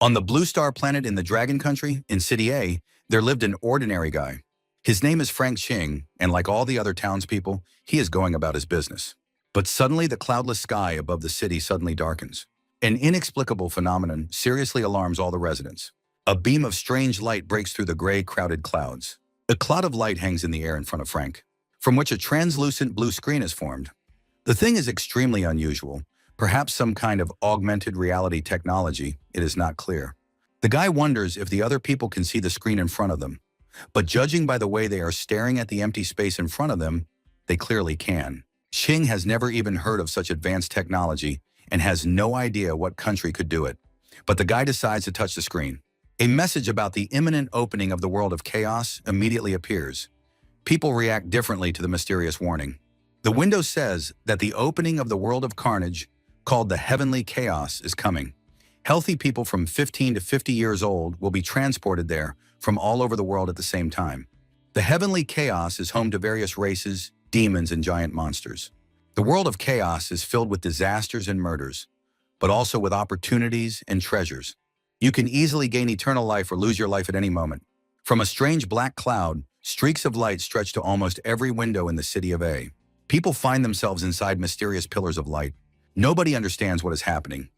On the Blue Star planet in the Dragon Country, in City A, there lived an ordinary guy. His name is Frank Ching, and like all the other townspeople, he is going about his business. But suddenly the cloudless sky above the city suddenly darkens. An inexplicable phenomenon seriously alarms all the residents. A beam of strange light breaks through the gray, crowded clouds. A cloud of light hangs in the air in front of Frank, from which a translucent blue screen is formed. The thing is extremely unusual, perhaps some kind of augmented reality technology, it is not clear. The guy wonders if the other people can see the screen in front of them, but judging by the way they are staring at the empty space in front of them, they clearly can. Ching has never even heard of such advanced technology and has no idea what country could do it. But the guy decides to touch the screen. A message about the imminent opening of the world of chaos immediately appears. People react differently to the mysterious warning. The window says that the opening of the world of carnage, called the heavenly chaos, is coming. Healthy people from 15 to 50 years old will be transported there from all over the world at the same time. The heavenly chaos is home to various races, demons, and giant monsters. The world of chaos is filled with disasters and murders, but also with opportunities and treasures. You can easily gain eternal life or lose your life at any moment. From a strange black cloud, streaks of light stretch to almost every window in the city of A. People find themselves inside mysterious pillars of light. Nobody understands what is happening,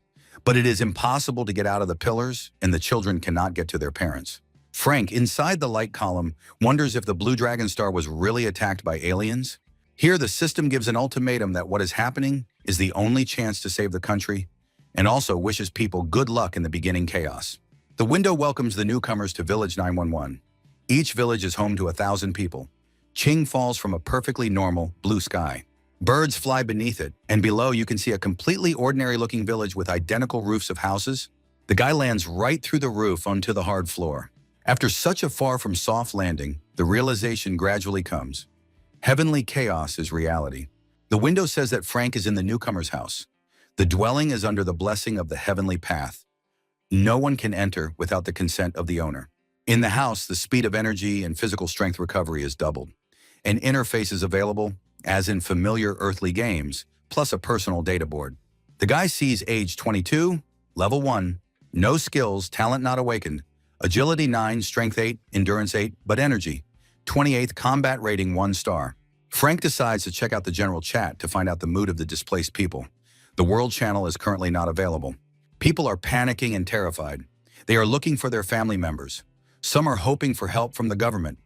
but it is impossible to get out of the pillars, and the children cannot get to their parents. Frank, inside the light column, wonders if the Blue Dragon Star was really attacked by aliens. Here, the system gives an ultimatum that what is happening is the only chance to save the country, and also wishes people good luck in the beginning chaos. The window welcomes the newcomers to Village 911. Each village is home to 1,000 people. Ching falls from a perfectly normal blue sky. Birds fly beneath it, and below you can see a completely ordinary-looking village with identical roofs of houses. The guy lands right through the roof onto the hard floor. After such a far from soft landing, the realization gradually comes. Heavenly chaos is reality. The window says that Frank is in the newcomer's house. The dwelling is under the blessing of the heavenly path. No one can enter without the consent of the owner. In the house, the speed of energy and physical strength recovery is doubled. An interface is available, as in familiar earthly games, plus a personal data board. The guy sees age 22, level 1, no skills, talent not awakened, agility 9, strength 8, endurance 8, but energy, 28th combat rating 1 star. Frank decides to check out the general chat to find out the mood of the displaced people. The world channel is currently not available. People are panicking and terrified. They are looking for their family members. Some are hoping for help from the government.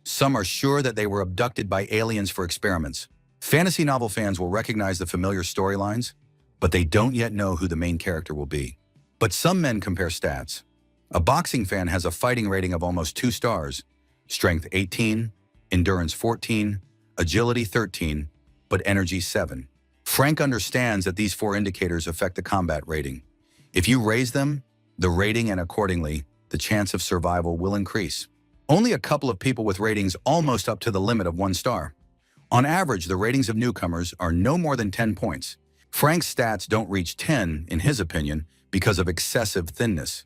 Some are sure that they were abducted by aliens for experiments. Fantasy novel fans will recognize the familiar storylines, but they don't yet know who the main character will be. But some men compare stats. A boxing fan has a fighting rating of almost 2 stars, strength 18, endurance 14, agility 13, but energy 7. Frank understands that these 4 indicators affect the combat rating. If you raise them, the rating, and accordingly, the chance of survival will increase. Only a couple of people with ratings almost up to the limit of 1 star. On average, the ratings of newcomers are no more than 10 points. Frank's stats don't reach 10, in his opinion, because of excessive thinness.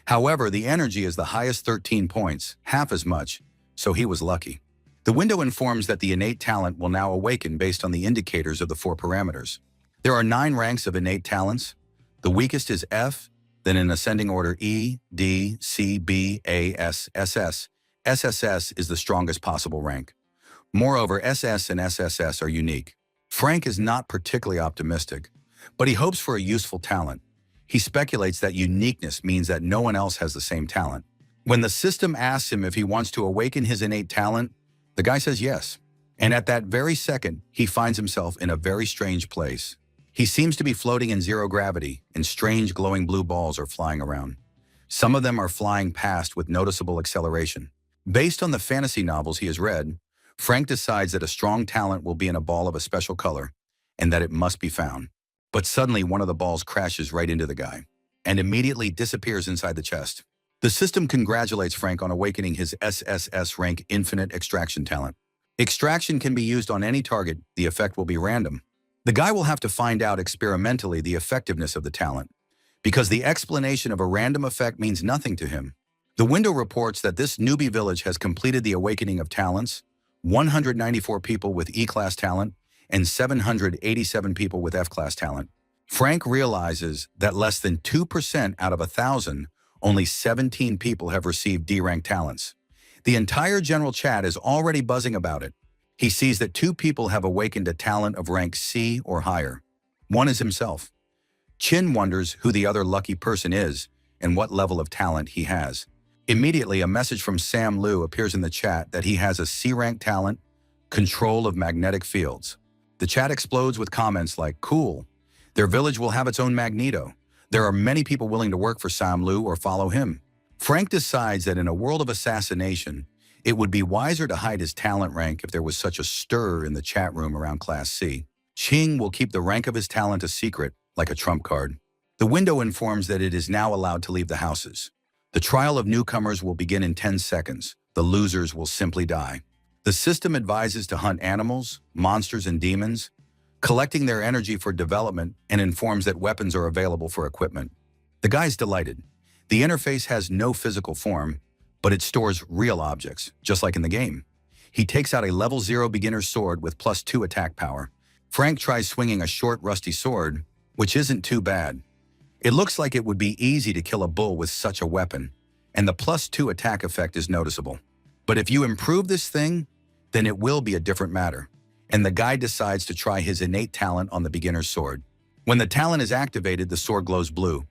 However, the energy is the highest 13 points, half as much, so he was lucky. The window informs that the innate talent will now awaken based on the indicators of the 4 parameters. There are 9 ranks of innate talents. The weakest is F, then in ascending order E, D, C, B, A, S, SS. SSS is the strongest possible rank. Moreover, SS and SSS are unique. Frank is not particularly optimistic, but he hopes for a useful talent. He speculates that uniqueness means that no one else has the same talent. When the system asks him if he wants to awaken his innate talent, the guy says yes. And at that very second, he finds himself in a very strange place. He seems to be floating in zero gravity, and strange glowing blue balls are flying around. Some of them are flying past with noticeable acceleration. Based on the fantasy novels he has read, Frank decides that a strong talent will be in a ball of a special color, and that it must be found. But suddenly one of the balls crashes right into the guy, and immediately disappears inside the chest. The system congratulates Frank on awakening his SSS rank infinite extraction talent. Extraction can be used on any target, the effect will be random. The guy will have to find out experimentally the effectiveness of the talent, because the explanation of a random effect means nothing to him. The window reports that this newbie village has completed the awakening of talents, 194 people with E-class talent, and 787 people with F-class talent. Frank realizes that less than 2% out of 1,000, only 17 people have received D-rank talents. The entire general chat is already buzzing about it. He sees that 2 people have awakened a talent of rank C or higher. One is himself. Chin wonders who the other lucky person is and what level of talent he has. Immediately, a message from Sam Liu appears in the chat that he has a C-rank talent, control of magnetic fields. The chat explodes with comments like, "Cool. Their village will have its own Magneto. There are many people willing to work for Sam Liu or follow him." Frank decides that in a world of assassination, it would be wiser to hide his talent rank if there was such a stir in the chat room around Class C. Ching will keep the rank of his talent a secret, like a trump card. The window informs that it is now allowed to leave the houses. The trial of newcomers will begin in 10 seconds. The losers will simply die. The system advises to hunt animals, monsters, and demons, collecting their energy for development, and informs that weapons are available for equipment. The guy's delighted. The interface has no physical form, but it stores real objects, just like in the game. He takes out a level 0 beginner sword with +2 attack power. Frank tries swinging a short, rusty sword, which isn't too bad. It looks like it would be easy to kill a bull with such a weapon, and the +2 attack effect is noticeable. But if you improve this thing, then it will be a different matter. And the guy decides to try his innate talent on the beginner's sword. When the talent is activated, the sword glows blue.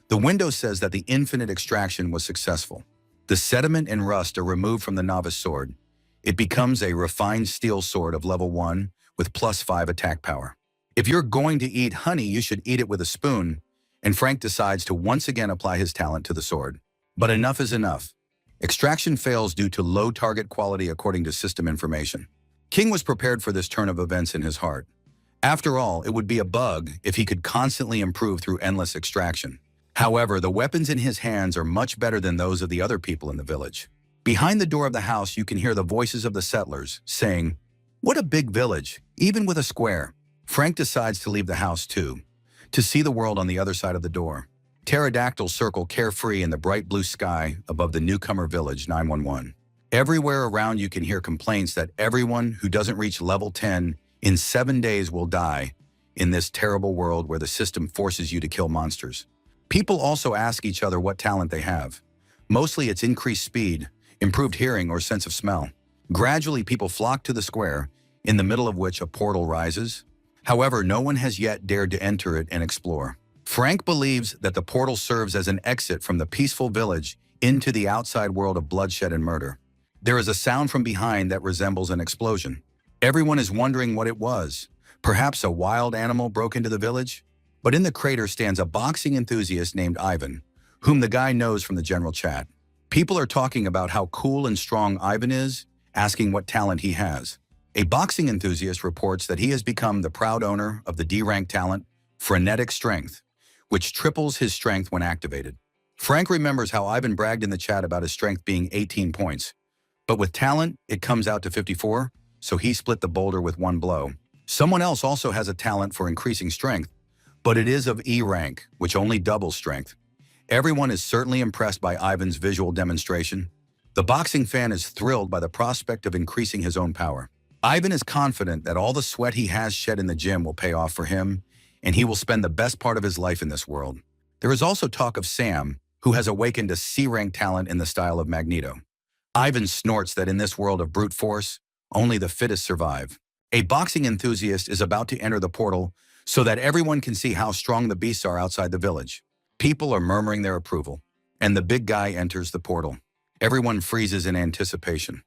The window says that the infinite extraction was successful. The sediment and rust are removed from the novice sword. It becomes a refined steel sword of level 1 with +5 attack power. If you're going to eat honey, you should eat it with a spoon, and Frank decides to once again apply his talent to the sword. But enough is enough. Extraction fails due to low target quality according to system information. King was prepared for this turn of events in his heart. After all, it would be a bug if he could constantly improve through endless extraction. However, the weapons in his hands are much better than those of the other people in the village. Behind the door of the house, you can hear the voices of the settlers saying, "What a big village, even with a square." Frank decides to leave the house too, to see the world on the other side of the door. Pterodactyls circle carefree in the bright blue sky above the newcomer village 911. Everywhere around you can hear complaints that everyone who doesn't reach level 10 in 7 days will die in this terrible world where the system forces you to kill monsters. People also ask each other what talent they have. Mostly it's increased speed, improved hearing, or sense of smell. Gradually, people flock to the square, in the middle of which a portal rises. However, no one has yet dared to enter it and explore. Frank believes that the portal serves as an exit from the peaceful village into the outside world of bloodshed and murder. There is a sound from behind that resembles an explosion. Everyone is wondering what it was. Perhaps a wild animal broke into the village? But in the crater stands a boxing enthusiast named Ivan, whom the guy knows from the general chat. People are talking about how cool and strong Ivan is, asking what talent he has. A boxing enthusiast reports that he has become the proud owner of the D-rank talent, Frenetic Strength, which triples his strength when activated. Frank remembers how Ivan bragged in the chat about his strength being 18 points. But with talent, it comes out to 54, so he split the boulder with one blow. Someone else also has a talent for increasing strength, but it is of E rank, which only doubles strength. Everyone is certainly impressed by Ivan's visual demonstration. The boxing fan is thrilled by the prospect of increasing his own power. Ivan is confident that all the sweat he has shed in the gym will pay off for him, and he will spend the best part of his life in this world. There is also talk of Sam, who has awakened a C-rank talent in the style of Magneto. Ivan snorts that in this world of brute force, only the fittest survive. A boxing enthusiast is about to enter the portal so that everyone can see how strong the beasts are outside the village. People are murmuring their approval, and the big guy enters the portal. Everyone freezes in anticipation.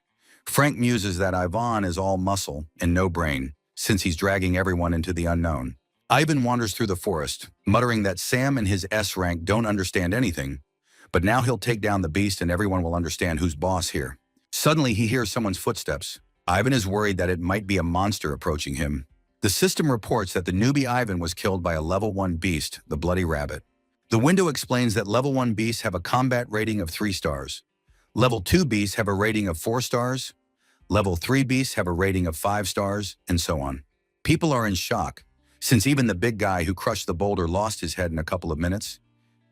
Frank muses that Ivan is all muscle and no brain, since he's dragging everyone into the unknown. Ivan wanders through the forest, muttering that Sam and his S rank don't understand anything, but now he'll take down the beast and everyone will understand who's boss here. Suddenly, he hears someone's footsteps. Ivan is worried that it might be a monster approaching him. The system reports that the newbie Ivan was killed by a level 1 beast, the Bloody Rabbit. The window explains that level 1 beasts have a combat rating of 3 stars. Level 2 beasts have a rating of 4 stars. Level 3 beasts have a rating of 5 stars, and so on. People are in shock, since even the big guy who crushed the boulder lost his head in a couple of minutes.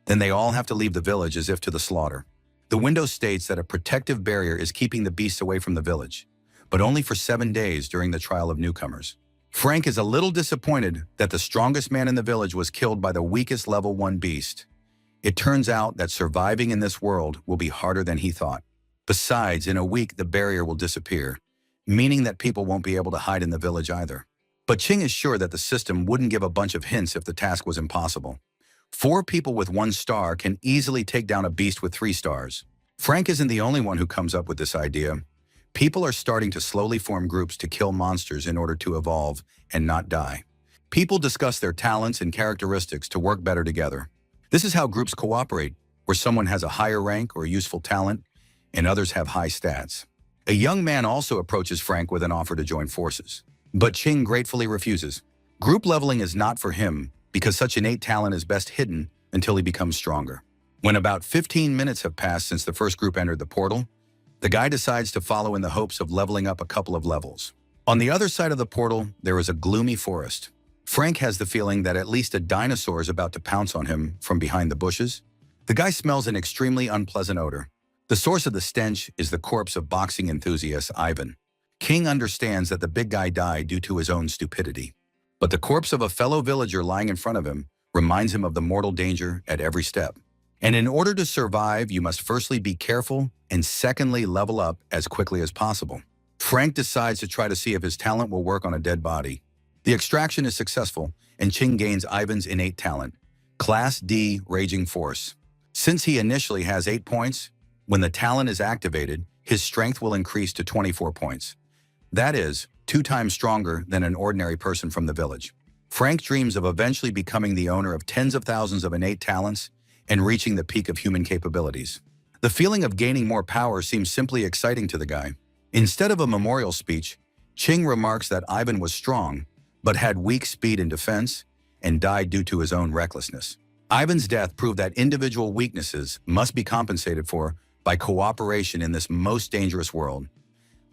Then they all have to leave the village as if to the slaughter. The window states that a protective barrier is keeping the beasts away from the village, but only for 7 days during the trial of newcomers. Frank is a little disappointed that the strongest man in the village was killed by the weakest level 1 beast. It turns out that surviving in this world will be harder than he thought. Besides, in a week the barrier will disappear, meaning that people won't be able to hide in the village either. But Ching is sure that the system wouldn't give a bunch of hints if the task was impossible. 4 people with 1 star can easily take down a beast with 3 stars. Frank isn't the only one who comes up with this idea. People are starting to slowly form groups to kill monsters in order to evolve and not die. People discuss their talents and characteristics to work better together. This is how groups cooperate, where someone has a higher rank or useful talent, and others have high stats. A young man also approaches Frank with an offer to join forces. But Ching gratefully refuses. Group leveling is not for him because such innate talent is best hidden until he becomes stronger. When about 15 minutes have passed since the first group entered the portal, the guy decides to follow in the hopes of leveling up a couple of levels. On the other side of the portal, there is a gloomy forest. Frank has the feeling that at least a dinosaur is about to pounce on him from behind the bushes. The guy smells an extremely unpleasant odor. The source of the stench is the corpse of boxing enthusiast Ivan. King understands that the big guy died due to his own stupidity. But the corpse of a fellow villager lying in front of him reminds him of the mortal danger at every step. And in order to survive, you must firstly be careful and secondly level up as quickly as possible. Frank decides to try to see if his talent will work on a dead body. The extraction is successful, and Ching gains Ivan's innate talent, Class D Raging Force. Since he initially has 8 points, when the talent is activated, his strength will increase to 24 points. That is, 2 times stronger than an ordinary person from the village. Frank dreams of eventually becoming the owner of tens of thousands of innate talents and reaching the peak of human capabilities. The feeling of gaining more power seems simply exciting to the guy. Instead of a memorial speech, Ching remarks that Ivan was strong, but had weak speed and defense, and died due to his own recklessness. Ivan's death proved that individual weaknesses must be compensated for by cooperation in this most dangerous world.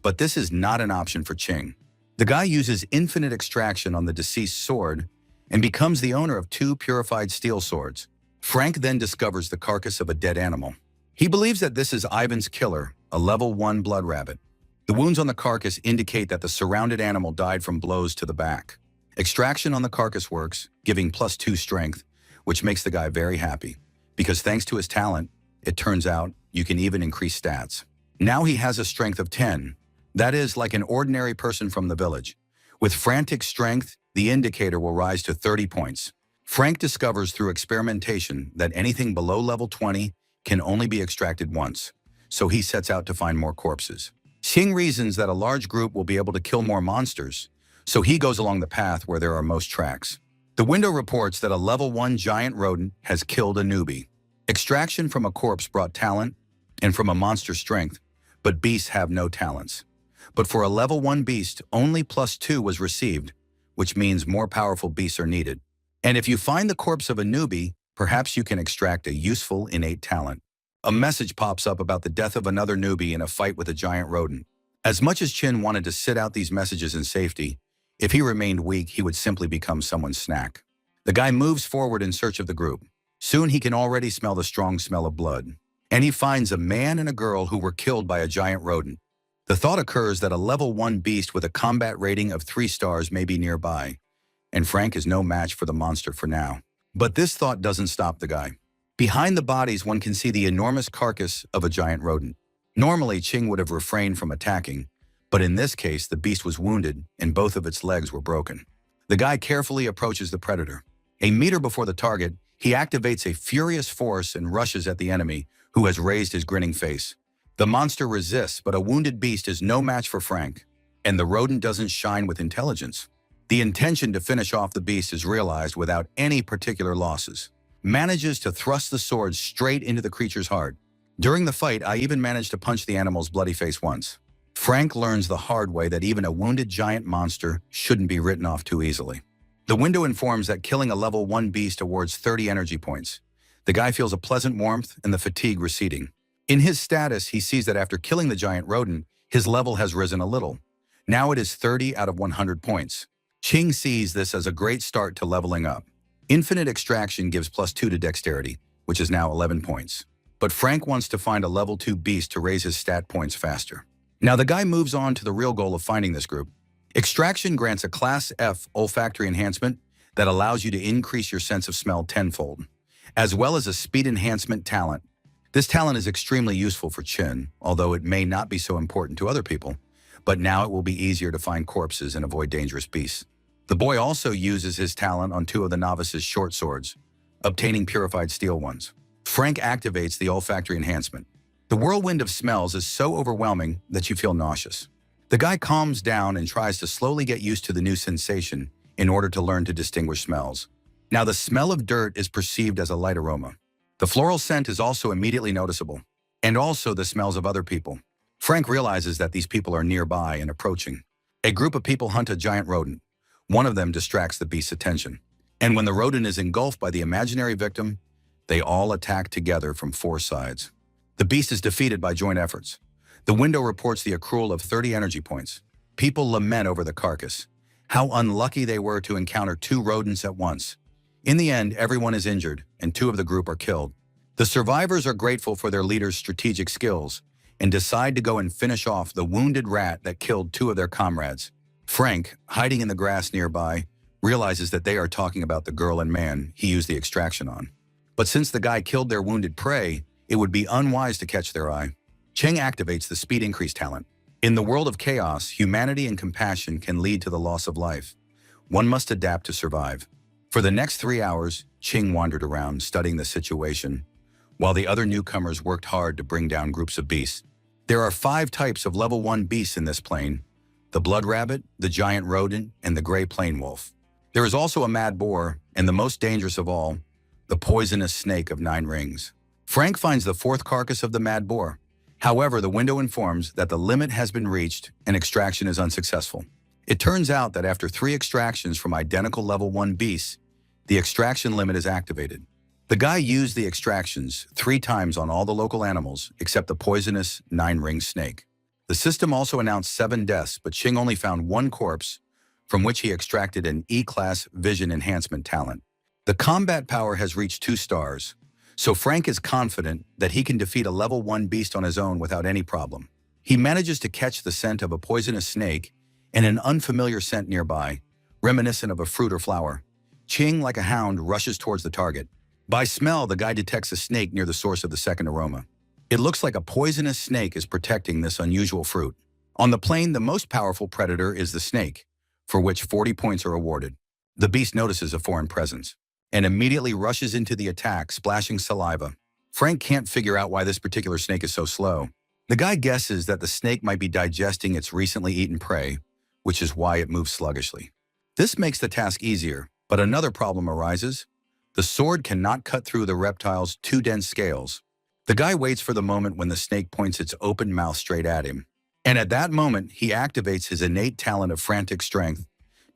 But this is not an option for Ching. The guy uses infinite extraction on the deceased sword and becomes the owner of 2 purified steel swords. Frank then discovers the carcass of a dead animal. He believes that this is Ivan's killer, a level 1 blood rabbit. The wounds on the carcass indicate that the surrounded animal died from blows to the back. Extraction on the carcass works, giving +2 strength, which makes the guy very happy, because thanks to his talent, it turns out you can even increase stats. Now he has a strength of 10. That is like an ordinary person from the village. With frantic strength, the indicator will rise to 30 points. Frank discovers through experimentation that anything below level 20 can only be extracted once, so he sets out to find more corpses. Ching reasons that a large group will be able to kill more monsters, so he goes along the path where there are most tracks. The window reports that a level 1 giant rodent has killed a newbie. Extraction from a corpse brought talent and from a monster strength, but beasts have no talents. But for a level 1 beast, only +2 was received, which means more powerful beasts are needed. And if you find the corpse of a newbie, perhaps you can extract a useful innate talent. A message pops up about the death of another newbie in a fight with a giant rodent. As much as Chin wanted to sit out these messages in safety, if he remained weak, he would simply become someone's snack. The guy moves forward in search of the group. Soon he can already smell the strong smell of blood. And he finds a man and a girl who were killed by a giant rodent. The thought occurs that a level 1 beast with a combat rating of 3 stars may be nearby, and Frank is no match for the monster for now. But this thought doesn't stop the guy. Behind the bodies, one can see the enormous carcass of a giant rodent. Normally, Ching would have refrained from attacking, but in this case, the beast was wounded and both of its legs were broken. The guy carefully approaches the predator. A meter before the target, he activates a furious force and rushes at the enemy, who has raised his grinning face. The monster resists, but a wounded beast is no match for Frank, and the rodent doesn't shine with intelligence. The intention to finish off the beast is realized without any particular losses. Manages to thrust the sword straight into the creature's heart. During the fight, I even managed to punch the animal's bloody face once. Frank learns the hard way that even a wounded giant monster shouldn't be written off too easily. The window informs that killing a level 1 beast awards 30 energy points. The guy feels a pleasant warmth and the fatigue receding. In his status, he sees that after killing the giant rodent, his level has risen a little. Now it is 30 out of 100 points. Ching sees this as a great start to leveling up. Infinite extraction gives +2 to dexterity, which is now 11 points. But Frank wants to find a level 2 beast to raise his stat points faster. Now the guy moves on to the real goal of finding this group. Extraction grants a Class F olfactory enhancement that allows you to increase your sense of smell tenfold. as well as a speed enhancement talent. This talent is extremely useful for Chin, although it may not be so important to other people, but now it will be easier to find corpses and avoid dangerous beasts. The boy also uses his talent on two of the novice's short swords, obtaining purified steel ones. Frank activates the olfactory enhancement. The whirlwind of smells is so overwhelming that you feel nauseous. The guy calms down and tries to slowly get used to the new sensation in order to learn to distinguish smells. Now, the smell of dirt is perceived as a light aroma. The floral scent is also immediately noticeable, and also the smells of other people. Frank realizes that these people are nearby and approaching. A group of people hunt a giant rodent. One of them distracts the beast's attention. And when the rodent is engulfed by the imaginary victim, they all attack together from four sides. The beast is defeated by joint efforts. The window reports the accrual of 30 energy points. People lament over the carcass. How unlucky they were to encounter two rodents at once. In the end, everyone is injured, and two of the group are killed. The survivors are grateful for their leader's strategic skills and decide to go and finish off the wounded rat that killed two of their comrades. Frank, hiding in the grass nearby, realizes that they are talking about the girl and man he used the extraction on. But since the guy killed their wounded prey, it would be unwise to catch their eye. Cheng activates the speed increase talent. In the world of chaos, humanity and compassion can lead to the loss of life. One must adapt to survive. For the next 3 hours, Ching wandered around studying the situation, while the other newcomers worked hard to bring down groups of beasts. There are 5 types of level 1 beasts in this plane: the blood rabbit, the giant rodent, and the gray plain wolf. There is also a mad boar, and the most dangerous of all, the poisonous snake of 9 rings. Frank finds the 4th carcass of the mad boar. However, the window informs that the limit has been reached and extraction is unsuccessful. It turns out that after 3 extractions from identical level 1 beasts, the extraction limit is activated. The guy used the extractions 3 times on all the local animals except the poisonous 9-ring snake. The system also announced 7 deaths, but Ching only found 1 corpse, from which he extracted an E-class vision enhancement talent. The combat power has reached 2 stars, so Frank is confident that he can defeat a level 1 beast on his own without any problem. He manages to catch the scent of a poisonous snake and an unfamiliar scent nearby, reminiscent of a fruit or flower. Ching, like a hound, rushes towards the target. By smell, the guy detects a snake near the source of the second aroma. It looks like a poisonous snake is protecting this unusual fruit. On the plane, the most powerful predator is the snake, for which 40 points are awarded. The beast notices a foreign presence and immediately rushes into the attack, splashing saliva. Frank can't figure out why this particular snake is so slow. The guy guesses that the snake might be digesting its recently eaten prey, which is why it moves sluggishly. This makes the task easier, but another problem arises. The sword cannot cut through the reptile's 2 dense scales. The guy waits for the moment when the snake points its open mouth straight at him. And at that moment, he activates his innate talent of frantic strength,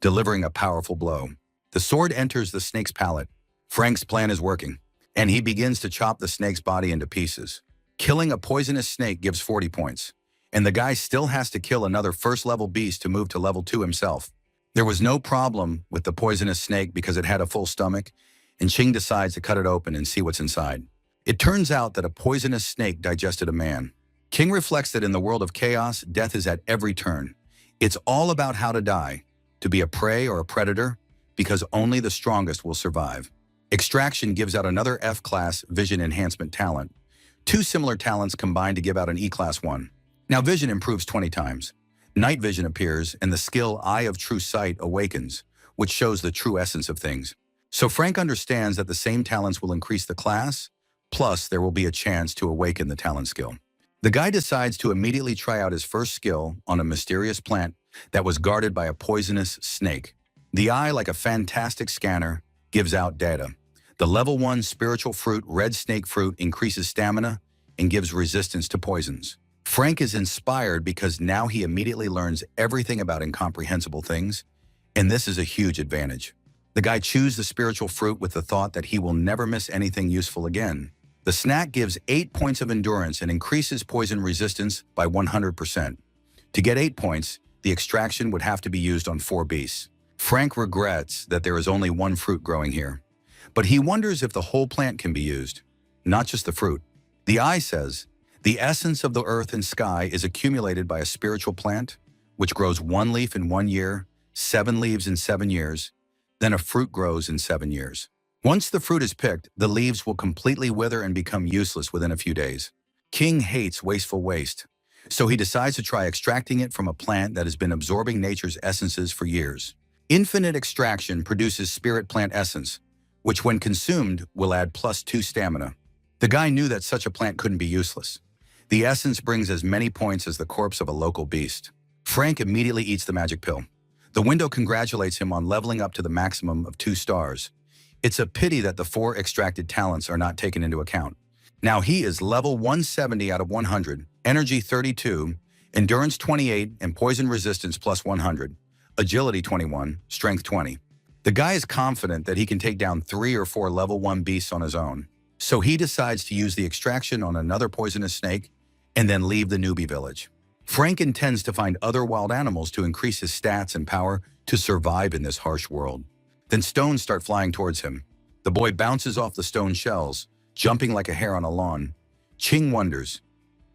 delivering a powerful blow. The sword enters the snake's palate. Frank's plan is working, and he begins to chop the snake's body into pieces. Killing a poisonous snake gives 40 points, and the guy still has to kill another first-level beast to move to level 2 himself. There was no problem with the poisonous snake because it had a full stomach, and Ching decides to cut it open and see what's inside. It turns out that a poisonous snake digested a man. King reflects that in the world of chaos, death is at every turn. It's all about how to die, to be a prey or a predator, because only the strongest will survive. Extraction gives out another F-class vision enhancement talent. 2 similar talents combine to give out an E-class one. Now vision improves 20 times. Night vision appears, and the skill Eye of True Sight awakens, which shows the true essence of things. So Frank understands that the same talents will increase the class, plus there will be a chance to awaken the talent skill. The guy decides to immediately try out his first skill on a mysterious plant that was guarded by a poisonous snake. The eye, like a fantastic scanner, gives out data. The level 1 spiritual fruit, red snake fruit, increases stamina and gives resistance to poisons. Frank is inspired because now he immediately learns everything about incomprehensible things, and this is a huge advantage. The guy chews the spiritual fruit with the thought that he will never miss anything useful again. The snack gives 8 points of endurance and increases poison resistance by 100%. To get 8 points, the extraction would have to be used on 4 beasts. Frank regrets that there is only 1 fruit growing here, but he wonders if the whole plant can be used, not just the fruit. The eye says, the essence of the earth and sky is accumulated by a spiritual plant, which grows 1 leaf in 1 year, 7 leaves in 7 years, then a fruit grows in 7 years. Once the fruit is picked, the leaves will completely wither and become useless within a few days. King hates wasteful waste, so he decides to try extracting it from a plant that has been absorbing nature's essences for years. Infinite extraction produces spirit plant essence, which when consumed will add +2 stamina. The guy knew that such a plant couldn't be useless. The essence brings as many points as the corpse of a local beast. Frank immediately eats the magic pill. The window congratulates him on leveling up to the maximum of 2 stars. It's a pity that the 4 extracted talents are not taken into account. Now he is level 170 out of 100, energy 32, endurance 28, and poison resistance +100, agility 21, strength 20. The guy is confident that he can take down 3 or 4 level 1 beasts on his own, so he decides to use the extraction on another poisonous snake and then leave the newbie village. Frank intends to find other wild animals to increase his stats and power to survive in this harsh world. Then stones start flying towards him. The boy bounces off the stone shells, jumping like a hare on a lawn. Ching wonders,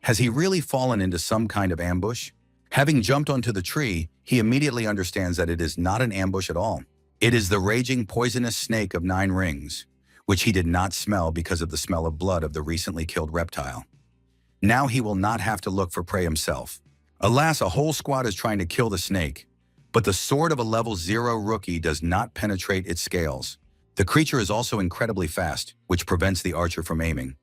has he really fallen into some kind of ambush? Having jumped onto the tree, he immediately understands that it is not an ambush at all. It is the raging poisonous snake of 9 rings, which he did not smell because of the smell of blood of the recently killed reptile. Now he will not have to look for prey himself. Alas, a whole squad is trying to kill the snake, but the sword of a level 0 rookie does not penetrate its scales. The creature is also incredibly fast, which prevents the archer from aiming.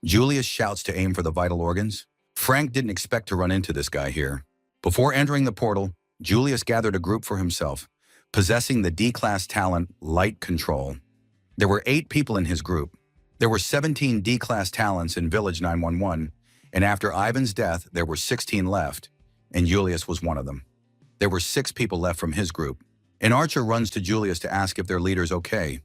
Julius shouts to aim for the vital organs. Frank didn't expect to run into this guy here. Before entering the portal, Julius gathered a group for himself, possessing the D-class talent Light Control. There were 8 people in his group. There were 17 D-class talents in Village 911, and after Ivan's death, there were 16 left, and Julius was one of them. There were 6 people left from his group. An archer runs to Julius to ask if their leader's okay,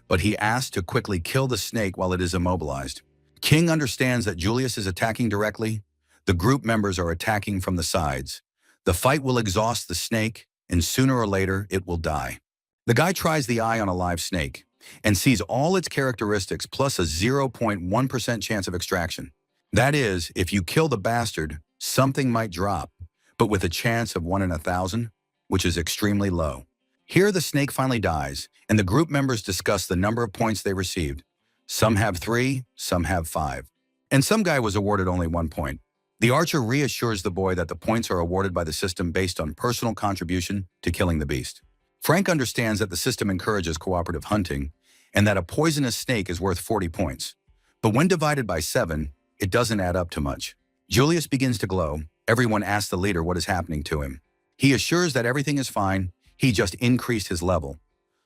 but he asks to quickly kill the snake while it is immobilized. King understands that Julius is attacking directly. The group members are attacking from the sides. The fight will exhaust the snake, and sooner or later, it will die. The guy tries the eye on a live snake and sees all its characteristics plus a 0.1% chance of extraction. That is, if you kill the bastard, something might drop, but with a chance of 1 in 1,000, which is extremely low. Here the snake finally dies, and the group members discuss the number of points they received. Some have 3, some have 5, and some guy was awarded only 1 point. The archer reassures the boy that the points are awarded by the system based on personal contribution to killing the beast. Frank understands that the system encourages cooperative hunting, and that a poisonous snake is worth 40 points. But when divided by 7, it doesn't add up to much. Julius begins to glow. Everyone asks the leader what is happening to him. He assures that everything is fine. He just increased his level.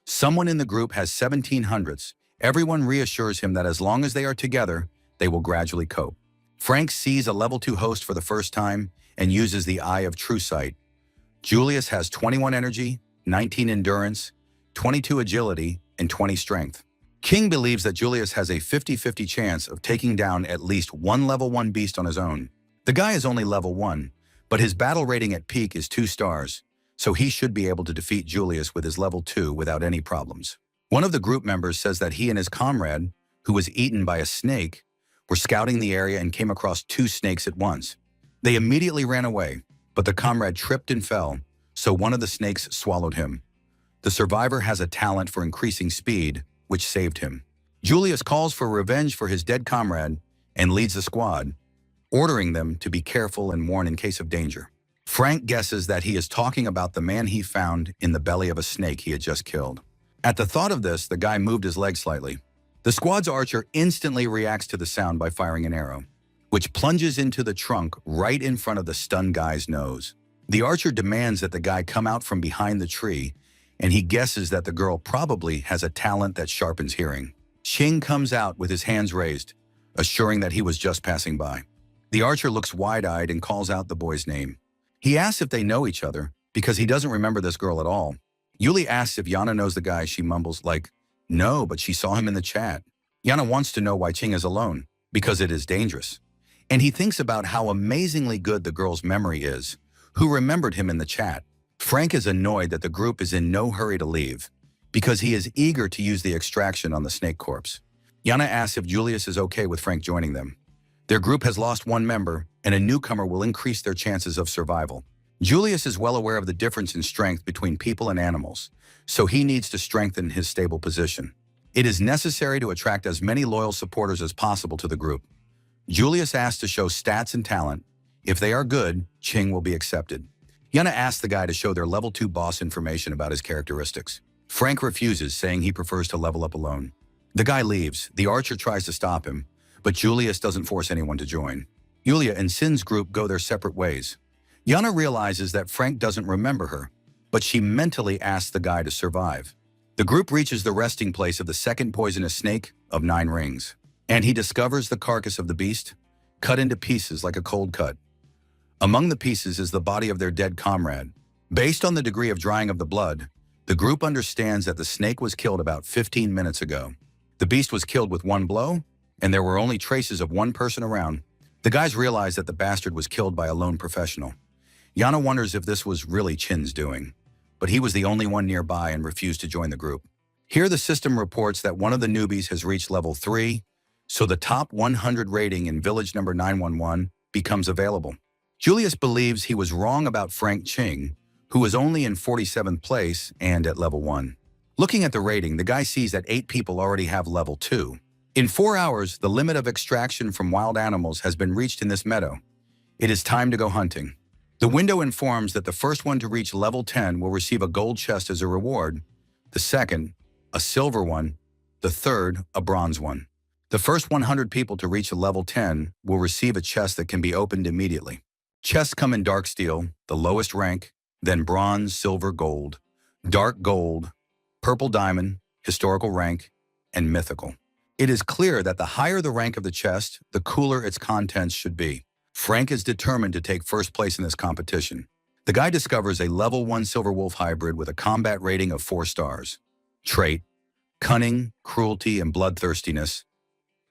Someone in the group has 1700s. Everyone reassures him that as long as they are together, they will gradually cope. Frank sees a level 2 host for the first time and uses the Eye of True Sight. Julius has 21 energy, 19 endurance, 22 agility, and 20 strength. King believes that Julius has a 50-50 chance of taking down at least 1 level 1 beast on his own. The guy is only level 1, but his battle rating at peak is 2 stars, so he should be able to defeat Julius with his level 2 without any problems. One of the group members says that he and his comrade, who was eaten by a snake, were scouting the area and came across 2 snakes at once. They immediately ran away, but the comrade tripped and fell, so one of the snakes swallowed him. The survivor has a talent for increasing speed, which saved him. Julius calls for revenge for his dead comrade and leads the squad, ordering them to be careful and warn in case of danger. Frank guesses that he is talking about the man he found in the belly of a snake he had just killed. At the thought of this, the guy moved his leg slightly. The squad's archer instantly reacts to the sound by firing an arrow, which plunges into the trunk right in front of the stunned guy's nose. The archer demands that the guy come out from behind the tree, and he guesses that the girl probably has a talent that sharpens hearing. Ching comes out with his hands raised, assuring that he was just passing by. The archer looks wide-eyed and calls out the boy's name. He asks if they know each other, because he doesn't remember this girl at all. Yuli asks if Yana knows the guy. She mumbles like, no, but she saw him in the chat. Yana wants to know why Ching is alone, because it is dangerous. And he thinks about how amazingly good the girl's memory is, who remembered him in the chat. Frank is annoyed that the group is in no hurry to leave, because he is eager to use the extraction on the snake corpse. Yana asks if Julius is okay with Frank joining them. Their group has lost 1 member, and a newcomer will increase their chances of survival. Julius is well aware of the difference in strength between people and animals, so he needs to strengthen his stable position. It is necessary to attract as many loyal supporters as possible to the group. Julius asks to show stats and talent. If they are good, Ching will be accepted. Yana asks the guy to show their level 2 boss information about his characteristics. Frank refuses, saying he prefers to level up alone. The guy leaves. The archer tries to stop him, but Julius doesn't force anyone to join. Yulia and Sin's group go their separate ways. Yana realizes that Frank doesn't remember her, but she mentally asks the guy to survive. The group reaches the resting place of the second poisonous snake of 9 rings, and he discovers the carcass of the beast, cut into pieces like a cold cut. Among the pieces is the body of their dead comrade. Based on the degree of drying of the blood, the group understands that the snake was killed about 15 minutes ago. The beast was killed with one blow, and there were only traces of one person around. The guys realize that the bastard was killed by a lone professional. Yana wonders if this was really Chin's doing, but he was the only one nearby and refused to join the group. Here the system reports that one of the newbies has reached level 3, so the top 100 rating in village number 911 becomes available. Julius believes he was wrong about Frank Ching, who was only in 47th place and at level 1. Looking at the rating, the guy sees that 8 people already have level 2. In 4 hours, the limit of extraction from wild animals has been reached in this meadow. It is time to go hunting. The window informs that the first one to reach level 10 will receive a gold chest as a reward, the second, a silver one, the third, a bronze one. The first 100 people to reach a level 10 will receive a chest that can be opened immediately. Chests come in dark steel, the lowest rank, then bronze, silver, gold, dark gold, purple diamond, historical rank, and mythical. It is clear that the higher the rank of the chest, the cooler its contents should be. Frank is determined to take first place in this competition. The guy discovers a level 1 silver wolf hybrid with a combat rating of 4 stars. Trait: cunning, cruelty, and bloodthirstiness.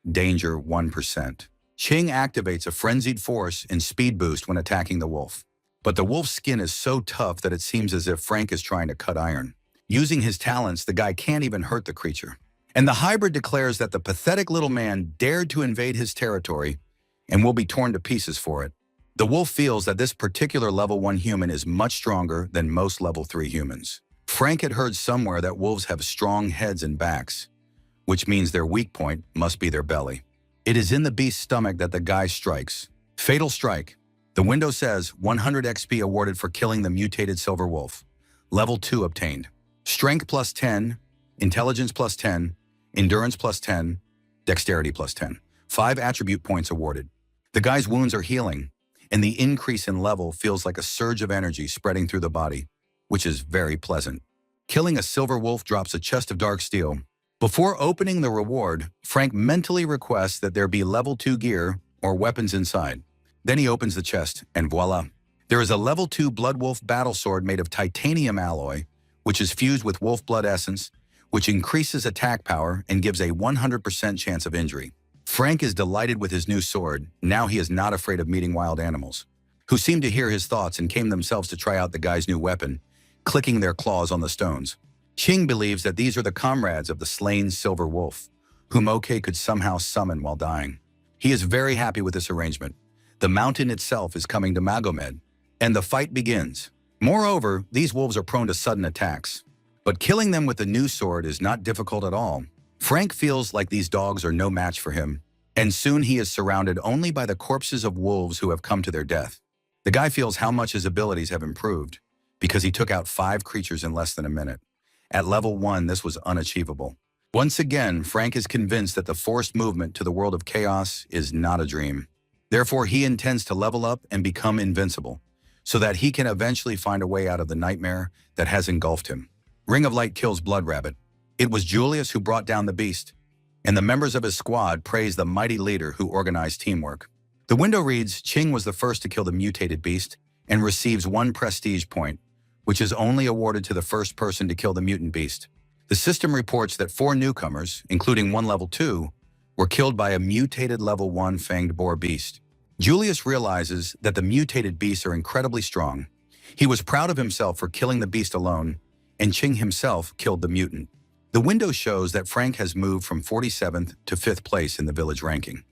Danger 1%. Ching activates a frenzied force and speed boost when attacking the wolf. But the wolf's skin is so tough that it seems as if Frank is trying to cut iron. Using his talents, the guy can't even hurt the creature. And the hybrid declares that the pathetic little man dared to invade his territory and will be torn to pieces for it. The wolf feels that this particular level 1 human is much stronger than most level 3 humans. Frank had heard somewhere that wolves have strong heads and backs, which means their weak point must be their belly. It is in the beast's stomach that the guy strikes. Fatal strike. The window says 100 XP awarded for killing the mutated silver wolf. Level 2 obtained. Strength plus 10, intelligence plus 10, endurance plus 10, dexterity plus 10. 5 attribute points awarded. The guy's wounds are healing, and the increase in level feels like a surge of energy spreading through the body, which is very pleasant. Killing a silver wolf drops a chest of dark steel. Before opening the reward, Frank mentally requests that there be level 2 gear or weapons inside. Then he opens the chest, and voila. There is a level 2 blood wolf battle sword made of titanium alloy, which is fused with wolf blood essence, which increases attack power and gives a 100% chance of injury. Frank is delighted with his new sword. Now he is not afraid of meeting wild animals, who seem to hear his thoughts and came themselves to try out the guy's new weapon, clicking their claws on the stones. Ching believes that these are the comrades of the slain silver wolf, whom OK could somehow summon while dying. He is very happy with this arrangement. The mountain itself is coming to Magomed, and the fight begins. Moreover, these wolves are prone to sudden attacks, but killing them with the new sword is not difficult at all. Frank feels like these dogs are no match for him, and soon he is surrounded only by the corpses of wolves who have come to their death. The guy feels how much his abilities have improved, because he took out 5 creatures in less than a minute. At level 1, this was unachievable. Once again, Frank is convinced that the forced movement to the world of chaos is not a dream. Therefore, he intends to level up and become invincible, so that he can eventually find a way out of the nightmare that has engulfed him. Ring of Light kills Blood Rabbit. It was Julius who brought down the beast, and the members of his squad praise the mighty leader who organized teamwork. The window reads, Ching was the first to kill the mutated beast and receives 1 prestige point, which is only awarded to the first person to kill the mutant beast. The system reports that 4 newcomers, including 1 level 2, were killed by a mutated level 1 fanged boar beast. Julius realizes that the mutated beasts are incredibly strong. He was proud of himself for killing the beast alone, and Ching himself killed the mutant. The window shows that Frank has moved from 47th to 5th place in the village ranking.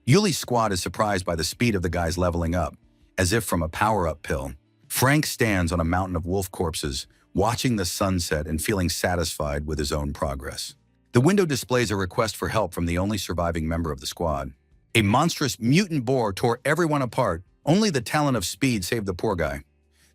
Yuli's squad is surprised by the speed of the guys leveling up, as if from a power-up pill. Frank stands on a mountain of wolf corpses, watching the sunset and feeling satisfied with his own progress. The window displays a request for help from the only surviving member of the squad. A monstrous mutant boar tore everyone apart. Only the talent of speed saved the poor guy.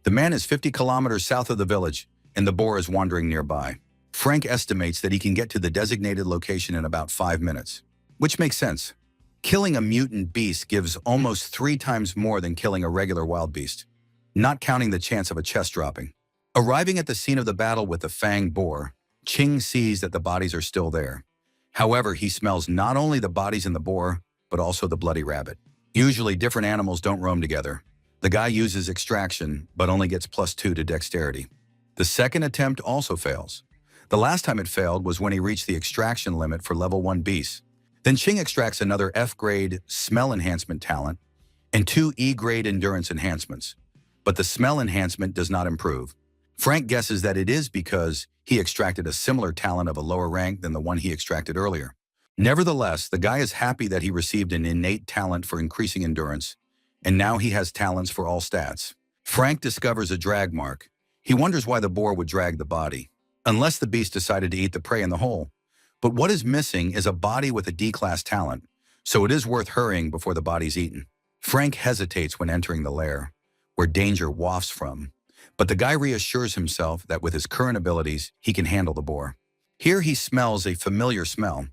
The man is 50 kilometers south of the village, and the boar is wandering nearby. Frank estimates that he can get to the designated location in about 5 minutes, which makes sense. Killing a mutant beast gives almost 3 times more than killing a regular wild beast, not counting the chance of a chest dropping. Arriving at the scene of the battle with the fanged boar, Ching sees that the bodies are still there. However, he smells not only the bodies in the boar, but also the bloody rabbit. Usually, different animals don't roam together. The guy uses extraction, but only gets +2 to dexterity. The second attempt also fails. The last time it failed was when he reached the extraction limit for level 1 beasts. Then Ching extracts another F-grade smell enhancement talent and 2 E-grade endurance enhancements. But the smell enhancement does not improve. Frank guesses that it is because he extracted a similar talent of a lower rank than the one he extracted earlier. Nevertheless, the guy is happy that he received an innate talent for increasing endurance, and now he has talents for all stats. Frank discovers a drag mark. He wonders why the boar would drag the body, unless the beast decided to eat the prey in the hole. But what is missing is a body with a D-class talent, so it is worth hurrying before the body's eaten. Frank hesitates when entering the lair, where danger wafts from, but the guy reassures himself that with his current abilities, he can handle the boar. Here he smells a familiar smell.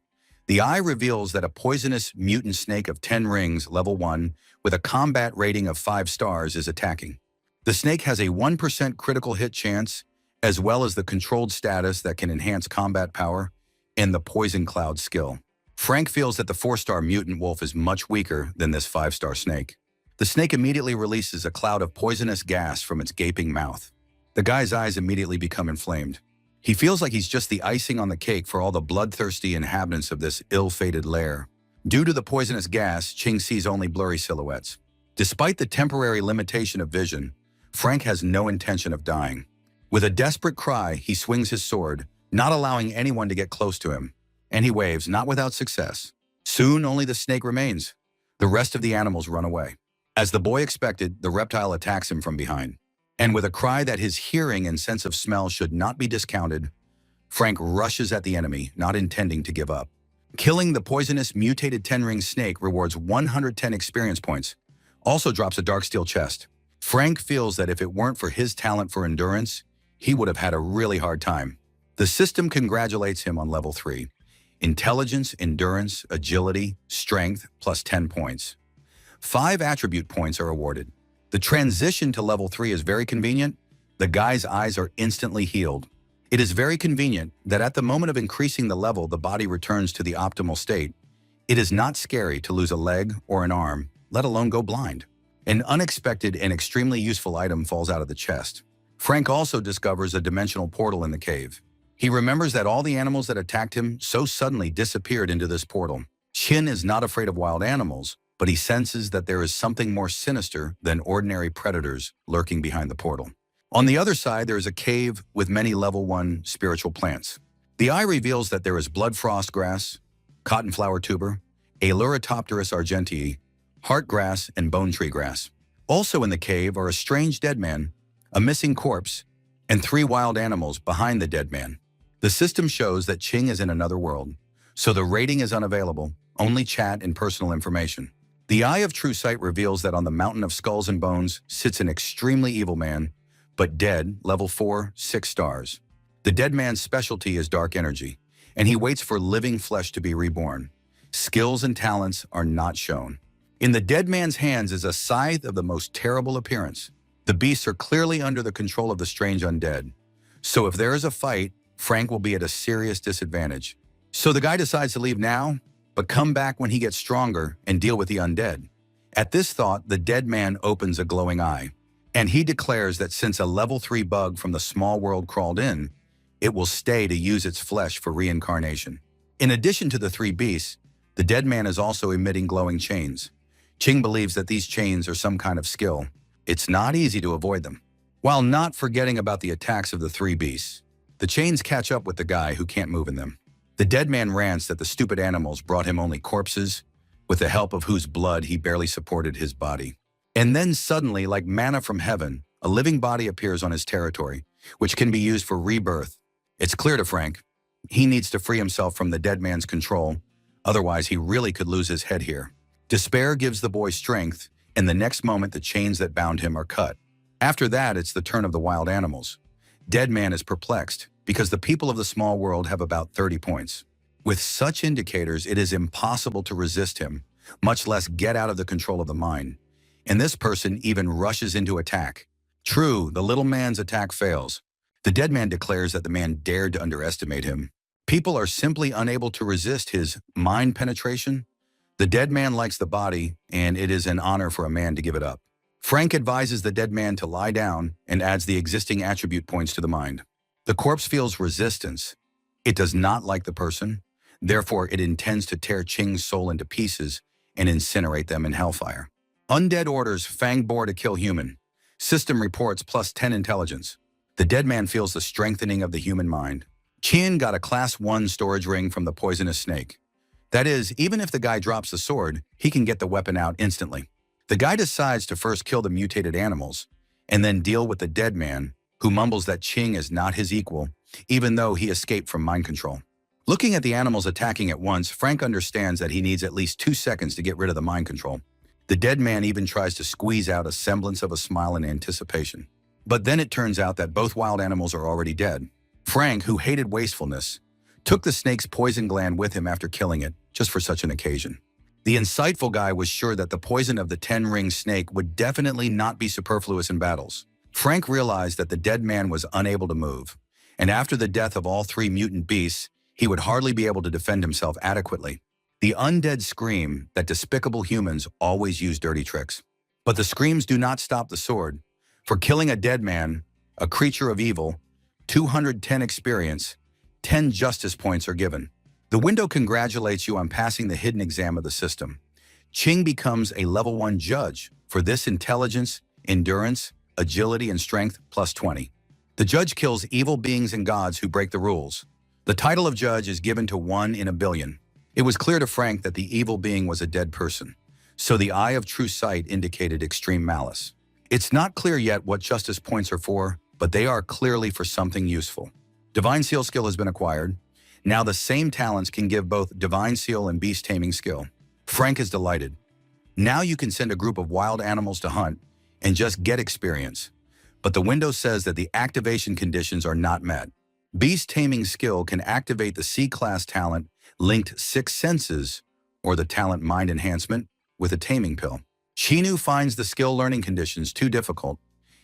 The eye reveals that a poisonous mutant snake of 10 rings, level 1, with a combat rating of 5 stars is attacking. The snake has a 1% critical hit chance, as well as the controlled status that can enhance combat power and the poison cloud skill. Frank feels that the 4-star mutant wolf is much weaker than this 5-star snake. The snake immediately releases a cloud of poisonous gas from its gaping mouth. The guy's eyes immediately become inflamed. He feels like he's just the icing on the cake for all the bloodthirsty inhabitants of this ill-fated lair. Due to the poisonous gas, Ching sees only blurry silhouettes. Despite the temporary limitation of vision, Frank has no intention of dying. With a desperate cry, he swings his sword, not allowing anyone to get close to him, and he waves, not without success. Soon, only the snake remains. The rest of the animals run away. As the boy expected, the reptile attacks him from behind. And with a cry that his hearing and sense of smell should not be discounted, Frank rushes at the enemy, not intending to give up. Killing the poisonous mutated 10-ring snake rewards 110 experience points, also drops a dark steel chest. Frank feels that if it weren't for his talent for endurance, he would have had a really hard time. The system congratulates him on level 3. Intelligence, endurance, agility, strength, plus 10 points. 5 attribute points are awarded. The transition to level 3 is very convenient. The guy's eyes are instantly healed. It is very convenient that at the moment of increasing the level, the body returns to the optimal state. It is not scary to lose a leg or an arm, let alone go blind. An unexpected and extremely useful item falls out of the chest. Frank also discovers a dimensional portal in the cave. He remembers that all the animals that attacked him so suddenly disappeared into this portal. Chin is not afraid of wild animals, but he senses that there is something more sinister than ordinary predators lurking behind the portal. On the other side, there is a cave with many level 1 spiritual plants. The eye reveals that there is blood frost grass, cottonflower tuber, Ailuritopterus argentii, heart grass, and bone tree grass. Also in the cave are a strange dead man, a missing corpse, and 3 wild animals behind the dead man. The system shows that Ching is in another world, so the rating is unavailable, only chat and personal information. The Eye of True Sight reveals that on the mountain of skulls and bones sits an extremely evil man, but dead, level 4, 6 stars. The dead man's specialty is dark energy, and he waits for living flesh to be reborn. Skills and talents are not shown. In the dead man's hands is a scythe of the most terrible appearance. The beasts are clearly under the control of the strange undead. So if there is a fight, Frank will be at a serious disadvantage. So the guy decides to leave now, but come back when he gets stronger and deal with the undead. At this thought, the dead man opens a glowing eye, and he declares that since a level 3 bug from the small world crawled in, it will stay to use its flesh for reincarnation. In addition to the 3 beasts, the dead man is also emitting glowing chains. Ching believes that these chains are some kind of skill. It's not easy to avoid them. While not forgetting about the attacks of the 3 beasts, the chains catch up with the guy who can't move in them. The dead man rants that the stupid animals brought him only corpses, with the help of whose blood he barely supported his body. And then suddenly, like manna from heaven, a living body appears on his territory, which can be used for rebirth. It's clear to Frank He needs to free himself from the dead man's control, otherwise he really could lose his head here. Despair gives the boy strength, and the next moment the chains that bound him are cut. After that, it's the turn of the wild animals. Dead Man is perplexed, because the people of the small world have about 30 points. With such indicators, it is impossible to resist him, much less get out of the control of the mind. And this person even rushes into attack. True, the little man's attack fails. The dead man declares that the man dared to underestimate him. People are simply unable to resist his mind penetration. The dead man likes the body, and it is an honor for a man to give it up. Frank advises the dead man to lie down and adds the existing attribute points to the mind. The corpse feels resistance. It does not like the person. Therefore, it intends to tear Ching's soul into pieces and incinerate them in hellfire. Undead orders Fang Boar to kill human. System reports +10 intelligence. The dead man feels the strengthening of the human mind. Qian got a Class 1 storage ring from the poisonous snake. That is, even if the guy drops the sword, he can get the weapon out instantly. The guy decides to first kill the mutated animals, and then deal with the dead man, who mumbles that Qing is not his equal, even though he escaped from mind control. Looking at the animals attacking at once, Frank understands that he needs at least 2 seconds to get rid of the mind control. The dead man even tries to squeeze out a semblance of a smile in anticipation. But then it turns out that both wild animals are already dead. Frank, who hated wastefulness, took the snake's poison gland with him after killing it, just for such an occasion. The insightful guy was sure that the poison of the 10-ring snake would definitely not be superfluous in battles. Frank realized that the dead man was unable to move, and after the death of all 3 mutant beasts, he would hardly be able to defend himself adequately. The undead scream that despicable humans always use dirty tricks. But the screams do not stop the sword. For killing a dead man, a creature of evil, 210 experience, 10 justice points are given. The window congratulates you on passing the hidden exam of the system. Qing becomes a level 1 judge. For this, intelligence, endurance, agility, and strength +20. The judge kills evil beings and gods who break the rules. The title of judge is given to 1 in a billion. It was clear to Frank that the evil being was a dead person, so the eye of true sight indicated extreme malice. It's not clear yet what justice points are for, but they are clearly for something useful. Divine Seal skill has been acquired. Now the same talents can give both Divine Seal and Beast Taming skill. Frank is delighted. Now you can send a group of wild animals to hunt and just get experience. But the window says that the activation conditions are not met. Beast Taming skill can activate the C-class talent linked 6 senses, or the talent Mind Enhancement, with a taming pill. Chinu finds the skill learning conditions too difficult.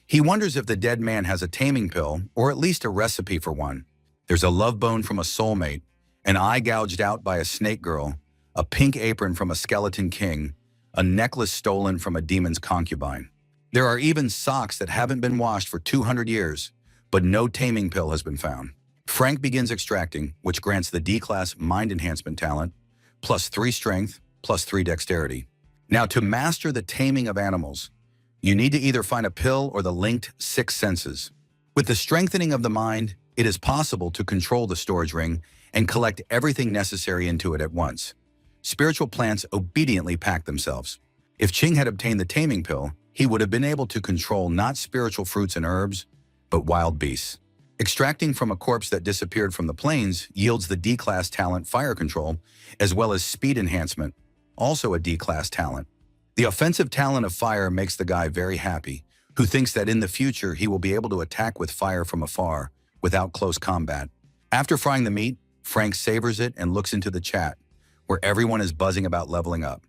He wonders if the dead man has a taming pill, or at least a recipe for one. There's a love bone from a soulmate, an eye gouged out by a snake girl, a pink apron from a skeleton king, a necklace stolen from a demon's concubine. There are even socks that haven't been washed for 200 years, but no taming pill has been found. Frank begins extracting, which grants the D-class Mind Enhancement talent, +3 strength, +3 dexterity. Now, to master the taming of animals, you need to either find a pill or the linked 6 senses. With the strengthening of the mind, it is possible to control the storage ring and collect everything necessary into it at once. Spiritual plants obediently pack themselves. If Qing had obtained the taming pill, he would have been able to control not spiritual fruits and herbs, but wild beasts. Extracting from a corpse that disappeared from the plains yields the D-class talent Fire Control, as well as Speed Enhancement, also a D-class talent. The offensive talent of fire makes the guy very happy, who thinks that in the future he will be able to attack with fire from afar, without close combat. After frying the meat, Frank savors it and looks into the chat, where everyone is buzzing about leveling up.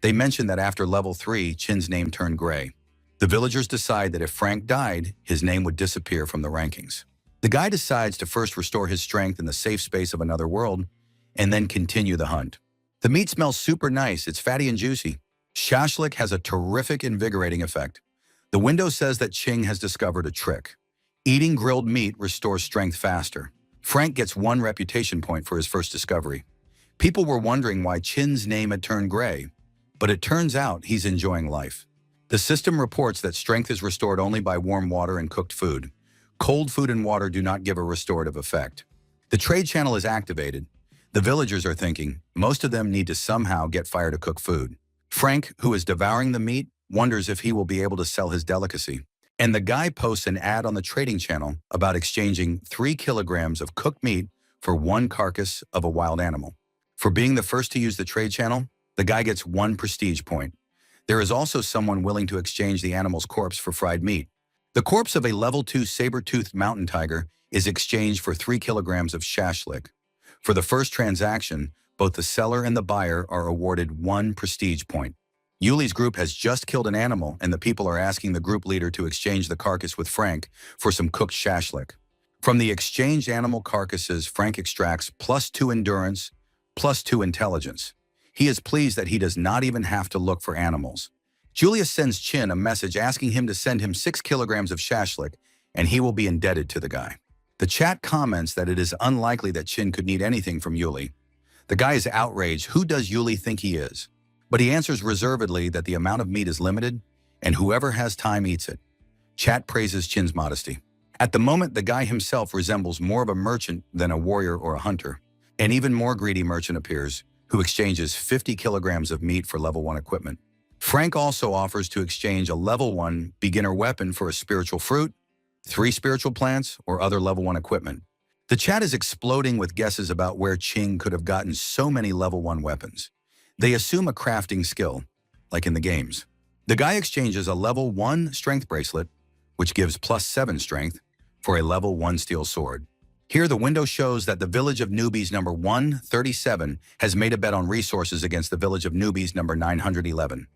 They mention that after level 3, Chin's name turned gray. The villagers decide that if Frank died, his name would disappear from the rankings. The guy decides to first restore his strength in the safe space of another world, and then continue the hunt. The meat smells super nice, it's fatty and juicy. Shashlik has a terrific invigorating effect. The window says that Qing has discovered a trick. Eating grilled meat restores strength faster. Frank gets 1 reputation point for his first discovery. People were wondering why Qin's name had turned gray, but it turns out he's enjoying life. The system reports that strength is restored only by warm water and cooked food. Cold food and water do not give a restorative effect. The trade channel is activated. The villagers are thinking, most of them need to somehow get fire to cook food. Frank, who is devouring the meat, wonders if he will be able to sell his delicacy. And the guy posts an ad on the trading channel about exchanging 3 kilograms of cooked meat for one carcass of a wild animal. For being the first to use the trade channel, the guy gets 1 prestige point. There is also someone willing to exchange the animal's corpse for fried meat. The corpse of a level 2 saber-toothed mountain tiger is exchanged for 3 kilograms of shashlik. For the first transaction, both the seller and the buyer are awarded 1 prestige point. Yuli's group has just killed an animal, and the people are asking the group leader to exchange the carcass with Frank for some cooked shashlik. From the exchanged animal carcasses, Frank extracts +2 endurance, +2 intelligence. He is pleased that he does not even have to look for animals. Julius sends Chin a message asking him to send him 6 kilograms of shashlik, and he will be indebted to the guy. The chat comments that it is unlikely that Chin could need anything from Yuli. The guy is outraged. Who does Yuli think he is? But he answers reservedly that the amount of meat is limited, and whoever has time eats it. Chat praises Chin's modesty. At the moment, the guy himself resembles more of a merchant than a warrior or a hunter. An even more greedy merchant appears, who exchanges 50 kilograms of meat for level 1 equipment. Frank also offers to exchange a level 1 beginner weapon for a spiritual fruit, 3 spiritual plants, or other level 1 equipment. The chat is exploding with guesses about where Ching could have gotten so many level 1 weapons. They assume a crafting skill, like in the games. The guy exchanges a level 1 strength bracelet, which gives +7 strength, for a level 1 steel sword. Here the window shows that the village of newbies number 137 has made a bet on resources against the village of newbies number 911.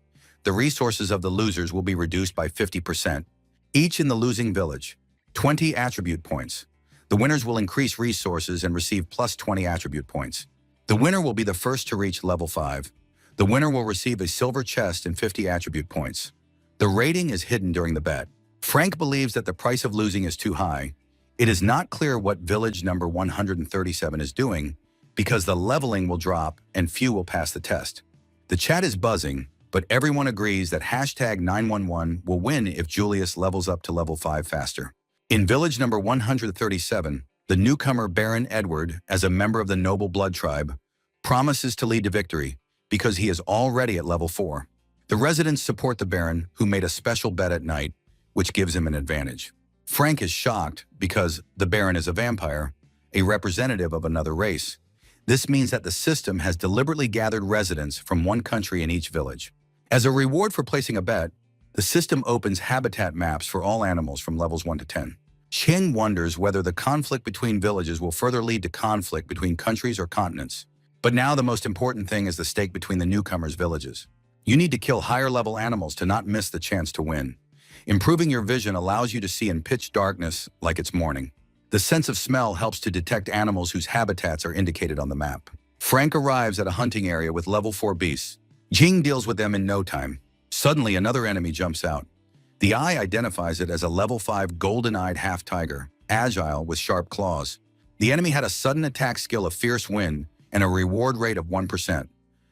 The resources of the losers will be reduced by 50%, each in the losing village. 20 attribute points. The winners will increase resources and receive +20 attribute points. The winner will be the first to reach level 5. The winner will receive a silver chest and 50 attribute points. The rating is hidden during the bet. Frank believes that the price of losing is too high. It is not clear what village number 137 is doing because the leveling will drop and few will pass the test. The chat is buzzing, but everyone agrees that #911 will win if Julius levels up to level 5 faster. In village number 137, the newcomer Baron Edward, as a member of the noble blood tribe, promises to lead to victory because he is already at level 4. The residents support the Baron, who made a special bet at night, which gives him an advantage. Frank is shocked because the Baron is a vampire, a representative of another race. This means that the system has deliberately gathered residents from one country in each village. As a reward for placing a bet, the system opens habitat maps for all animals from levels 1 to 10. Ching wonders whether the conflict between villages will further lead to conflict between countries or continents. But now the most important thing is the stake between the newcomers' villages. You need to kill higher-level animals to not miss the chance to win. Improving your vision allows you to see in pitch darkness like it's morning. The sense of smell helps to detect animals whose habitats are indicated on the map. Frank arrives at a hunting area with level 4 beasts. Jing deals with them in no time. Suddenly, another enemy jumps out. The eye identifies it as a level 5 golden-eyed half-tiger, agile with sharp claws. The enemy had a sudden attack skill of Fierce Wind and a reward rate of 1%.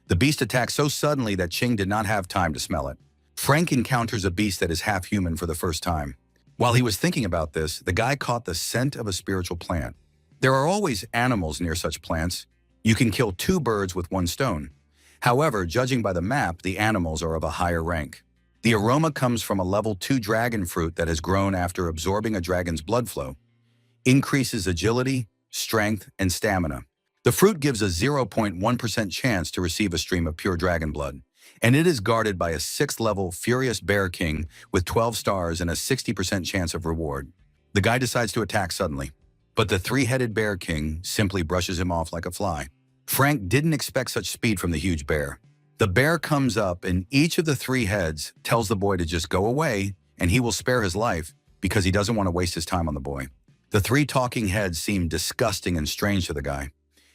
The beast attacked so suddenly that Ching did not have time to smell it. Frank encounters a beast that is half-human for the first time. While he was thinking about this, the guy caught the scent of a spiritual plant. There are always animals near such plants. You can kill 2 birds with 1 stone. However, judging by the map, the animals are of a higher rank. The aroma comes from a level 2 dragon fruit that has grown after absorbing a dragon's blood flow. Increases agility, strength, and stamina. The fruit gives a 0.1% chance to receive a stream of pure dragon blood, and it is guarded by a 6th-level Furious Bear King with 12 stars and a 60% chance of reward. The guy decides to attack suddenly, but the 3-headed Bear King simply brushes him off like a fly. Frank didn't expect such speed from the huge bear. The bear comes up and each of the 3 heads tells the boy to just go away and he will spare his life because he doesn't want to waste his time on the boy. The 3 talking heads seem disgusting and strange to the guy.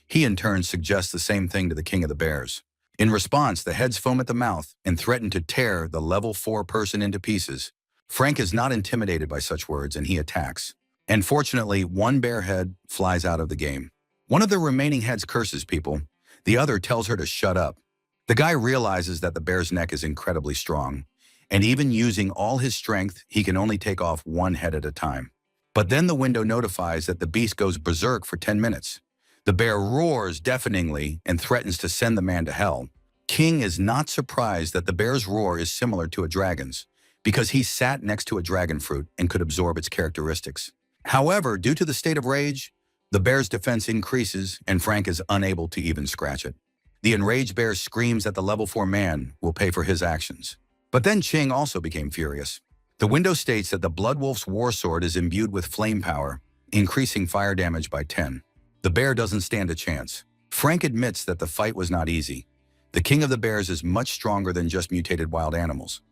He in turn suggests the same thing to the king of the bears. In response, the heads foam at the mouth and threaten to tear the level 4 person into pieces. Frank is not intimidated by such words and he attacks. And fortunately, 1 bear head flies out of the game. One of the remaining heads curses people. The other tells her to shut up. The guy realizes that the bear's neck is incredibly strong, and even using all his strength, he can only take off 1 head at a time. But then the window notifies that the beast goes berserk for 10 minutes. The bear roars deafeningly and threatens to send the man to hell. King is not surprised that the bear's roar is similar to a dragon's, because he sat next to a dragon fruit and could absorb its characteristics. However, due to the state of rage, The bear's defense increases, and Frank is unable to even scratch it. The enraged bear screams that the level 4 man will pay for his actions. But then Ching also became furious. The window states that the Blood Wolf's war sword is imbued with flame power, increasing fire damage by 10. The bear doesn't stand a chance. Frank admits that the fight was not easy. The king of the bears is much stronger than just mutated wild animals.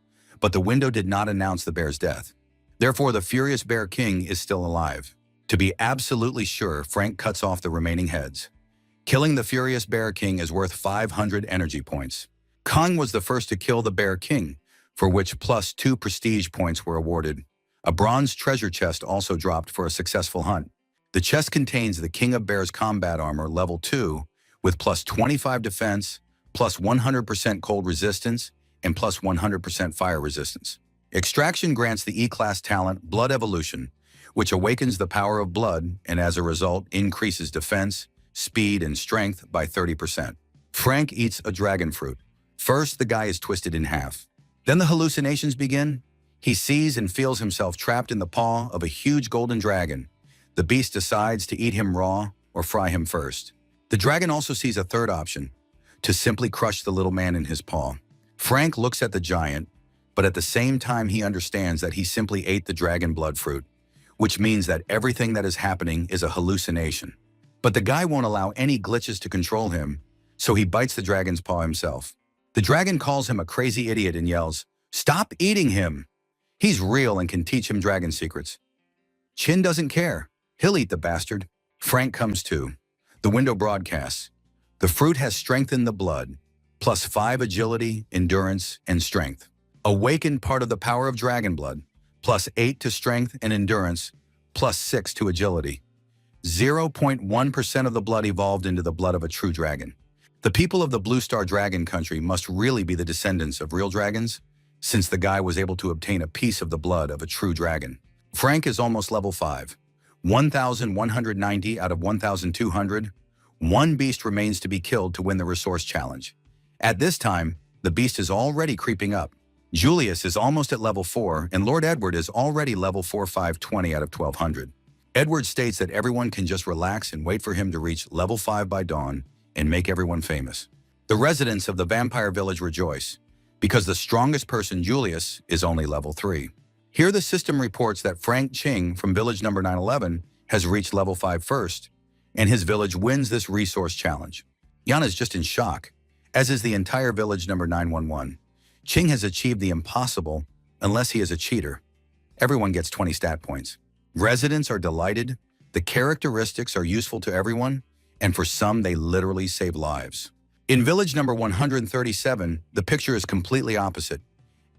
But the window did not announce the bear's death. Therefore, the furious bear king is still alive. To be absolutely sure, Frank cuts off the remaining heads. Killing the furious bear king is worth 500 energy points. Kong was the first to kill the bear king, for which +2 prestige points were awarded. A bronze treasure chest also dropped for a successful hunt. The chest contains the King of Bears combat armor level 2 with +25 defense, +100% cold resistance, and +100% fire resistance. Extraction grants the E-class talent Blood Evolution, which awakens the power of blood and as a result increases defense, speed, and strength by 30%. Frank eats a dragon fruit. First, the guy is twisted in half. Then the hallucinations begin. He sees and feels himself trapped in the paw of a huge golden dragon. The beast decides to eat him raw or fry him first. The dragon also sees a third option, to simply crush the little man in his paw. Frank looks at the giant, but at the same time he understands that he simply ate the dragon blood fruit, which means that everything that is happening is a hallucination. But the guy won't allow any glitches to control him, so he bites the dragon's paw himself. The dragon calls him a crazy idiot and yells, "Stop eating him! He's real and can teach him dragon secrets." Chin doesn't care. He'll eat the bastard. Frank comes to. The window broadcasts. The fruit has strengthened the blood, +5 agility, endurance, and strength. Awakened part of the power of dragon blood, +8 to strength and endurance, +6 to agility. 0.1% of the blood evolved into the blood of a true dragon. The people of the Blue Star Dragon Country must really be the descendants of real dragons, since the guy was able to obtain a piece of the blood of a true dragon. Frank is almost level 5. 1,190 out of 1,200. One beast remains to be killed to win the resource challenge. At this time, the beast is already creeping up. Julius is almost at level 4, and Lord Edward is already level 4,520 out of 1,200. Edward states that everyone can just relax and wait for him to reach level 5 by dawn and make everyone famous. The residents of the vampire village rejoice, because the strongest person, Julius, is only level 3. Here the system reports that Frank Ching from village number 911 has reached level 5 first, and his village wins this resource challenge. Yana is just in shock, as is the entire village number 911. Ching has achieved the impossible unless he is a cheater. Everyone gets 20 stat points. Residents are delighted, the characteristics are useful to everyone, and for some they literally save lives. In village number 137, the picture is completely opposite.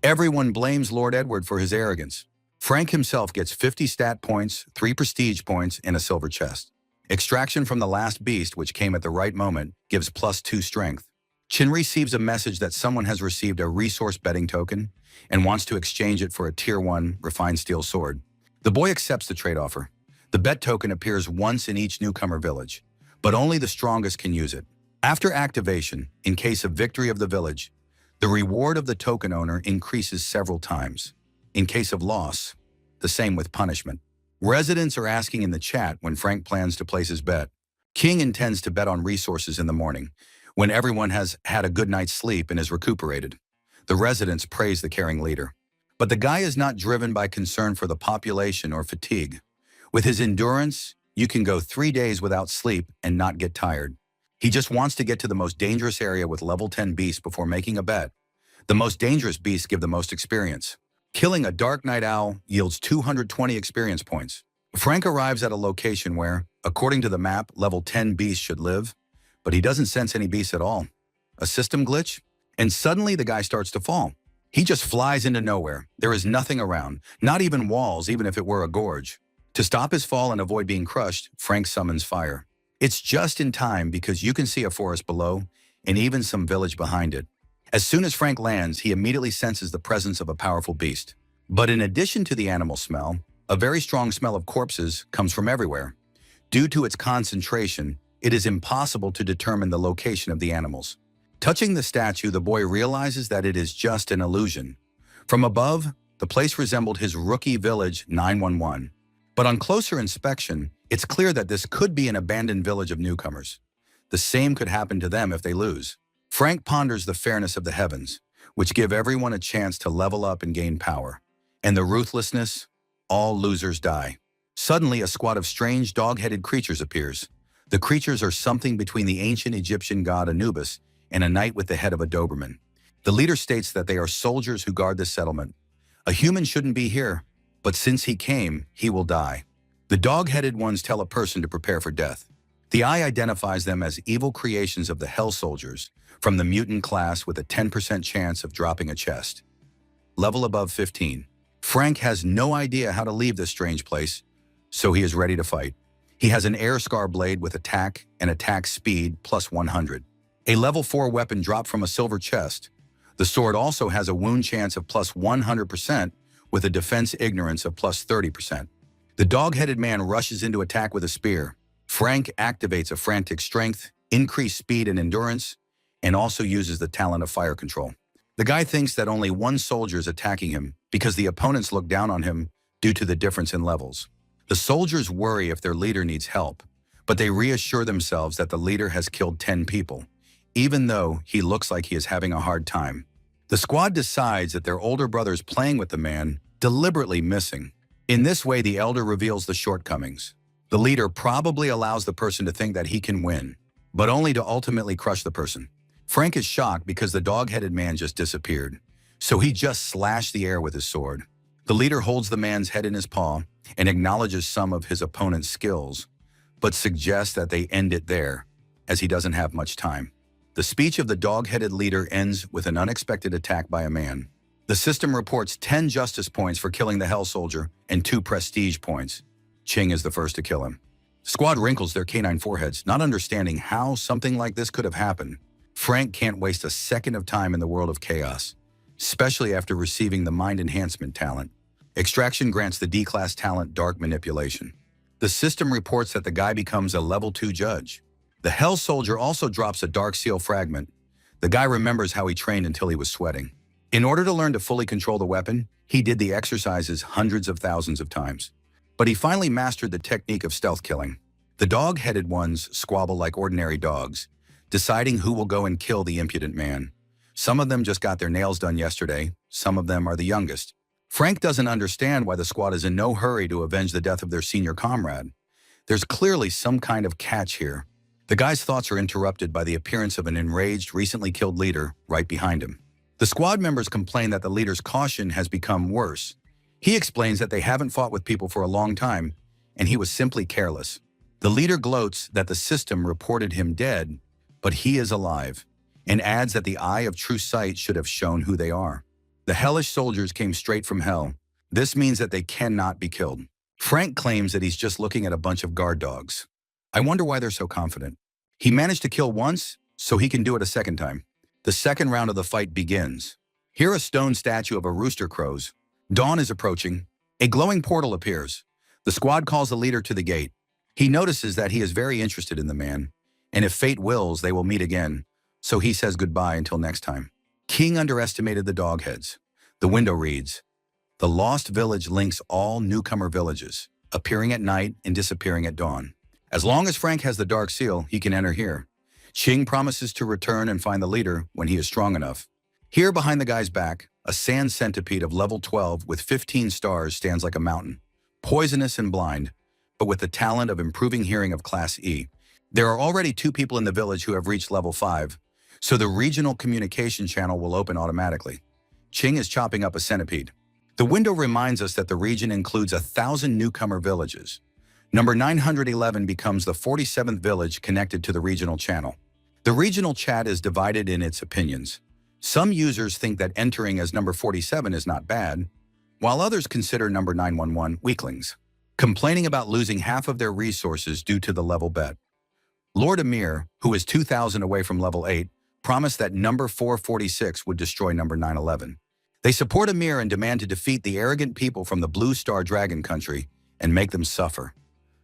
Everyone blames Lord Edward for his arrogance. Frank himself gets 50 stat points, 3 prestige points, and a silver chest. Extraction from the last beast, which came at the right moment, gives +2 strength. Chin receives a message that someone has received a resource betting token and wants to exchange it for a Tier 1 refined steel sword. The boy accepts the trade offer. The bet token appears once in each newcomer village, but only the strongest can use it. After activation, in case of victory of the village, the reward of the token owner increases several times. In case of loss, the same with punishment. Residents are asking in the chat when Frank plans to place his bet. King intends to bet on resources in the morning, when everyone has had a good night's sleep and is recuperated. The residents praise the caring leader. But the guy is not driven by concern for the population or fatigue. With his endurance, you can go 3 days without sleep and not get tired. He just wants to get to the most dangerous area with level 10 beasts before making a bet. The most dangerous beasts give the most experience. Killing a dark night owl yields 220 experience points. Frank arrives at a location where, according to the map, level 10 beasts should live, but he doesn't sense any beasts at all. A system glitch? And suddenly the guy starts to fall. He just flies into nowhere. There is nothing around, not even walls, even if it were a gorge. To stop his fall and avoid being crushed, Frank summons fire. It's just in time because you can see a forest below and even some village behind it. As soon as Frank lands, he immediately senses the presence of a powerful beast. But in addition to the animal smell, a very strong smell of corpses comes from everywhere. Due to its concentration, it is impossible to determine the location of the animals. Touching the statue, the boy realizes that it is just an illusion. From above, the place resembled his rookie village 911. But on closer inspection, It's clear that this could be an abandoned village of newcomers. The same could happen to them if they lose. Frank ponders the fairness of the heavens, which give everyone a chance to level up and gain power. And the ruthlessness, all losers die. Suddenly, a squad of strange dog-headed creatures appears. The creatures are something between the ancient Egyptian god Anubis and a knight with the head of a Doberman. The leader states that they are soldiers who guard this settlement. A human shouldn't be here, but since he came, he will die. The dog-headed ones tell a person to prepare for death. The eye identifies them as evil creations of the Hell Soldiers, from the mutant class with a 10% chance of dropping a chest. Level above 15. Frank has no idea how to leave this strange place, so he is ready to fight. He has an air scar blade with attack and attack speed plus 100. A level 4 weapon dropped from a silver chest. The sword also has a wound chance of plus 100% with a defense ignorance of plus 30%. The dog-headed man rushes into attack with a spear. Frank activates a frantic strength, increased speed and endurance, and also uses the talent of fire control. The guy thinks that only one soldier is attacking him because the opponents look down on him due to the difference in levels. The soldiers worry if their leader needs help, but they reassure themselves that the leader has killed 10 people, even though he looks like he is having a hard time. The squad decides that their older brother is playing with the man, deliberately missing. In this way, the elder reveals the shortcomings. The leader probably allows the person to think that he can win, but only to ultimately crush the person. Frank is shocked because the dog-headed man just disappeared, so he just slashed the air with his sword. The leader holds the man's head in his paw and acknowledges some of his opponent's skills, but suggests that they end it there, as he doesn't have much time. The speech of the dog-headed leader ends with an unexpected attack by a man. The system reports 10 justice points for killing the Hell Soldier and 2 prestige points. Ching is the first to kill him. The squad wrinkles their canine foreheads, not understanding how something like this could have happened. Frank can't waste a second of time in the world of chaos, especially after receiving the mind enhancement talent. Extraction grants the D-class talent Dark Manipulation. The system reports that the guy becomes a level 2 judge. The Hell Soldier also drops a Dark Seal fragment. The guy remembers how he trained until he was sweating. In order to learn to fully control the weapon, he did the exercises hundreds of thousands of times. But he finally mastered the technique of stealth killing. The dog-headed ones squabble like ordinary dogs, deciding who will go and kill the impudent man. Some of them just got their nails done yesterday, some of them are the youngest. Frank doesn't understand why the squad is in no hurry to avenge the death of their senior comrade. There's clearly some kind of catch here. The guy's thoughts are interrupted by the appearance of an enraged, recently killed leader right behind him. The squad members complain that the leader's caution has become worse. He explains that they haven't fought with people for a long time, and he was simply careless. The leader gloats that the system reported him dead, but he is alive, and adds that the eye of true sight should have shown who they are. The hellish soldiers came straight from hell. This means that they cannot be killed. Frank claims that he's just looking at a bunch of guard dogs. I wonder why they're so confident. He managed to kill once, so he can do it a second time. The second round of the fight begins. Here a stone statue of a rooster crows. Dawn is approaching. A glowing portal appears. The squad calls the leader to the gate. He notices that he is very interested in the man, and if fate wills, they will meet again, so he says goodbye until next time. King underestimated the dogheads. The window reads, "The Lost Village links all newcomer villages, appearing at night and disappearing at dawn. As long as Frank has the Dark Seal, he can enter here. Ching promises to return and find the leader when he is strong enough." Here behind the guy's back, a sand centipede of level 12 with 15 stars stands like a mountain, poisonous and blind, but with the talent of improving hearing of Class E. There are already 2 people in the village who have reached level 5, so the regional communication channel will open automatically. Ching is chopping up a centipede. The window reminds us that the region includes 1,000 newcomer villages. Number 911 becomes the 47th village connected to the regional channel. The regional chat is divided in its opinions. Some users think that entering as number 47 is not bad, while others consider number 911 weaklings, complaining about losing half of their resources due to the level bet. Lord Amir, who is 2,000 away from level 8, promised that number 446 would destroy number 911. They support Amir and demand to defeat the arrogant people from the Blue Star Dragon Country and make them suffer.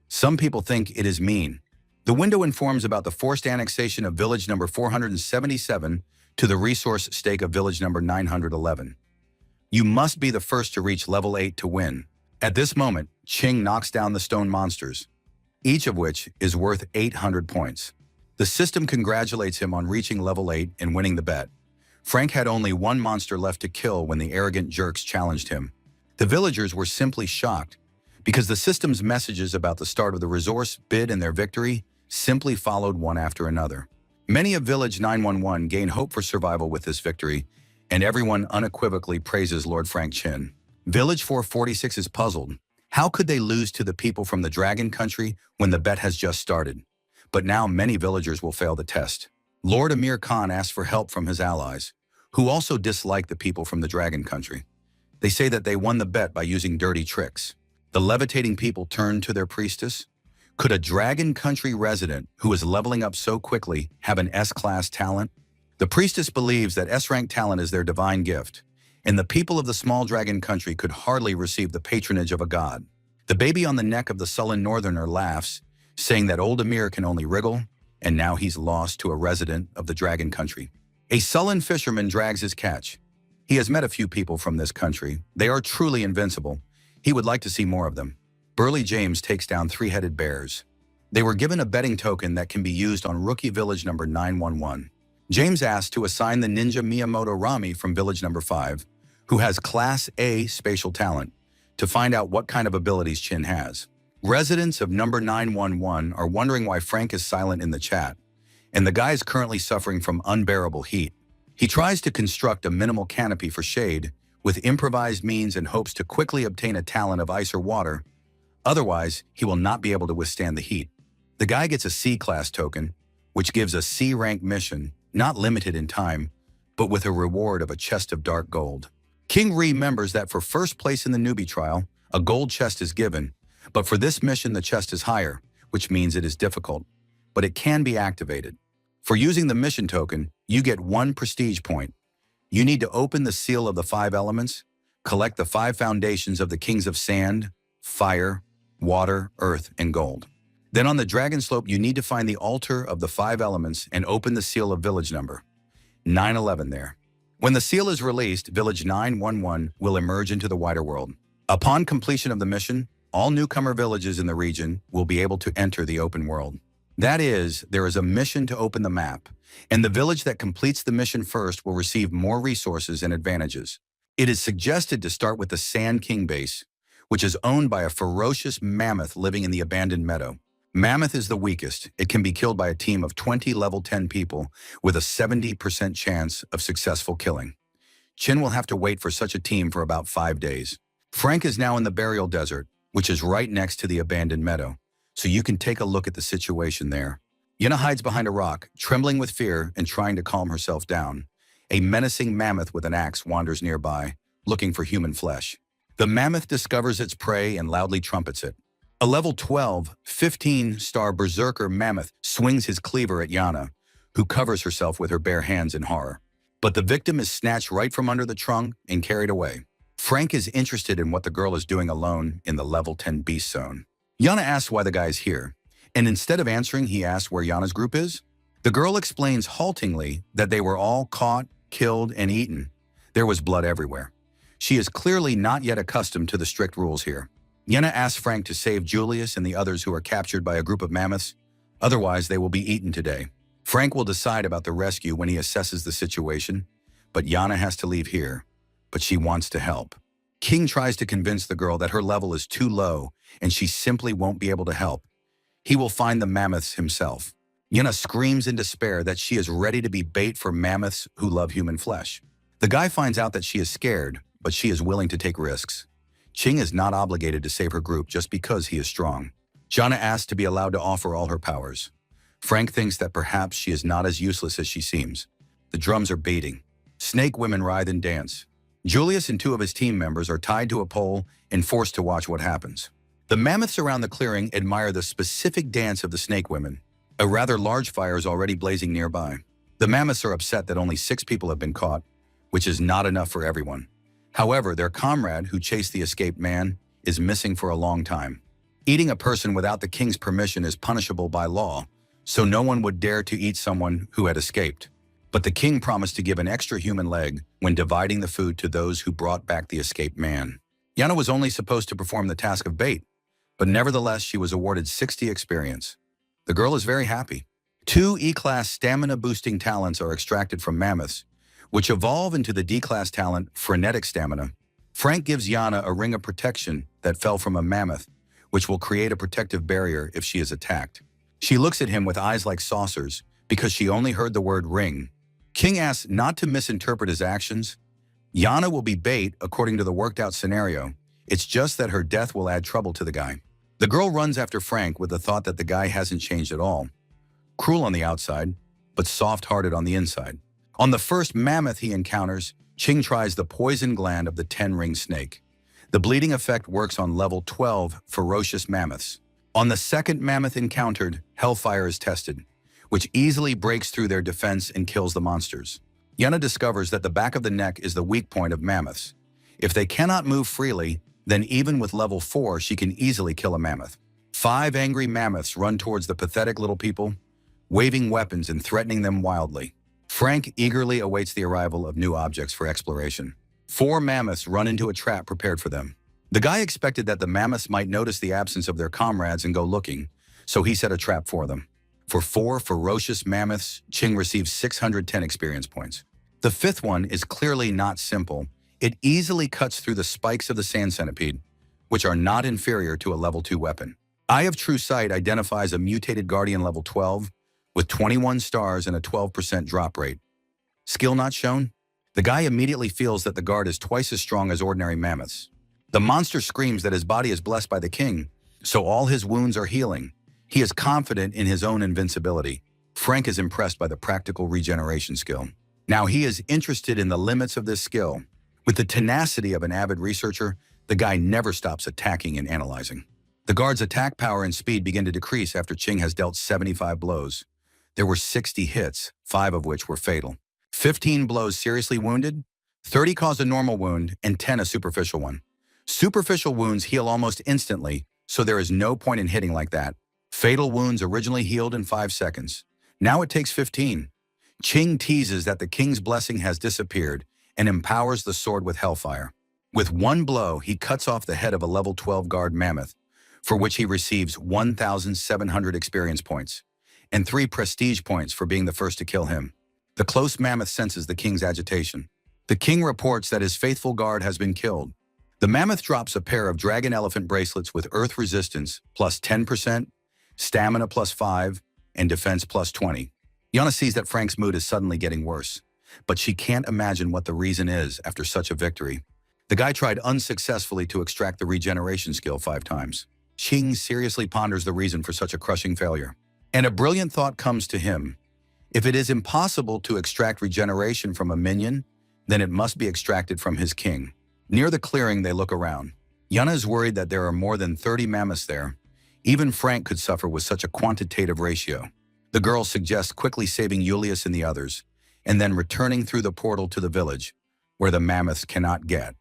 Some people think it is mean. The window informs about the forced annexation of village number 477 to the resource stake of village number 911. You must be the first to reach level 8 to win. At this moment, Ching knocks down the stone monsters. each of which is worth 800 points. The system congratulates him on reaching level 8 and winning the bet. Frank had only one monster left to kill when the arrogant jerks challenged him. The villagers were simply shocked, because the system's messages about the start of the resource bid and their victory simply followed one after another. Many of Village 911 gain hope for survival with this victory, and everyone unequivocally praises Lord Frank Chin. Village 446 is puzzled. How could they lose to the people from the Dragon Country when the bet has just started? But now many villagers will fail the test. Lord Amir Khan asks for help from his allies, who also dislike the people from the Dragon Country. They say that they won the bet by using dirty tricks. The levitating people turn to their priestess. Could a Dragon Country resident who is leveling up so quickly have an S-class talent? The priestess believes that S-rank talent is their divine gift, and the people of the small Dragon Country could hardly receive the patronage of a god. The baby on the neck of the sullen northerner laughs, saying that old Amir can only wriggle, and now he's lost to a resident of the Dragon Country. A sullen fisherman drags his catch. He has met a few people from this country. They are truly invincible. He would like to see more of them. Burly James takes down three-headed bears. They were given a betting token that can be used on Rookie Village number 911. James asked to assign the ninja Miyamoto Rami from Village number 5, who has Class A spatial talent, to find out what kind of abilities Chin has. Residents of number 911 are wondering why Frank is silent in the chat, and the guy is currently suffering from unbearable heat. He tries to construct a minimal canopy for shade with improvised means and hopes to quickly obtain a talent of ice or water. Otherwise, he will not be able to withstand the heat. The guy gets a C-class token, which gives a C-rank mission, not limited in time, but with a reward of a chest of dark gold. King remembers that for first place in the newbie trial, a gold chest is given, but for this mission the chest is higher, which means it is difficult, but it can be activated. For using the mission token, you get 1 prestige point. You need to open the seal of the 5 elements, collect the 5 foundations of the kings of sand, fire, water, earth, and gold. Then on the dragon slope, you need to find the altar of the 5 elements and open the seal of village number 911 there. When the seal is released, Village 911 will emerge into the wider world. Upon completion of the mission, all newcomer villages in the region will be able to enter the open world. That is, there is a mission to open the map, and the village that completes the mission first will receive more resources and advantages. It is suggested to start with the Sand King base, which is owned by a ferocious mammoth living in the abandoned meadow. Mammoth is the weakest. It can be killed by a team of 20 level 10 people with a 70% chance of successful killing. Chin will have to wait for such a team for about 5 days. Frank is now in the burial desert, which is right next to the abandoned meadow, so you can take a look at the situation there. Yuna hides behind a rock, trembling with fear and trying to calm herself down. A menacing mammoth with an axe wanders nearby, looking for human flesh. The mammoth discovers its prey and loudly trumpets it. A level 12, 15-star berserker mammoth swings his cleaver at Yana, who covers herself with her bare hands in horror. But the victim is snatched right from under the trunk and carried away. Frank is interested in what the girl is doing alone in the level 10 beast zone. Yana asks why the guy is here, and instead of answering, he asks where Yana's group is. The girl explains haltingly that they were all caught, killed, and eaten. There was blood everywhere. She is clearly not yet accustomed to the strict rules here. Yana asks Frank to save Julius and the others who are captured by a group of mammoths, otherwise they will be eaten today. Frank will decide about the rescue when he assesses the situation, but Yana has to leave here, but she wants to help. King tries to convince the girl that her level is too low and she simply won't be able to help. He will find the mammoths himself. Yana screams in despair that she is ready to be bait for mammoths who love human flesh. The guy finds out that she is scared, but she is willing to take risks. Ching is not obligated to save her group just because he is strong. Jana asks to be allowed to offer all her powers. Frank thinks that perhaps she is not as useless as she seems. The drums are beating. Snake women writhe and dance. Julius and 2 of his team members are tied to a pole and forced to watch what happens. The mammoths around the clearing admire the specific dance of the snake women. A rather large fire is already blazing nearby. The mammoths are upset that only 6 people have been caught, which is not enough for everyone. However, their comrade who chased the escaped man is missing for a long time. Eating a person without the king's permission is punishable by law, so no one would dare to eat someone who had escaped. But the king promised to give an extra human leg when dividing the food to those who brought back the escaped man. Yana was only supposed to perform the task of bait, but nevertheless she was awarded 60 experience. The girl is very happy. 2 E-class stamina-boosting talents are extracted from mammoths, which evolve into the D-class talent frenetic stamina. Frank gives Yana a ring of protection that fell from a mammoth, which will create a protective barrier if she is attacked. She looks at him with eyes like saucers because she only heard the word ring. King asks not to misinterpret his actions. Yana will be bait according to the worked-out scenario. It's just that her death will add trouble to the guy. The girl runs after Frank with the thought that the guy hasn't changed at all. Cruel on the outside, but soft-hearted on the inside. On the first mammoth he encounters, Ching tries the poison gland of the 10-ring snake. The bleeding effect works on level 12 ferocious mammoths. On the second mammoth encountered, hellfire is tested, which easily breaks through their defense and kills the monsters. Yana discovers that the back of the neck is the weak point of mammoths. If they cannot move freely, then even with level 4 she can easily kill a mammoth. 5 angry mammoths run towards the pathetic little people, waving weapons and threatening them wildly. Frank eagerly awaits the arrival of new objects for exploration. 4 mammoths run into a trap prepared for them. The guy expected that the mammoths might notice the absence of their comrades and go looking, so he set a trap for them. For 4 ferocious mammoths, Ching receives 610 experience points. The 5th one is clearly not simple. It easily cuts through the spikes of the sand centipede, which are not inferior to a level 2 weapon. Eye of True Sight identifies a mutated guardian level 12, with 21 stars and a 12% drop rate. Skill not shown? The guy immediately feels that the guard is twice as strong as ordinary mammoths. The monster screams that his body is blessed by the king, so all his wounds are healing. He is confident in his own invincibility. Frank is impressed by the practical regeneration skill. Now he is interested in the limits of this skill. With the tenacity of an avid researcher, the guy never stops attacking and analyzing. The guard's attack power and speed begin to decrease after Ching has dealt 75 blows. There were 60 hits, 5 of which were fatal. 15 blows seriously wounded, 30 caused a normal wound, and 10 a superficial one. Superficial wounds heal almost instantly, so there is no point in hitting like that. Fatal wounds originally healed in 5 seconds. Now it takes 15. Ching teases that the king's blessing has disappeared and empowers the sword with hellfire. With 1 blow, he cuts off the head of a level 12 guard mammoth, for which he receives 1,700 experience points, and 3 prestige points for being the first to kill him. The close mammoth senses the king's agitation. The king reports that his faithful guard has been killed. The mammoth drops a pair of dragon elephant bracelets with earth resistance plus 10%, stamina plus 5, and defense plus 20. Yana sees that Frank's mood is suddenly getting worse, but she can't imagine what the reason is after such a victory. The guy tried unsuccessfully to extract the regeneration skill 5 times. Ching seriously ponders the reason for such a crushing failure. And a brilliant thought comes to him. If it is impossible to extract regeneration from a minion, then it must be extracted from his king. Near the clearing, they look around. Yana is worried that there are more than 30 mammoths there. Even Frank could suffer with such a quantitative ratio. The girl suggests quickly saving Julius and the others, and then returning through the portal to the village, where the mammoths cannot get.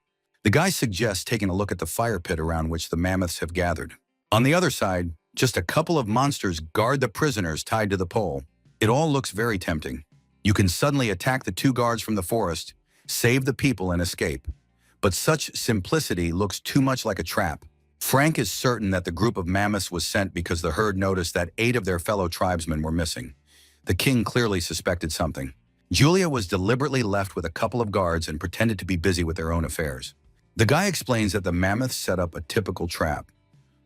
The guy suggests taking a look at the fire pit around which the mammoths have gathered. On the other side, just a couple of monsters guard the prisoners tied to the pole. It all looks very tempting. You can suddenly attack the 2 guards from the forest, save the people, and escape. But such simplicity looks too much like a trap. Frank is certain that the group of mammoths was sent because the herd noticed that 8 of their fellow tribesmen were missing. The king clearly suspected something. Julia was deliberately left with a couple of guards and pretended to be busy with their own affairs. The guy explains that the mammoths set up a typical trap.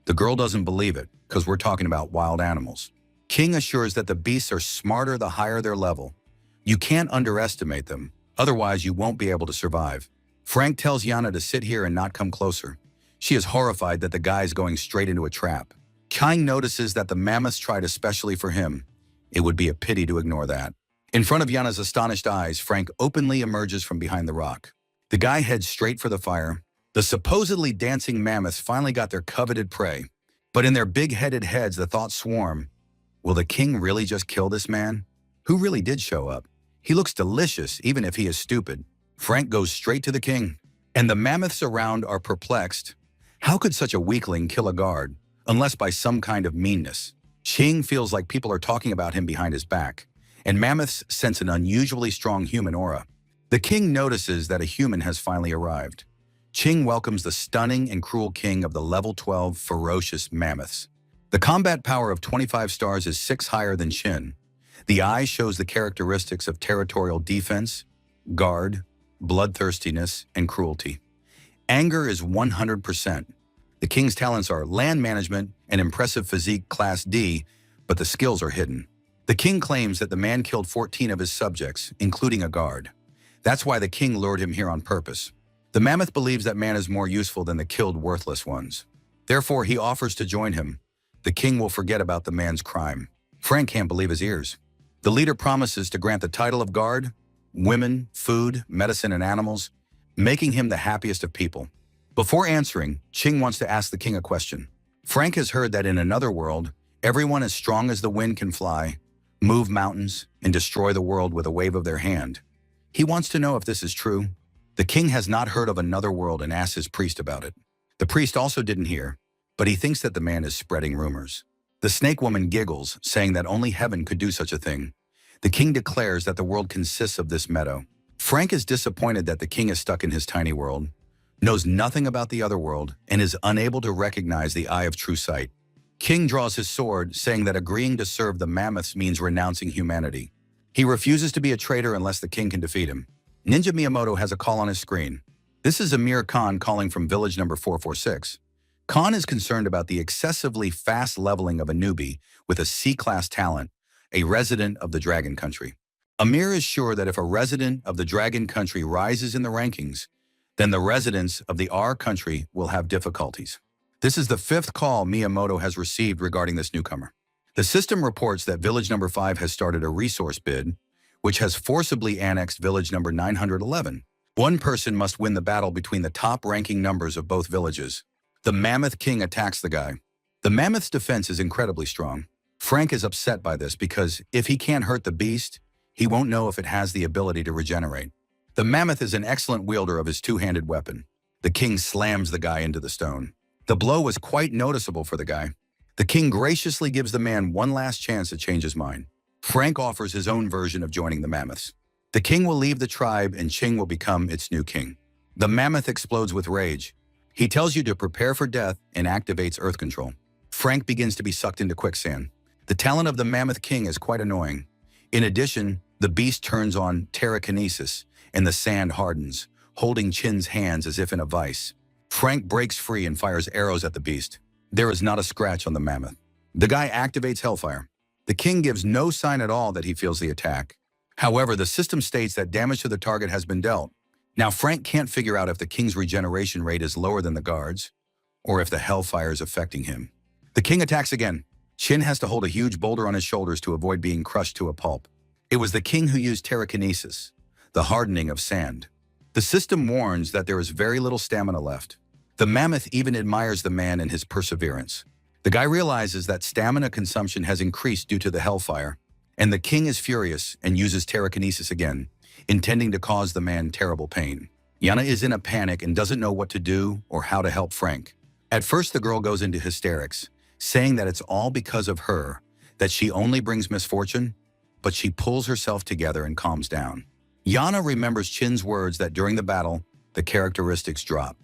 The girl doesn't believe it, because we're talking about wild animals. King assures that the beasts are smarter the higher their level. You can't underestimate them, otherwise you won't be able to survive. Frank tells Yana to sit here and not come closer. She is horrified that the guy is going straight into a trap. King notices that the mammoths tried especially for him. It would be a pity to ignore that. In front of Yana's astonished eyes, Frank openly emerges from behind the rock. The guy heads straight for the fire. The supposedly dancing mammoths finally got their coveted prey. But in their big-headed heads, the thoughts swarm. Will the king really just kill this man? Who really did show up? He looks delicious, even if he is stupid. Frank goes straight to the king, and the mammoths around are perplexed. How could such a weakling kill a guard, unless by some kind of meanness? Ching feels like people are talking about him behind his back, and mammoths sense an unusually strong human aura. The king notices that a human has finally arrived. Ching welcomes the stunning and cruel king of the level 12 ferocious mammoths. The combat power of 25 stars is 6 higher than Qin. The eye shows the characteristics of territorial defense, guard, bloodthirstiness, and cruelty. Anger is 100%. The king's talents are land management and impressive physique class D, but the skills are hidden. The king claims that the man killed 14 of his subjects, including a guard. That's why the king lured him here on purpose. The mammoth believes that man is more useful than the killed worthless ones. Therefore, he offers to join him. The king will forget about the man's crime. Frank can't believe his ears. The leader promises to grant the title of guard, women, food, medicine, and animals, making him the happiest of people. Before answering, Ching wants to ask the king a question. Frank has heard that in another world, everyone as strong as the wind can fly, move mountains, and destroy the world with a wave of their hand. He wants to know if this is true. The king has not heard of another world and asks his priest about it. The priest also didn't hear, but he thinks that the man is spreading rumors. The snake woman giggles, saying that only heaven could do such a thing. The king declares that the world consists of this meadow. Frank is disappointed that the king is stuck in his tiny world, knows nothing about the other world, and is unable to recognize the eye of true sight. King draws his sword, saying that agreeing to serve the mammoths means renouncing humanity. He refuses to be a traitor unless the king can defeat him. Ninja Miyamoto has a call on his screen. This is Amir Khan calling from village number 446. Khan is concerned about the excessively fast leveling of a newbie with a C-class talent, a resident of the Dragon Country. Amir is sure that if a resident of the Dragon Country rises in the rankings, then the residents of the R Country will have difficulties. This is the 5th call Miyamoto has received regarding this newcomer. The system reports that village number 5 has started a resource bid, which has forcibly annexed village number 911. One person must win the battle between the top-ranking numbers of both villages. The Mammoth King attacks the guy. The Mammoth's defense is incredibly strong. Frank is upset by this because if he can't hurt the beast, he won't know if it has the ability to regenerate. The Mammoth is an excellent wielder of his two-handed weapon. The king slams the guy into the stone. The blow was quite noticeable for the guy. The king graciously gives the man one last chance to change his mind. Frank offers his own version of joining the Mammoths. The king will leave the tribe and Ching will become its new king. The Mammoth explodes with rage. He tells you to prepare for death and activates earth control. Frank begins to be sucked into quicksand. The talent of the Mammoth King is quite annoying. In addition, the beast turns on telekinesis and the sand hardens, holding Chin's hands as if in a vice. Frank breaks free and fires arrows at the beast. There is not a scratch on the Mammoth. The guy activates Hellfire. The king gives no sign at all that he feels the attack. However, the system states that damage to the target has been dealt. Now, Frank can't figure out if the king's regeneration rate is lower than the guard's, or if the Hellfire is affecting him. The king attacks again. Chin has to hold a huge boulder on his shoulders to avoid being crushed to a pulp. It was the king who used telekinesis, the hardening of sand. The system warns that there is very little stamina left. The Mammoth even admires the man and his perseverance. The guy realizes that stamina consumption has increased due to the Hellfire, and the king is furious and uses telekinesis again, intending to cause the man terrible pain. Yana is in a panic and doesn't know what to do or how to help Frank. At first, the girl goes into hysterics, saying that it's all because of her, that she only brings misfortune, but she pulls herself together and calms down. Yana remembers Chin's words that during the battle, the characteristics drop.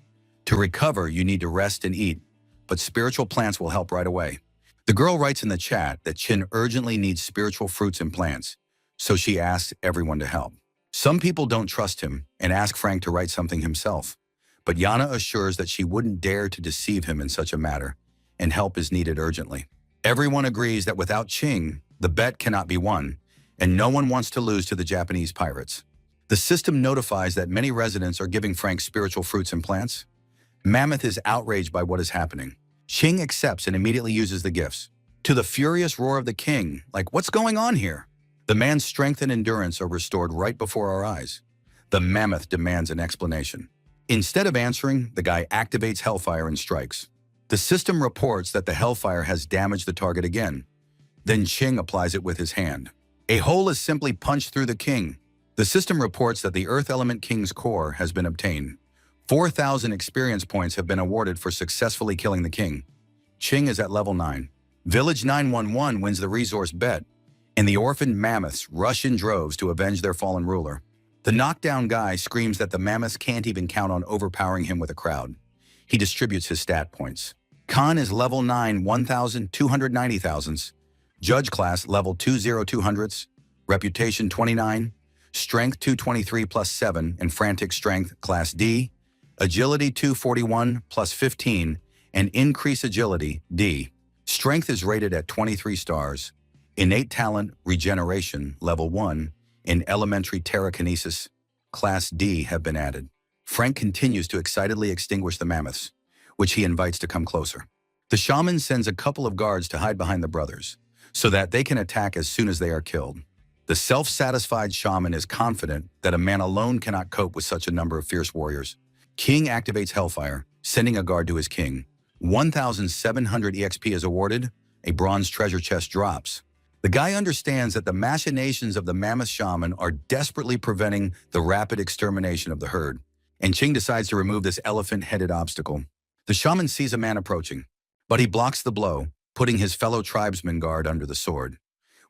To recover, you need to rest and eat, but spiritual plants will help right away. The girl writes in the chat that Chin urgently needs spiritual fruits and plants, so she asks everyone to help. Some people don't trust him and ask Frank to write something himself, but Yana assures that she wouldn't dare to deceive him in such a matter, and help is needed urgently. Everyone agrees that without Ching, the bet cannot be won, and no one wants to lose to the Japanese pirates. The system notifies that many residents are giving Frank spiritual fruits and plants. Mammoth is outraged by what is happening. Ching accepts and immediately uses the gifts. To the furious roar of the king, like, what's going on here? The man's strength and endurance are restored right before our eyes. The Mammoth demands an explanation. Instead of answering, the guy activates Hellfire and strikes. The system reports that the Hellfire has damaged the target again. Then Ching applies it with his hand. A hole is simply punched through the king. The system reports that the Earth Element King's core has been obtained. 4,000 experience points have been awarded for successfully killing the king. Ching is at level 9. Village 911 wins the resource bet, and the orphaned mammoths rush in droves to avenge their fallen ruler. The knockdown guy screams that the mammoths can't even count on overpowering him with a crowd. He distributes his stat points. Khan is level 9, 1,290,000s. Judge class level 20200s. Reputation 29. Strength 223 plus 7 and frantic strength class D. Agility 241 plus 15 and increase agility D. Strength is rated at 23 stars. Innate talent regeneration level 1 and elementary telekinesis class D have been added. Frank continues to excitedly extinguish the mammoths, which he invites to come closer. The shaman sends a couple of guards to hide behind the brothers, so that they can attack as soon as they are killed. The self-satisfied shaman is confident that a man alone cannot cope with such a number of fierce warriors. King activates Hellfire, sending a guard to his king. 1,700 EXP is awarded, a bronze treasure chest drops. The guy understands that the machinations of the mammoth shaman are desperately preventing the rapid extermination of the herd, and Ching decides to remove this elephant-headed obstacle. The shaman sees a man approaching, but he blocks the blow, putting his fellow tribesman guard under the sword,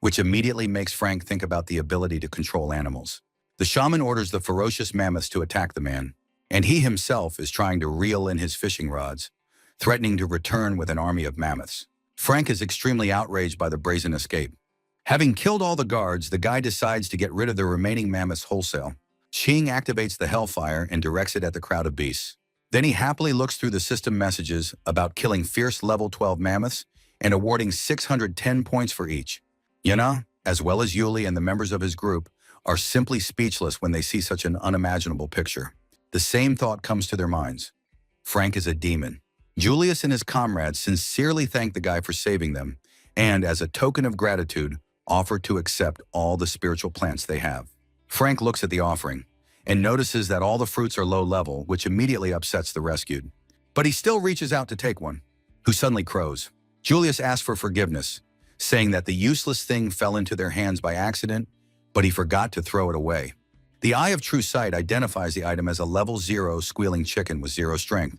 which immediately makes Frank think about the ability to control animals. The shaman orders the ferocious mammoths to attack the man, and he himself is trying to reel in his fishing rods, threatening to return with an army of mammoths. Frank is extremely outraged by the brazen escape. Having killed all the guards, the guy decides to get rid of the remaining mammoths wholesale. Ching activates the Hellfire and directs it at the crowd of beasts. Then he happily looks through the system messages about killing fierce level 12 mammoths and awarding 610 points for each. Yana, as well as Yuli and the members of his group, are simply speechless when they see such an unimaginable picture. The same thought comes to their minds. Frank is a demon. Julius and his comrades sincerely thank the guy for saving them, and as a token of gratitude, offer to accept all the spiritual plants they have. Frank looks at the offering and notices that all the fruits are low level, which immediately upsets the rescued. But he still reaches out to take one, who suddenly crows. Julius asks for forgiveness, saying that the useless thing fell into their hands by accident, but he forgot to throw it away. The Eye of True Sight identifies the item as a level 0 squealing chicken with 0 strength,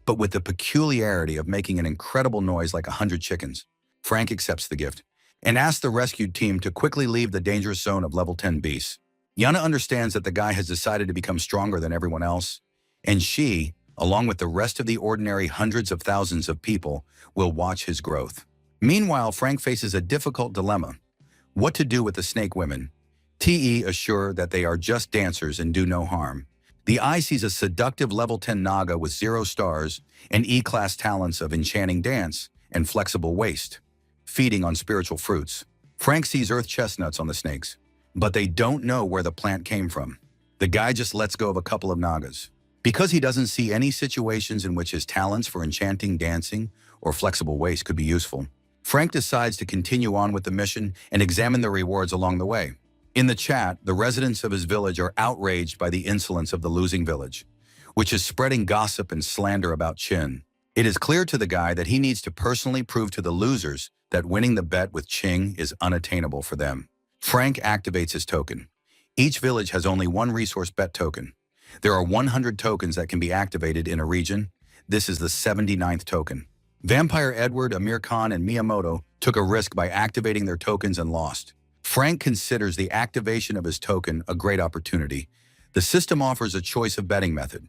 but with the peculiarity of making an incredible noise like 100 chickens. Frank accepts the gift and asks the rescued team to quickly leave the dangerous zone of level 10 beasts. Yana understands that the guy has decided to become stronger than everyone else, and she, along with the rest of the ordinary hundreds of thousands of people, will watch his growth. Meanwhile, Frank faces a difficult dilemma: what to do with the snake women. TE assure that they are just dancers and do no harm. The Eye sees a seductive level 10 Naga with 0 stars and E-class talents of enchanting dance and flexible waist, feeding on spiritual fruits. Frank sees earth chestnuts on the snakes, but they don't know where the plant came from. The guy just lets go of a couple of Nagas. Because he doesn't see any situations in which his talents for enchanting dancing or flexible waist could be useful, Frank decides to continue on with the mission and examine the rewards along the way. In the chat, the residents of his village are outraged by the insolence of the losing village, which is spreading gossip and slander about Chin. It is clear to the guy that he needs to personally prove to the losers that winning the bet with Ching is unattainable for them. Frank activates his token. Each village has only one resource bet token. There are 100 tokens that can be activated in a region. This is the 79th token. Vampire Edward, Amir Khan, and Miyamoto took a risk by activating their tokens and lost. Frank considers the activation of his token a great opportunity. The system offers a choice of betting method: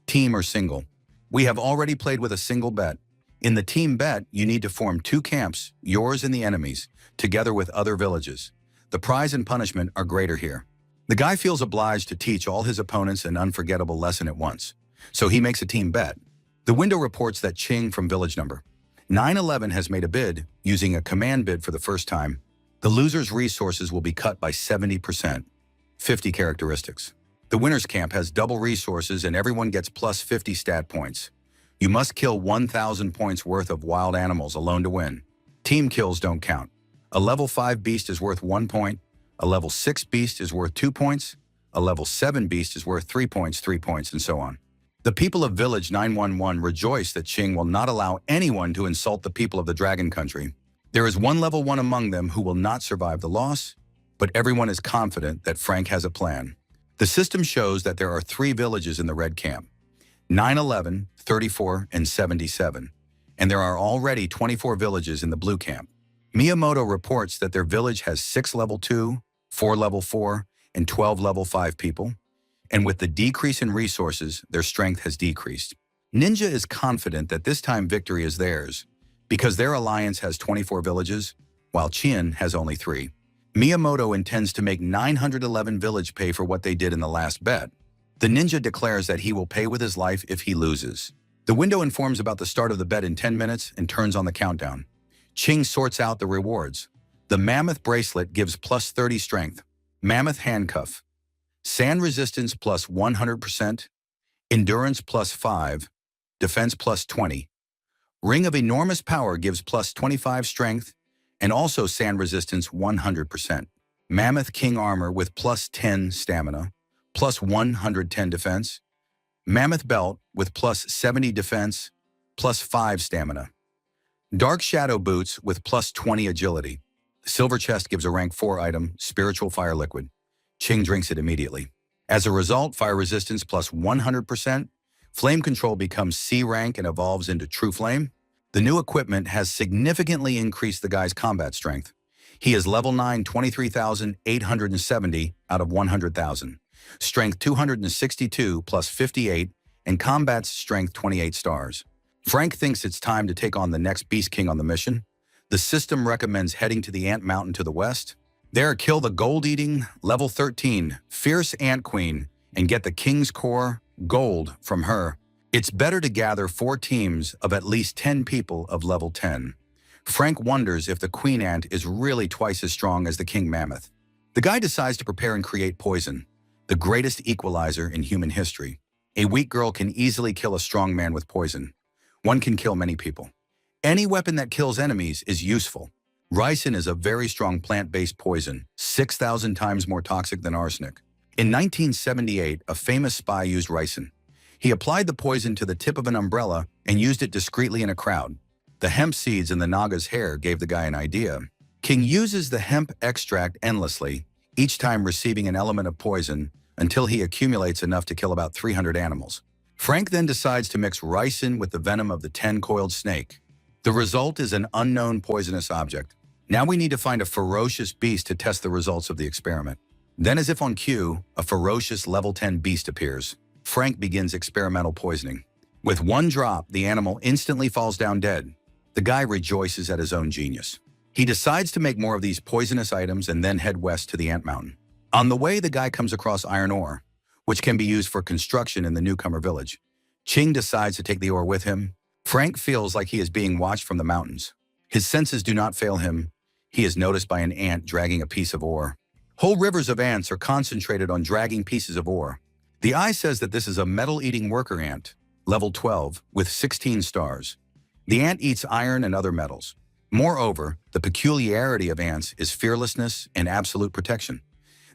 team or single. We have already played with a single bet. In the team bet, you need to form 2 camps, yours and the enemy's, together with other villages. The prize and punishment are greater here. The guy feels obliged to teach all his opponents an unforgettable lesson at once, so he makes a team bet. The window reports that Ching from village number 911 has made a bid, using a command bid for the first time. The loser's resources will be cut by 70%. 50 characteristics. The winner's camp has double resources and everyone gets plus 50 stat points. You must kill 1,000 points worth of wild animals alone to win. Team kills don't count. A level 5 beast is worth 1 point. A level 6 beast is worth 2 points. A level 7 beast is worth 3 points, and so on. The people of Village 911 rejoice that Ching will not allow anyone to insult the people of the Dragon Country. There is one level 1 among them who will not survive the loss, but everyone is confident that Frank has a plan. The system shows that there are 3 villages in the red camp: 911, 34, and 77, and there are already 24 villages in the blue camp. Miyamoto reports that their village has 6 level 2, 4 level 4, and 12 level 5 people, and with the decrease in resources, their strength has decreased. Ninja is confident that this time victory is theirs, because their alliance has 24 villages, while Qian has only 3. Miyamoto intends to make 911 village pay for what they did in the last bet. The ninja declares that he will pay with his life if he loses. The window informs about the start of the bet in 10 minutes and turns on the countdown. Qing sorts out the rewards. The mammoth bracelet gives plus 30 strength, mammoth handcuff, sand resistance plus 100%, endurance plus 5, defense plus 20. Ring of enormous power gives plus 25 strength, and also sand resistance 100%. Mammoth king armor with plus 10 stamina, plus 110 defense. Mammoth belt with plus 70 defense, plus 5 stamina. Dark shadow boots with plus 20 agility. Silver chest gives a rank 4 item, spiritual fire liquid. Qing drinks it immediately. As a result, fire resistance plus 100%. Flame control becomes C rank and evolves into true flame. The new equipment has significantly increased the guy's combat strength. He is level 9, 23,870 out of 100,000. Strength 262 plus 58, and combat's strength 28 stars. Frank thinks it's time to take on the next Beast King on the mission. The system recommends heading to the Ant Mountain to the west. There, kill the gold-eating, level 13, fierce Ant Queen, and get the King's Core, gold, from her. It's better to gather 4 teams of at least 10 people of level 10. Frank wonders if the Queen Ant is really twice as strong as the King Mammoth. The guy decides to prepare and create poison, the greatest equalizer in human history. A weak girl can easily kill a strong man with poison. One can kill many people. Any weapon that kills enemies is useful. Ricin is a very strong plant-based poison, 6,000 times more toxic than arsenic. In 1978, a famous spy used ricin. He applied the poison to the tip of an umbrella and used it discreetly in a crowd. The hemp seeds in the Naga's hair gave the guy an idea. King uses the hemp extract endlessly, each time receiving an element of poison, until he accumulates enough to kill about 300 animals. Frank then decides to mix ricin with the venom of the 10-coiled snake. The result is an unknown poisonous object. Now we need to find a ferocious beast to test the results of the experiment. Then, as if on cue, a ferocious level 10 beast appears. Frank begins experimental poisoning. With one drop, the animal instantly falls down dead. The guy rejoices at his own genius. He decides to make more of these poisonous items and then head west to the Ant Mountain. On the way, the guy comes across iron ore, which can be used for construction in the newcomer village. Qing decides to take the ore with him. Frank feels like he is being watched from the mountains. His senses do not fail him. He is noticed by an ant dragging a piece of ore. Whole rivers of ants are concentrated on dragging pieces of ore. The eye says that this is a metal-eating worker ant, level 12, with 16 stars. The ant eats iron and other metals. Moreover, the peculiarity of ants is fearlessness and absolute protection.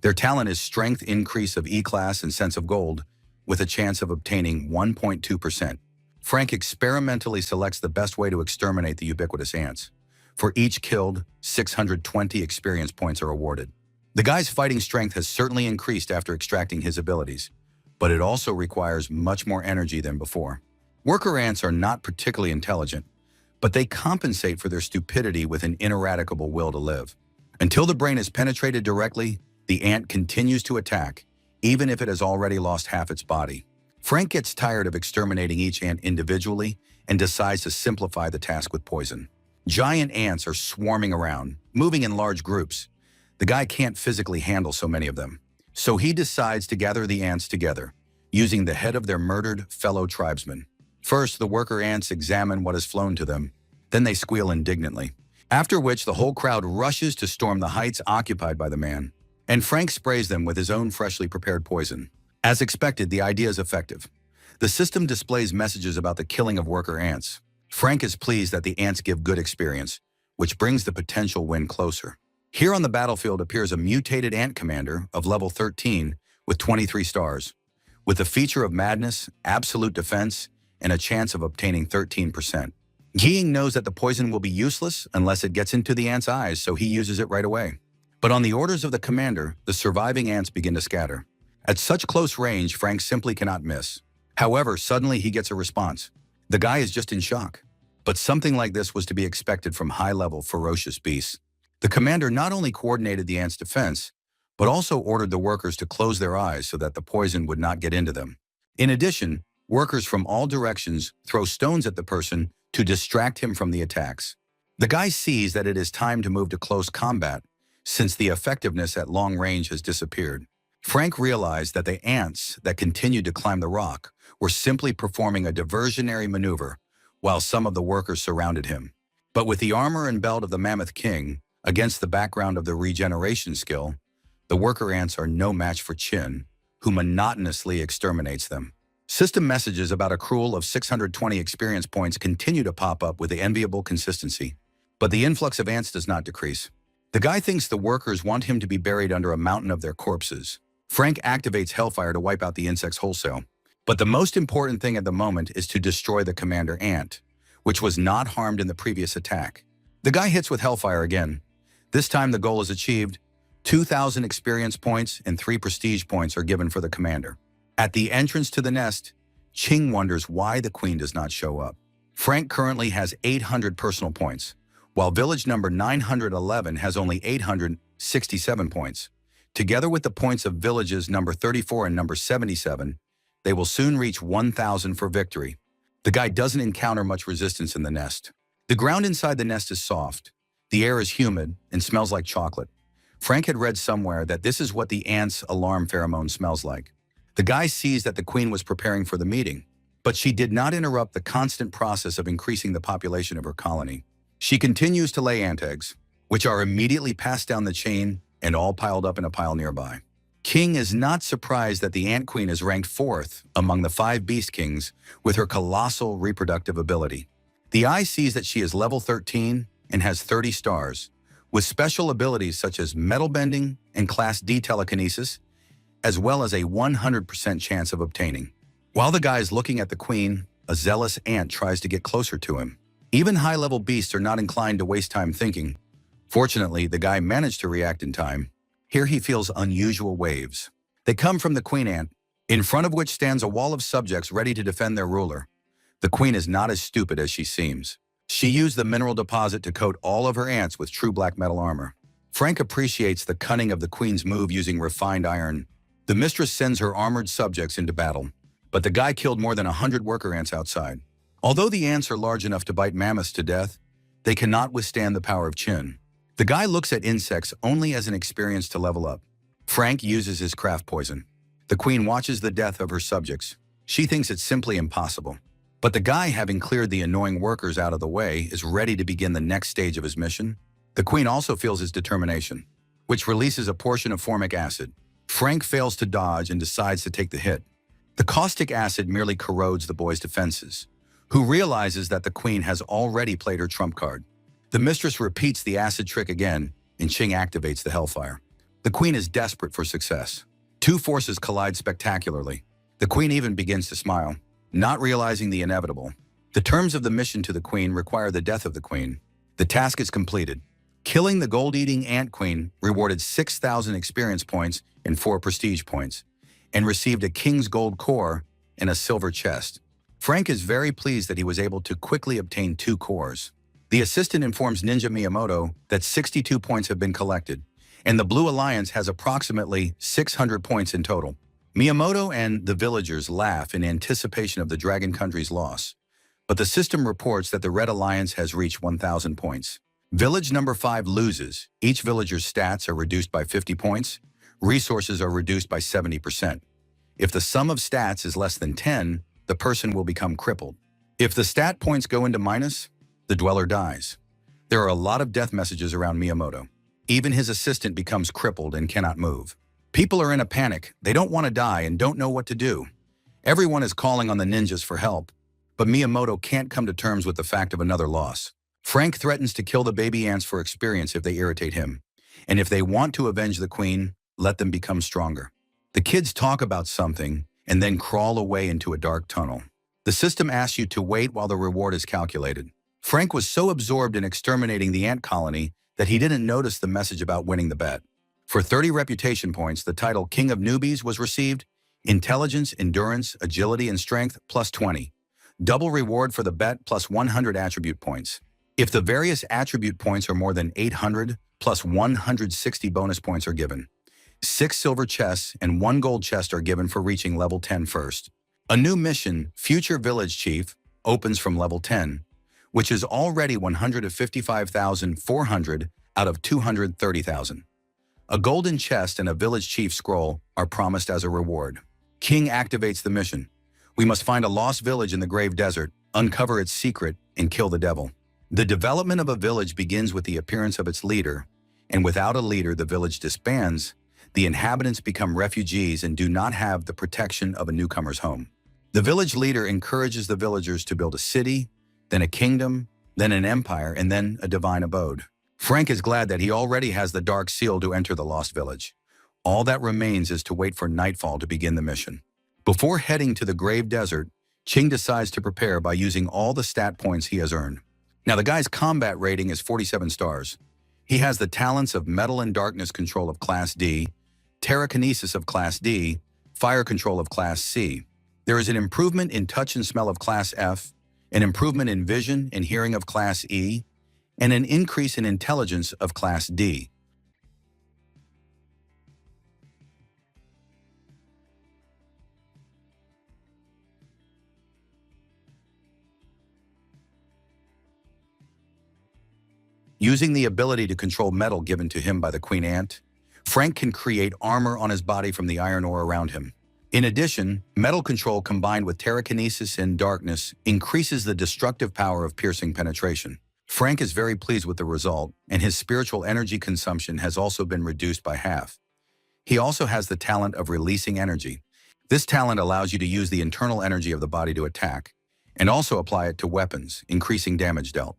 Their talent is strength increase of E-class and sense of gold, with a chance of obtaining 1.2%. Frank experimentally selects the best way to exterminate the ubiquitous ants. For each killed, 620 experience points are awarded. The guy's fighting strength has certainly increased after extracting his abilities, but it also requires much more energy than before. Worker ants are not particularly intelligent, but they compensate for their stupidity with an ineradicable will to live. Until the brain is penetrated directly, the ant continues to attack, even if it has already lost half its body. Frank gets tired of exterminating each ant individually and decides to simplify the task with poison. Giant ants are swarming around, moving in large groups. The guy can't physically handle so many of them, so he decides to gather the ants together, using the head of their murdered fellow tribesmen. First, the worker ants examine what has flown to them. Then they squeal indignantly, after which the whole crowd rushes to storm the heights occupied by the man, and Frank sprays them with his own freshly prepared poison. As expected, the idea is effective. The system displays messages about the killing of worker ants. Frank is pleased that the ants give good experience, which brings the potential win closer. Here on the battlefield appears a mutated ant commander of level 13 with 23 stars, with the feature of madness, absolute defense, and a chance of obtaining 13%. Ying knows that the poison will be useless unless it gets into the ant's eyes, so he uses it right away. But on the orders of the commander, the surviving ants begin to scatter. At such close range, Frank simply cannot miss. However, suddenly he gets a response. The guy is just in shock. But something like this was to be expected from high-level, ferocious beasts. The commander not only coordinated the ants' defense, but also ordered the workers to close their eyes so that the poison would not get into them. In addition, workers from all directions throw stones at the person to distract him from the attacks. The guy sees that it is time to move to close combat, since the effectiveness at long range has disappeared. Frank realized that the ants that continued to climb the rock were simply performing a diversionary maneuver, while some of the workers surrounded him. But with the armor and belt of the Mammoth King, against the background of the regeneration skill, the worker ants are no match for Chin, who monotonously exterminates them. System messages about accrual of 620 experience points continue to pop up with enviable consistency, but the influx of ants does not decrease. The guy thinks the workers want him to be buried under a mountain of their corpses. Frank activates Hellfire to wipe out the insects wholesale. But the most important thing at the moment is to destroy the Commander Ant, which was not harmed in the previous attack. The guy hits with Hellfire again. This time the goal is achieved. 2,000 experience points and 3 prestige points are given for the commander. At the entrance to the nest, Ching wonders why the queen does not show up. Frank currently has 800 personal points, while village number 911 has only 867 points. Together with the points of villages number 34 and number 77, they will soon reach 1,000 for victory. The guy doesn't encounter much resistance in the nest. The ground inside the nest is soft. The air is humid and smells like chocolate. Frank had read somewhere that this is what the ants' alarm pheromone smells like. The guy sees that the queen was preparing for the meeting, but she did not interrupt the constant process of increasing the population of her colony. She continues to lay ant eggs, which are immediately passed down the chain and all piled up in a pile nearby. King is not surprised that the Ant Queen is ranked 4th among the 5 Beast Kings with her colossal reproductive ability. The eye sees that she is level 13 and has 30 stars, with special abilities such as metal bending and Class D telekinesis, as well as a 100% chance of obtaining. While the guy is looking at the queen, a zealous ant tries to get closer to him. Even high-level beasts are not inclined to waste time thinking. Fortunately, the guy managed to react in time. Here he feels unusual waves. They come from the queen ant, in front of which stands a wall of subjects ready to defend their ruler. The queen is not as stupid as she seems. She used the mineral deposit to coat all of her ants with true black metal armor. Frank appreciates the cunning of the queen's move using refined iron. The mistress sends her armored subjects into battle, but the guy killed more than 100 worker ants outside. Although the ants are large enough to bite mammoths to death, they cannot withstand the power of Chin. The guy looks at insects only as an experience to level up. Frank uses his craft poison. The queen watches the death of her subjects. She thinks it's simply impossible. But the guy, having cleared the annoying workers out of the way, is ready to begin the next stage of his mission. The queen also feels his determination, which releases a portion of formic acid. Frank fails to dodge and decides to take the hit. The caustic acid merely corrodes the boy's defenses, who realizes that the queen has already played her trump card. The mistress repeats the acid trick again, and Ching activates the hellfire. The queen is desperate for success. 2 forces collide spectacularly. The queen even begins to smile, not realizing the inevitable. The terms of the mission to the queen require the death of the queen. The task is completed. Killing the gold-eating ant queen rewarded 6,000 experience points and 4 prestige points, and received a king's gold core and a silver chest. Frank is very pleased that he was able to quickly obtain 2 cores. The assistant informs Ninja Miyamoto that 62 points have been collected, and the Blue Alliance has approximately 600 points in total. Miyamoto and the villagers laugh in anticipation of the Dragon Country's loss, but the system reports that the Red Alliance has reached 1,000 points. Village number 5 loses. Each villager's stats are reduced by 50 points. Resources are reduced by 70%. If the sum of stats is less than 10, the person will become crippled. If the stat points go into minus, the dweller dies. There are a lot of death messages around Miyamoto. Even his assistant becomes crippled and cannot move. People are in a panic. They don't want to die and don't know what to do. Everyone is calling on the ninjas for help, but Miyamoto can't come to terms with the fact of another loss. Frank threatens to kill the baby ants for experience if they irritate him, and if they want to avenge the queen, let them become stronger. The kids talk about something and then crawl away into a dark tunnel. The system asks you to wait while the reward is calculated. Frank was so absorbed in exterminating the ant colony that he didn't notice the message about winning the bet. For 30 reputation points, the title King of Newbies was received. Intelligence, endurance, agility, and strength plus 20. Double reward for the bet plus 100 attribute points. If the various attribute points are more than 800, plus 160 bonus points are given. 6 silver chests and 1 gold chest are given for reaching level 10 first. A new mission, Future Village Chief, opens from level 10, which is already 155,400 out of 230,000. A golden chest and a village chief scroll are promised as a reward. King activates the mission. We must find a lost village in the Grave Desert, uncover its secret, and kill the devil. The development of a village begins with the appearance of its leader, and without a leader, the village disbands. The inhabitants become refugees and do not have the protection of a newcomer's home. The village leader encourages the villagers to build a city, then a kingdom, then an empire, and then a divine abode. Frank is glad that he already has the dark seal to enter the lost village. All that remains is to wait for nightfall to begin the mission. Before heading to the Grave Desert, Ching decides to prepare by using all the stat points he has earned. Now, the guy's combat rating is 47 stars. He has the talents of Metal and Darkness control of Class D, Telekinesis of Class D, Fire control of Class C. There is an improvement in Touch and Smell of Class F, an improvement in Vision and Hearing of Class E, and an increase in Intelligence of Class D. Using the ability to control metal given to him by the Queen Ant, Frank can create armor on his body from the iron ore around him. In addition, metal control combined with Telekinesis and Darkness increases the destructive power of piercing penetration. Frank is very pleased with the result, and his spiritual energy consumption has also been reduced by half. He also has the talent of releasing energy. This talent allows you to use the internal energy of the body to attack, and also apply it to weapons, increasing damage dealt.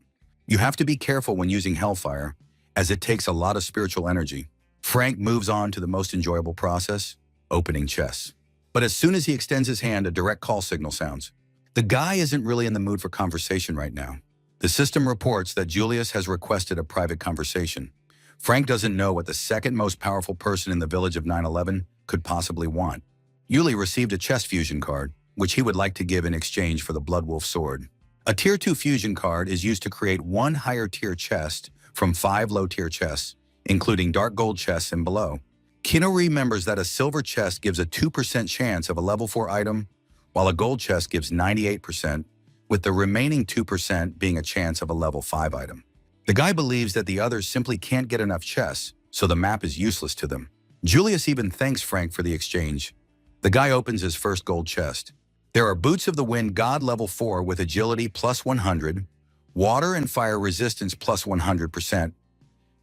You have to be careful when using Hellfire, as it takes a lot of spiritual energy. Frank moves on to the most enjoyable process, opening chests. But as soon as he extends his hand, a direct call signal sounds. The guy isn't really in the mood for conversation right now. The system reports that Julius has requested a private conversation. Frank doesn't know what the second most powerful person in the village of 911 could possibly want. Yuli received a chest fusion card, which he would like to give in exchange for the Bloodwolf sword. A Tier 2 fusion card is used to create 1 higher tier chest from 5 low tier chests, including dark gold chests and below. Kino remembers that a silver chest gives a 2% chance of a level 4 item, while a gold chest gives 98%, with the remaining 2% being a chance of a level 5 item. The guy believes that the others simply can't get enough chests, so the map is useless to them. Julius even thanks Frank for the exchange. The guy opens his first gold chest. There are Boots of the Wind God level 4 with agility plus 100, water and fire resistance plus 100%,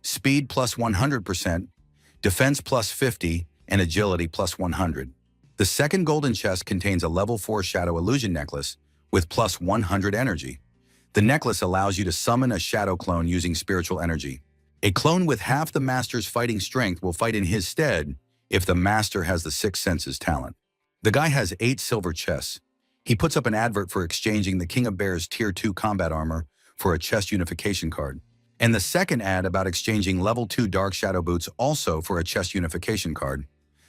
speed plus 100%, defense plus 50, and agility plus 100. The second golden chest contains a level 4 Shadow Illusion necklace with plus 100 energy. The necklace allows you to summon a shadow clone using spiritual energy. A clone with half the master's fighting strength will fight in his stead if the master has the 6 senses talent. The guy has 8 silver chests. He puts up an advert for exchanging the King of Bears Tier 2 combat armor for a chest unification card, and the second ad about exchanging level 2 Dark Shadow boots also for a chest unification card.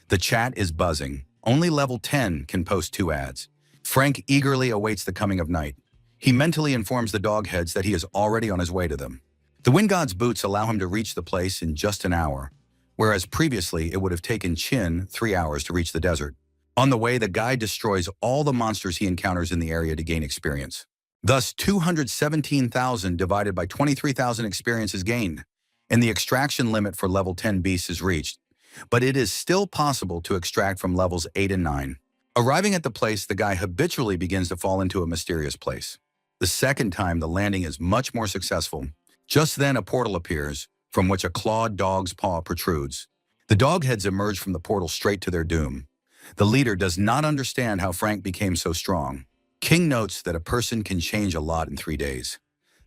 The chat is buzzing. Only level 10 can post 2 ads. Frank eagerly awaits the coming of night. He mentally informs the dogheads that he is already on his way to them. The Wind God's boots allow him to reach the place in just an hour, whereas previously it would have taken Chin 3 hours to reach the desert. On the way, the guy destroys all the monsters he encounters in the area to gain experience. Thus, 217,000 divided by 23,000 experience is gained, and the extraction limit for level 10 beasts is reached. But it is still possible to extract from levels 8 and 9. Arriving at the place, the guy habitually begins to fall into a mysterious place. The second time, the landing is much more successful. Just then, a portal appears, from which a clawed dog's paw protrudes. The dogheads emerge from the portal straight to their doom. The leader does not understand how Frank became so strong. King notes that a person can change a lot in 3 days.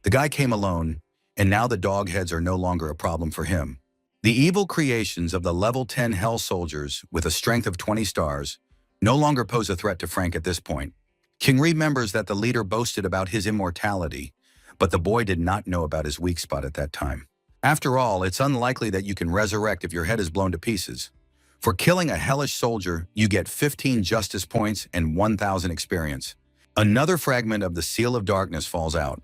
The guy came alone, and now the dogheads are no longer a problem for him. The evil creations of the level 10 Hell Soldiers with a strength of 20 stars no longer pose a threat to Frank at this point. King remembers that the leader boasted about his immortality, but the boy did not know about his weak spot at that time. After all, it's unlikely that you can resurrect if your head is blown to pieces. For killing a hellish soldier, you get 15 justice points and 1,000 experience. Another fragment of the Seal of Darkness falls out.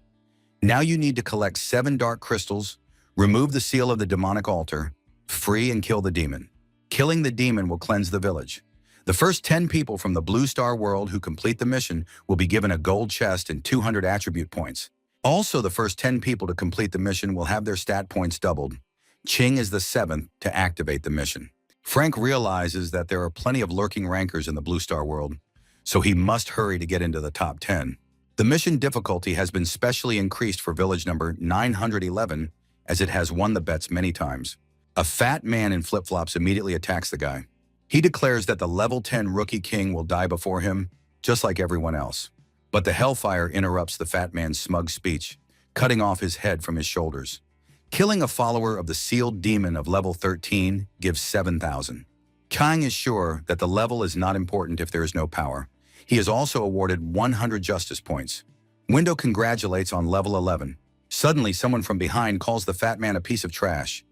Now you need to collect 7 dark crystals, remove the seal of the demonic altar, free and kill the demon. Killing the demon will cleanse the village. The first 10 people from the Blue Star world who complete the mission will be given a gold chest and 200 attribute points. Also, the first 10 people to complete the mission will have their stat points doubled. Ching is the 7th to activate the mission. Frank realizes that there are plenty of lurking rankers in the Blue Star world, so he must hurry to get into the top 10. The mission difficulty has been specially increased for village number 911 as it has won the bets many times. A fat man in flip-flops immediately attacks the guy. He declares that the level 10 rookie king will die before him, just like everyone else. But the hellfire interrupts the fat man's smug speech, cutting off his head from his shoulders. Killing a follower of the sealed demon of level 13 gives 7,000. Kang is sure that the level is not important if there is no power. He is also awarded 100 justice points. Window congratulates on level 11. Suddenly, someone from behind calls the fat man a piece of trash.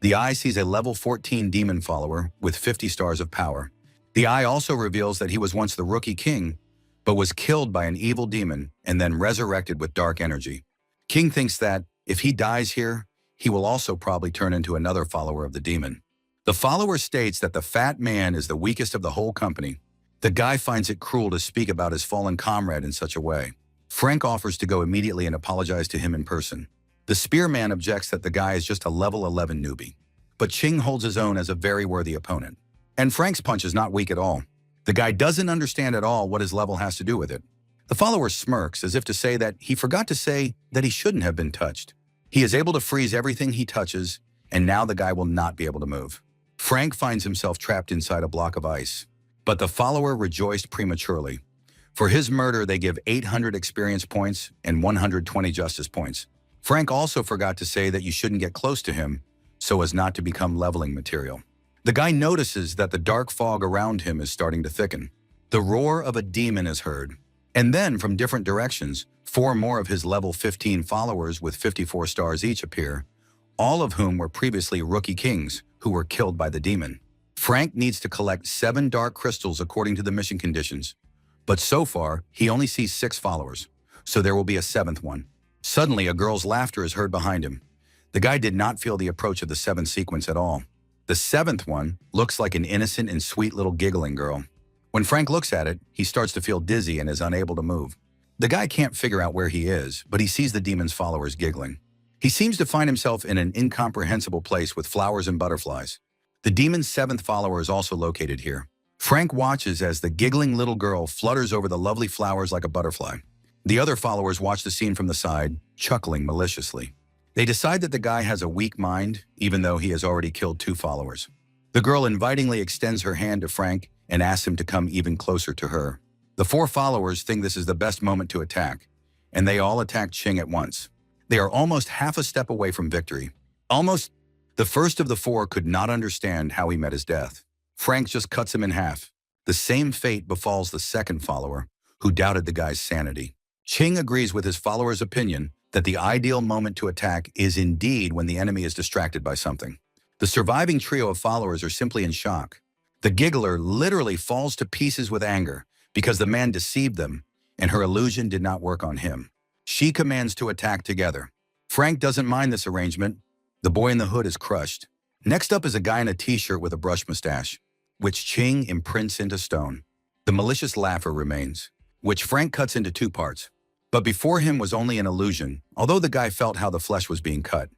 The eye sees a level 14 demon follower with 50 stars of power. The eye also reveals that he was once the rookie king, but was killed by an evil demon and then resurrected with dark energy. King thinks that, if he dies here, he will also probably turn into another follower of the demon. The follower states that the fat man is the weakest of the whole company. The guy finds it cruel to speak about his fallen comrade in such a way. Frank offers to go immediately and apologize to him in person. The spearman objects that the guy is just a level 11 newbie. But Ching holds his own as a very worthy opponent. And Frank's punch is not weak at all. The guy doesn't understand at all what his level has to do with it. The follower smirks as if to say that he forgot to say that he shouldn't have been touched. He is able to freeze everything he touches, and now the guy will not be able to move. Frank finds himself trapped inside a block of ice. But the follower rejoiced prematurely. For his murder, they give 800 experience points and 120 justice points. Frank also forgot to say that you shouldn't get close to him so as not to become leveling material. The guy notices that the dark fog around him is starting to thicken. The roar of a demon is heard. And then, from different directions, 4 more of his level 15 followers with 54 stars each appear, all of whom were previously rookie kings who were killed by the demon. Frank needs to collect 7 dark crystals according to the mission conditions. But so far, he only sees 6 followers, so there will be a 7th one. Suddenly, a girl's laughter is heard behind him. The guy did not feel the approach of the 7th sequence at all. The 7th one looks like an innocent and sweet little giggling girl. When Frank looks at it, he starts to feel dizzy and is unable to move. The guy can't figure out where he is, but he sees the demon's followers giggling. He seems to find himself in an incomprehensible place with flowers and butterflies. The demon's 7th follower is also located here. Frank watches as the giggling little girl flutters over the lovely flowers like a butterfly. The other followers watch the scene from the side, chuckling maliciously. They decide that the guy has a weak mind, even though he has already killed 2 followers. The girl invitingly extends her hand to Frank and asks him to come even closer to her. The 4 followers think this is the best moment to attack, and they all attack Ching at once. They are almost half a step away from victory. Almost. The first of the 4 could not understand how he met his death. Frank just cuts him in half. The same fate befalls the 2nd follower, who doubted the guy's sanity. Ching agrees with his follower's opinion that the ideal moment to attack is indeed when the enemy is distracted by something. The surviving trio of followers are simply in shock. The giggler literally falls to pieces with anger because the man deceived them and her illusion did not work on him. She commands to attack together. Frank doesn't mind this arrangement. The boy in the hood is crushed. Next up is a guy in a t-shirt with a brush mustache, which Ching imprints into stone. The malicious laugher remains, which Frank cuts into 2 parts. But before him was only an illusion, although the guy felt how the flesh was being cut.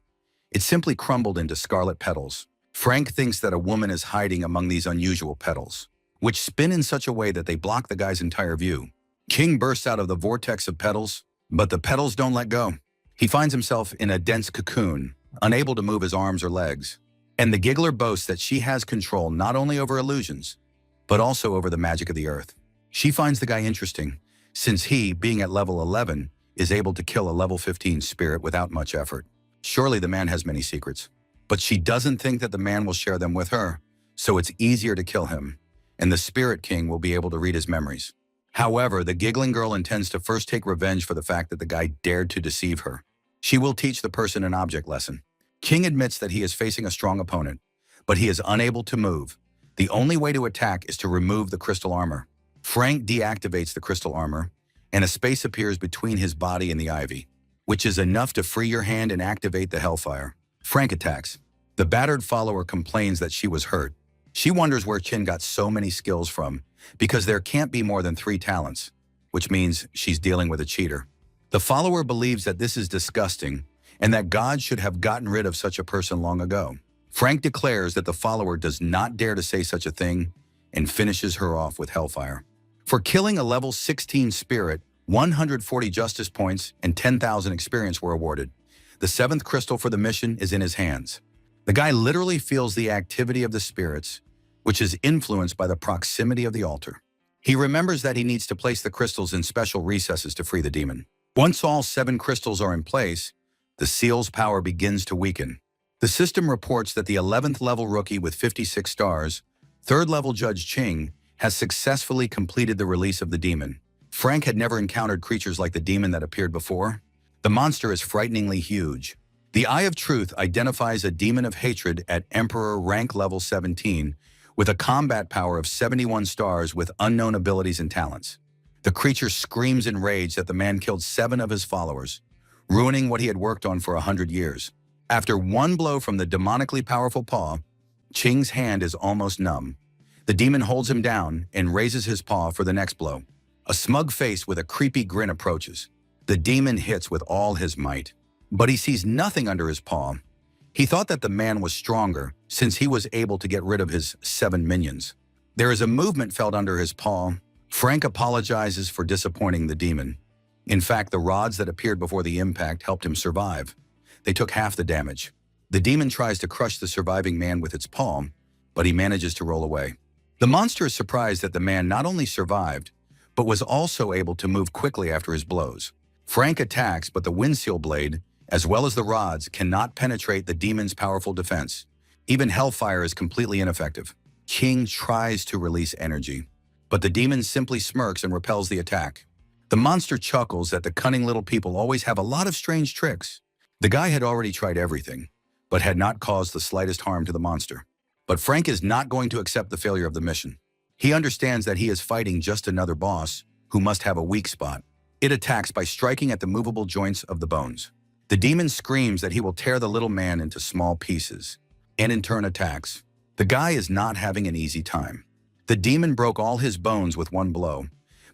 It simply crumbled into scarlet petals. Frank thinks that a woman is hiding among these unusual petals, which spin in such a way that they block the guy's entire view. King bursts out of the vortex of petals, but the petals don't let go. He finds himself in a dense cocoon, unable to move his arms or legs. And the giggler boasts that she has control not only over illusions, but also over the magic of the earth. She finds the guy interesting, since he, being at level 11, is able to kill a level 15 spirit without much effort. Surely the man has many secrets. But she doesn't think that the man will share them with her, so it's easier to kill him, and the Spirit King will be able to read his memories. However, the giggling girl intends to first take revenge for the fact that the guy dared to deceive her. She will teach the person an object lesson. King admits that he is facing a strong opponent, but he is unable to move. The only way to attack is to remove the crystal armor. Frank deactivates the crystal armor, and a space appears between his body and the ivy, which is enough to free your hand and activate the hellfire. Frank attacks. The battered follower complains that she was hurt. She wonders where Chin got so many skills from, because there can't be more than 3 talents, which means she's dealing with a cheater. The follower believes that this is disgusting and that God should have gotten rid of such a person long ago. Frank declares that the follower does not dare to say such a thing and finishes her off with hellfire. For killing a level 16 spirit, 140 justice points and 10,000 experience were awarded. The 7th crystal for the mission is in his hands. The guy literally feels the activity of the spirits, which is influenced by the proximity of the altar. He remembers that he needs to place the crystals in special recesses to free the demon. Once all 7 crystals are in place, the seal's power begins to weaken. The system reports that the 11th level rookie with 56 stars, 3rd level Judge Ching, has successfully completed the release of the demon. Frank had never encountered creatures like the demon that appeared before. The monster is frighteningly huge. The Eye of Truth identifies a demon of hatred at Emperor rank level 17 with a combat power of 71 stars with unknown abilities and talents. The creature screams in rage that the man killed 7 of his followers, ruining what he had worked on for 100 years. After one blow from the demonically powerful paw, Ching's hand is almost numb. The demon holds him down and raises his paw for the next blow. A smug face with a creepy grin approaches. The demon hits with all his might, but he sees nothing under his paw. He thought that the man was stronger since he was able to get rid of his 7 minions. There is a movement felt under his paw. Frank apologizes for disappointing the demon. In fact, the rods that appeared before the impact helped him survive. They took half the damage. The demon tries to crush the surviving man with its paw, but he manages to roll away. The monster is surprised that the man not only survived, but was also able to move quickly after his blows. Frank attacks, but the Windseal blade, as well as the rods, cannot penetrate the demon's powerful defense. Even hellfire is completely ineffective. King tries to release energy, but the demon simply smirks and repels the attack. The monster chuckles that the cunning little people always have a lot of strange tricks. The guy had already tried everything, but had not caused the slightest harm to the monster. But Frank is not going to accept the failure of the mission. He understands that he is fighting just another boss who must have a weak spot. It attacks by striking at the movable joints of the bones. The demon screams that he will tear the little man into small pieces, and in turn attacks. The guy is not having an easy time. The demon broke all his bones with one blow,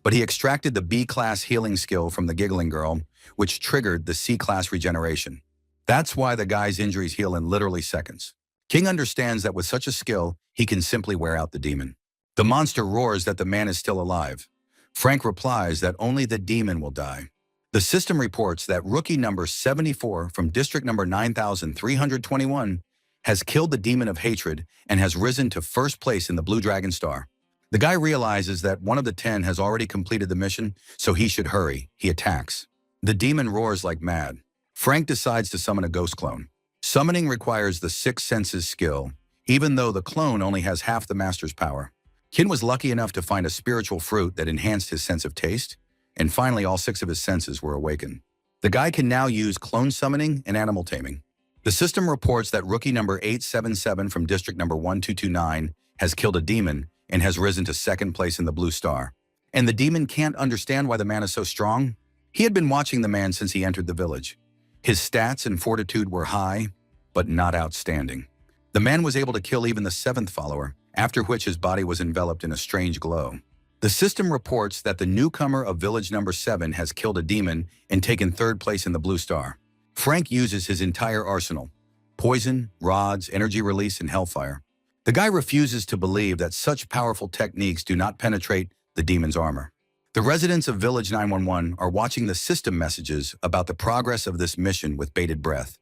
but he extracted the B-class healing skill from the giggling girl, which triggered the C-class regeneration. That's why the guy's injuries heal in literally seconds. King understands that with such a skill, he can simply wear out the demon. The monster roars that the man is still alive. Frank replies that only the demon will die. The system reports that rookie number 74 from district number 9321 has killed the demon of hatred and has risen to first place in the Blue Dragon Star. The guy realizes that one of the 10 has already completed the mission, so he should hurry. He attacks. The demon roars like mad. Frank decides to summon a ghost clone. Summoning requires the 6 senses skill, even though the clone only has half the master's power. Kin was lucky enough to find a spiritual fruit that enhanced his sense of taste, and finally all 6 of his senses were awakened. The guy can now use clone summoning and animal taming. The system reports that rookie number 877 from district number 1229 has killed a demon and has risen to second place in the Blue Star. And the demon can't understand why the man is so strong. He had been watching the man since he entered the village. His stats and fortitude were high, but not outstanding. The man was able to kill even the 7th follower, after which his body was enveloped in a strange glow. The system reports that the newcomer of village number 7 has killed a demon and taken 3rd place in the Blue Star. Frank uses his entire arsenal: poison, rods, energy release, and hellfire. The guy refuses to believe that such powerful techniques do not penetrate the demon's armor. The residents of Village 911 are watching the system messages about the progress of this mission with bated breath.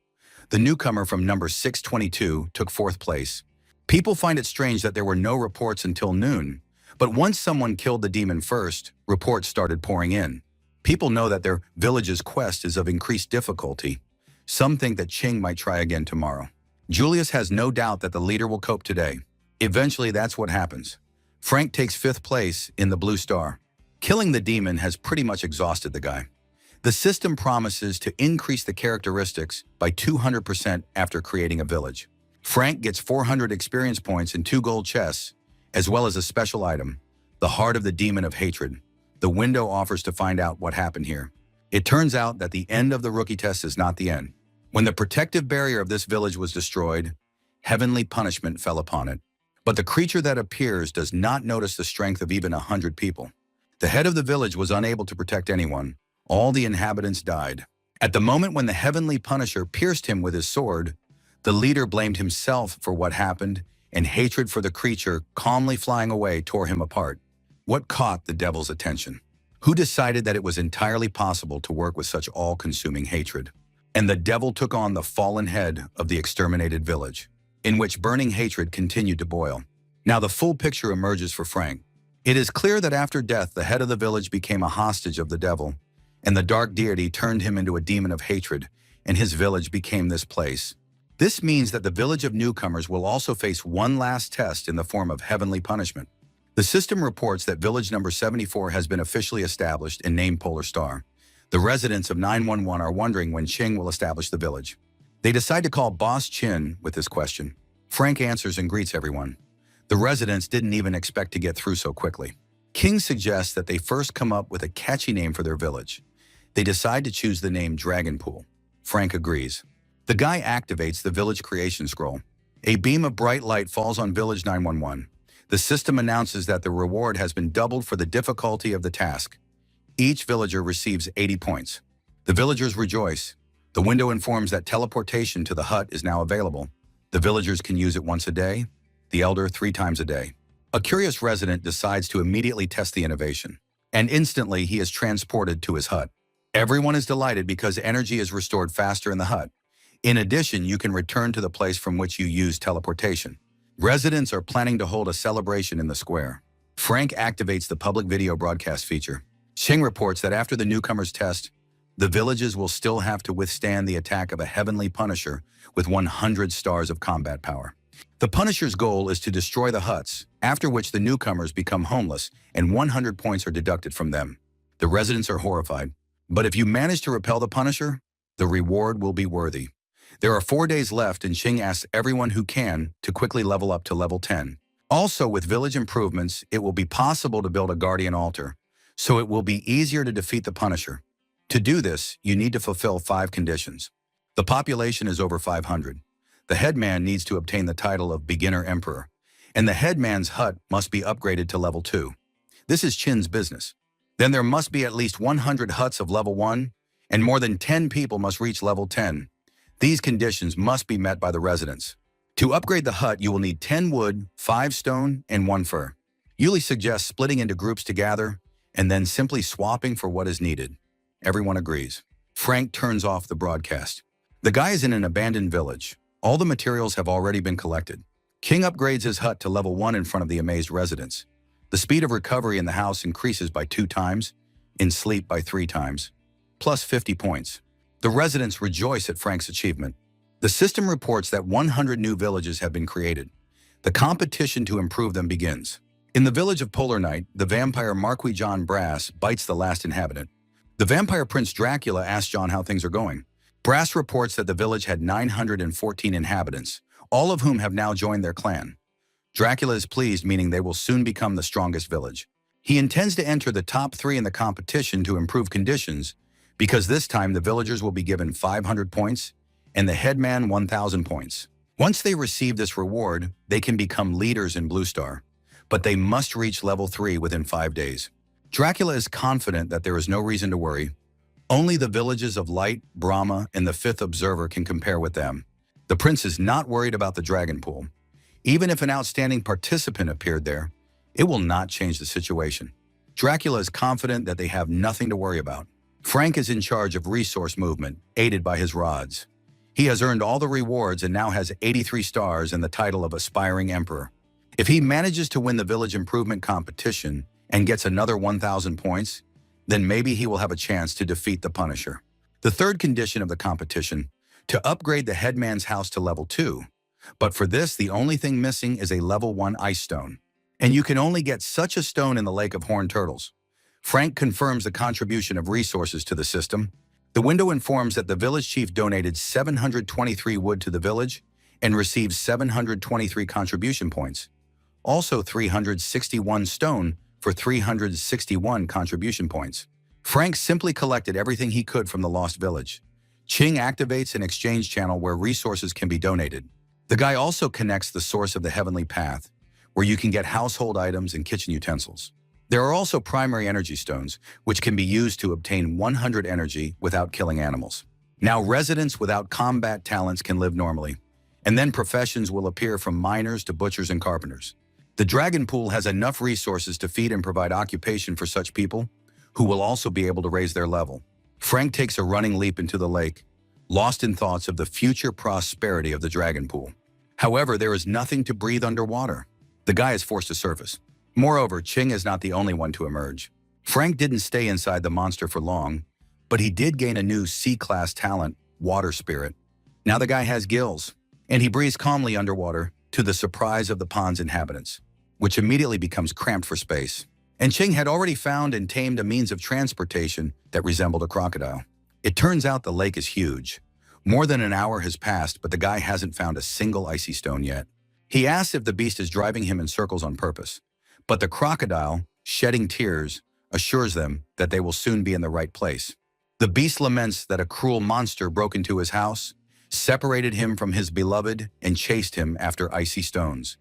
The newcomer from number 622 took 4th place. People find it strange that there were no reports until noon, but once someone killed the demon first, reports started pouring in. People know that their village's quest is of increased difficulty. Some think that Ching might try again tomorrow. Julius has no doubt that the leader will cope today. Eventually, that's what happens. Frank takes 5th place in the Blue Star. Killing the demon has pretty much exhausted the guy. The system promises to increase the characteristics by 200% after creating a village. Frank gets 400 experience points and 2 gold chests, as well as a special item, the Heart of the Demon of Hatred. The window offers to find out what happened here. It turns out that the end of the rookie test is not the end. When the protective barrier of this village was destroyed, heavenly punishment fell upon it. But the creature that appears does not notice the strength of even 100 people. The head of the village was unable to protect anyone. All the inhabitants died. At the moment when the heavenly Punisher pierced him with his sword, the leader blamed himself for what happened, and hatred for the creature calmly flying away tore him apart. What caught the devil's attention? Who decided that it was entirely possible to work with such all-consuming hatred? And the devil took on the fallen head of the exterminated village, in which burning hatred continued to boil. Now the full picture emerges for Frank. It is clear that after death, the head of the village became a hostage of the devil, and the dark deity turned him into a demon of hatred, and his village became this place. This means that the village of newcomers will also face one last test in the form of heavenly punishment. The system reports that village number 74 has been officially established and named Polar Star. The residents of 911 are wondering when Ching will establish the village. They decide to call Boss Chin with this question. Frank answers and greets everyone. The residents didn't even expect to get through so quickly. King suggests that they first come up with a catchy name for their village. They decide to choose the name Dragon Pool. Frank agrees. The guy activates the village creation scroll. A beam of bright light falls on Village 911. The system announces that the reward has been doubled for the difficulty of the task. Each villager receives 80 points. The villagers rejoice. The window informs that teleportation to the hut is now available. The villagers can use it once a day, the elder 3 times a day. A curious resident decides to immediately test the innovation, and instantly he is transported to his hut. Everyone is delighted because energy is restored faster in the hut. In addition, you can return to the place from which you used teleportation. Residents are planning to hold a celebration in the square. Frank activates the public video broadcast feature. Ching reports that after the newcomers' test, the villages will still have to withstand the attack of a heavenly Punisher with 100 stars of combat power. The Punisher's goal is to destroy the huts, after which the newcomers become homeless and 100 points are deducted from them. The residents are horrified. But if you manage to repel the Punisher, the reward will be worthy. There are 4 days left, and Ching asks everyone who can to quickly level up to level 10. Also, with village improvements, it will be possible to build a guardian altar, so it will be easier to defeat the Punisher. To do this, you need to fulfill 5 conditions. The population is over 500. The headman needs to obtain the title of Beginner Emperor, and the headman's hut must be upgraded to level 2. This is Chin's business. Then there must be at least 100 huts of level 1, and more than 10 people must reach level 10. These conditions must be met by the residents. To upgrade the hut, you will need 10 wood, 5 stone, and 1 fur. Yuli suggests splitting into groups to gather, and then simply swapping for what is needed. Everyone agrees. Frank turns off the broadcast. The guy is in an abandoned village. All the materials have already been collected. King upgrades his hut to level 1 in front of the amazed residents. The speed of recovery in the house increases by 2 times, in sleep by 3 times, plus 50 points. The residents rejoice at Frank's achievement. The system reports that 100 new villages have been created. The competition to improve them begins. In the village of Polar Night, the vampire Marquis John Brass bites the last inhabitant. The vampire Prince Dracula asks John how things are going. Brass reports that the village had 914 inhabitants, all of whom have now joined their clan. Dracula is pleased, meaning they will soon become the strongest village. He intends to enter the top 3 in the competition to improve conditions, because this time the villagers will be given 500 points and the headman 1,000 points. Once they receive this reward, they can become leaders in Blue Star, but they must reach level 3 within 5 days. Dracula is confident that there is no reason to worry. Only the villages of Light, Brahma, and the 5th Observer can compare with them. The prince is not worried about the Dragon Pool. Even if an outstanding participant appeared there, it will not change the situation. Dracula is confident that they have nothing to worry about. Frank is in charge of resource movement, aided by his rods. He has earned all the rewards and now has 83 stars and the title of Aspiring Emperor. If he manages to win the village improvement competition and gets another 1,000 points, then maybe he will have a chance to defeat the Punisher. The third condition of the competition, to upgrade the headman's house to level 2. But for this, the only thing missing is a level 1 ice stone. And you can only get such a stone in the Lake of Horned Turtles. Frank confirms the contribution of resources to the system. The window informs that the village chief donated 723 wood to the village and received 723 contribution points. Also 361 stone for 361 contribution points. Frank simply collected everything he could from the lost village. Ching activates an exchange channel where resources can be donated. The guy also connects the source of the heavenly path, where you can get household items and kitchen utensils. There are also primary energy stones, which can be used to obtain 100 energy without killing animals. Now, residents without combat talents can live normally, and then professions will appear from miners to butchers and carpenters. The dragon pool has enough resources to feed and provide occupation for such people, who will also be able to raise their level. Frank takes a running leap into the lake, lost in thoughts of the future prosperity of the dragon pool. However, there is nothing to breathe underwater. The guy is forced to surface. Moreover, Ching is not the only one to emerge. Frank didn't stay inside the monster for long, but he did gain a new C-class talent, Water Spirit. Now the guy has gills, and he breathes calmly underwater to the surprise of the pond's inhabitants, which immediately becomes cramped for space. And Ching had already found and tamed a means of transportation that resembled a crocodile. It turns out the lake is huge. More than an hour has passed, but the guy hasn't found a single icy stone yet. He asks if the beast is driving him in circles on purpose, but the crocodile, shedding tears, assures them that they will soon be in the right place. The beast laments that a cruel monster broke into his house, separated him from his beloved, and chased him after icy stones.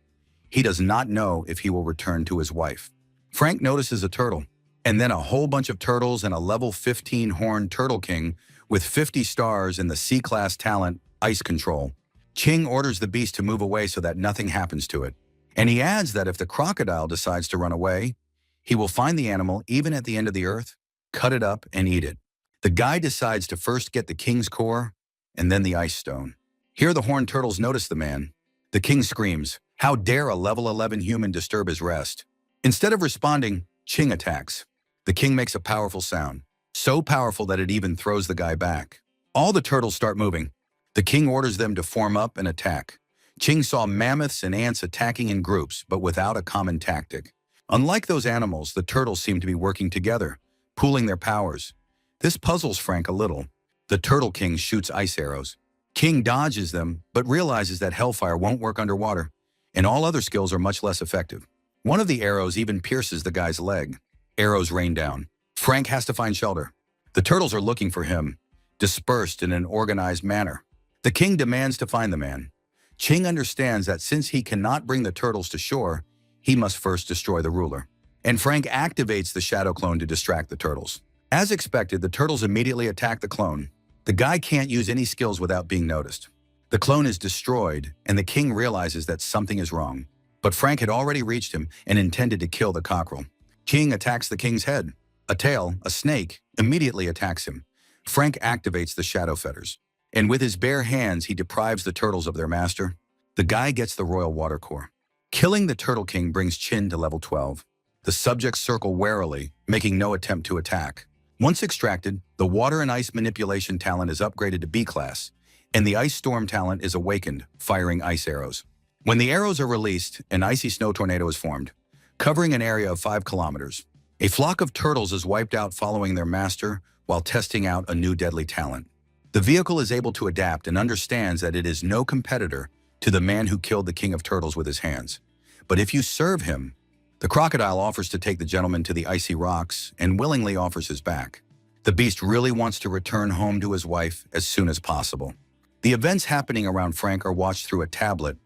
He does not know if he will return to his wife. Frank notices a turtle, and then a whole bunch of turtles and a level 15 horned turtle king with 50 stars in the C-class talent, Ice Control. Ching orders the beast to move away so that nothing happens to it. And he adds that if the crocodile decides to run away, he will find the animal even at the end of the earth, cut it up, and eat it. The guy decides to first get the king's core and then the ice stone. Here the horned turtles notice the man. The king screams, "How dare a level 11 human disturb his rest?" Instead of responding, Ching attacks. The king makes a powerful sound, so powerful that it even throws the guy back. All the turtles start moving. The king orders them to form up and attack. Ching saw mammoths and ants attacking in groups, but without a common tactic. Unlike those animals, the turtles seem to be working together, pooling their powers. This puzzles Frank a little. The Turtle King shoots ice arrows. King dodges them, but realizes that hellfire won't work underwater, and all other skills are much less effective. One of the arrows even pierces the guy's leg. Arrows rain down. Frank has to find shelter. The turtles are looking for him, dispersed in an organized manner. The king demands to find the man. Ching understands that since he cannot bring the turtles to shore, he must first destroy the ruler. And Frank activates the shadow clone to distract the turtles. As expected, the turtles immediately attack the clone. The guy can't use any skills without being noticed. The clone is destroyed, and the king realizes that something is wrong. But Frank had already reached him and intended to kill the cockerel. King attacks the king's head. A tail, a snake, immediately attacks him. Frank activates the shadow fetters, and with his bare hands he deprives the turtles of their master. The guy gets the royal water core. Killing the Turtle King brings Chin to level 12. The subjects circle warily, making no attempt to attack. Once extracted, the water and ice manipulation talent is upgraded to B-class, and the ice storm talent is awakened, firing ice arrows. When the arrows are released, an icy snow tornado is formed, covering an area of 5 kilometers. A flock of turtles is wiped out following their master while testing out a new deadly talent. The vehicle is able to adapt and understands that it is no competitor to the man who killed the king of turtles with his hands. But if you serve him, the crocodile offers to take the gentleman to the icy rocks and willingly offers his back. The beast really wants to return home to his wife as soon as possible. The events happening around Frank are watched through a tablet,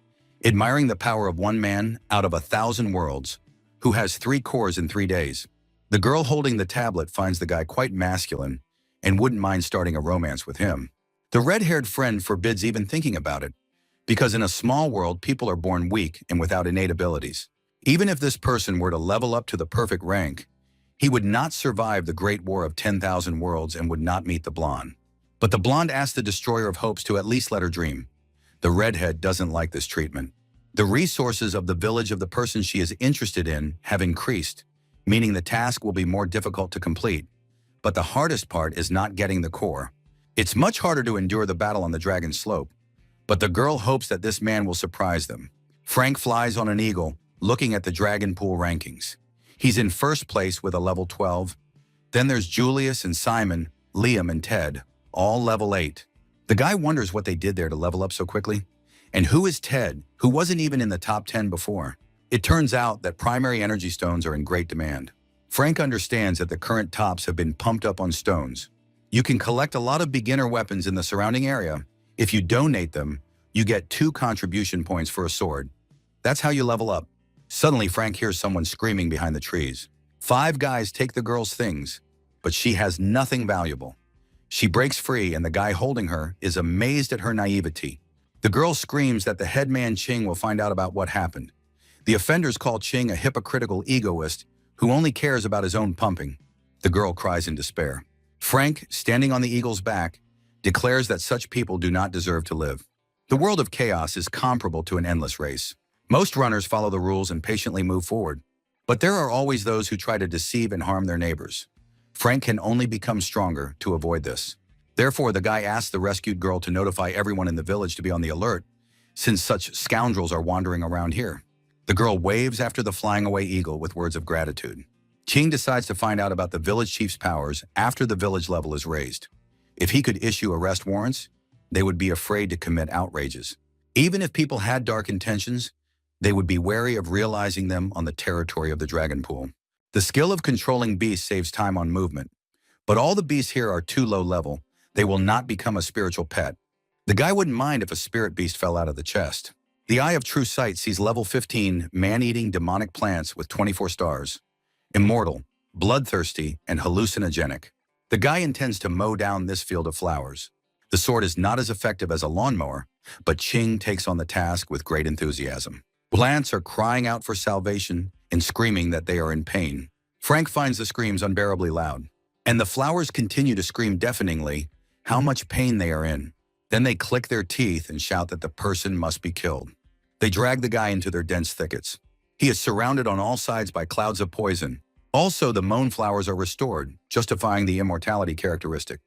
admiring the power of one man out of 1,000 worlds, who has 3 cores in 3 days. The girl holding the tablet finds the guy quite masculine and wouldn't mind starting a romance with him. The red-haired friend forbids even thinking about it, because in a small world, people are born weak and without innate abilities. Even if this person were to level up to the perfect rank, he would not survive the Great War of 10,000 Worlds and would not meet the blonde. But the blonde asks the destroyer of hopes to at least let her dream. The redhead doesn't like this treatment. The resources of the village of the person she is interested in have increased, meaning the task will be more difficult to complete. But the hardest part is not getting the core. It's much harder to endure the battle on the Dragon Slope, but the girl hopes that this man will surprise them. Frank flies on an eagle, looking at the Dragon Pool rankings. He's in first place with a level 12. Then there's Julius and Simon, Liam and Ted, all level 8. The guy wonders what they did there to level up so quickly. And who is Ted, who wasn't even in the top 10 before? It turns out that primary energy stones are in great demand. Frank understands that the current tops have been pumped up on stones. You can collect a lot of beginner weapons in the surrounding area. If you donate them, you get 2 contribution points for a sword. That's how you level up. Suddenly, Frank hears someone screaming behind the trees. 5 guys take the girl's things, but she has nothing valuable. She breaks free, and the guy holding her is amazed at her naivety. The girl screams that the headman Ching will find out about what happened. The offenders call Ching a hypocritical egoist who only cares about his own pumping. The girl cries in despair. Frank, standing on the eagle's back, declares that such people do not deserve to live. The world of chaos is comparable to an endless race. Most runners follow the rules and patiently move forward. But there are always those who try to deceive and harm their neighbors. Frank can only become stronger to avoid this. Therefore, the guy asks the rescued girl to notify everyone in the village to be on the alert, since such scoundrels are wandering around here. The girl waves after the flying away eagle with words of gratitude. Ching decides to find out about the village chief's powers after the village level is raised. If he could issue arrest warrants, they would be afraid to commit outrages. Even if people had dark intentions, they would be wary of realizing them on the territory of the dragon pool. The skill of controlling beasts saves time on movement, but all the beasts here are too low level. They will not become a spiritual pet. The guy wouldn't mind if a spirit beast fell out of the chest. The Eye of True Sight sees level 15 man-eating demonic plants with 24 stars. Immortal, bloodthirsty, and hallucinogenic. The guy intends to mow down this field of flowers. The sword is not as effective as a lawnmower, but Ching takes on the task with great enthusiasm. Plants are crying out for salvation and screaming that they are in pain. Frank finds the screams unbearably loud, and the flowers continue to scream deafeningly how much pain they are in. Then they click their teeth and shout that the person must be killed. They drag the guy into their dense thickets. He is surrounded on all sides by clouds of poison. Also, the moan flowers are restored, justifying the immortality characteristic.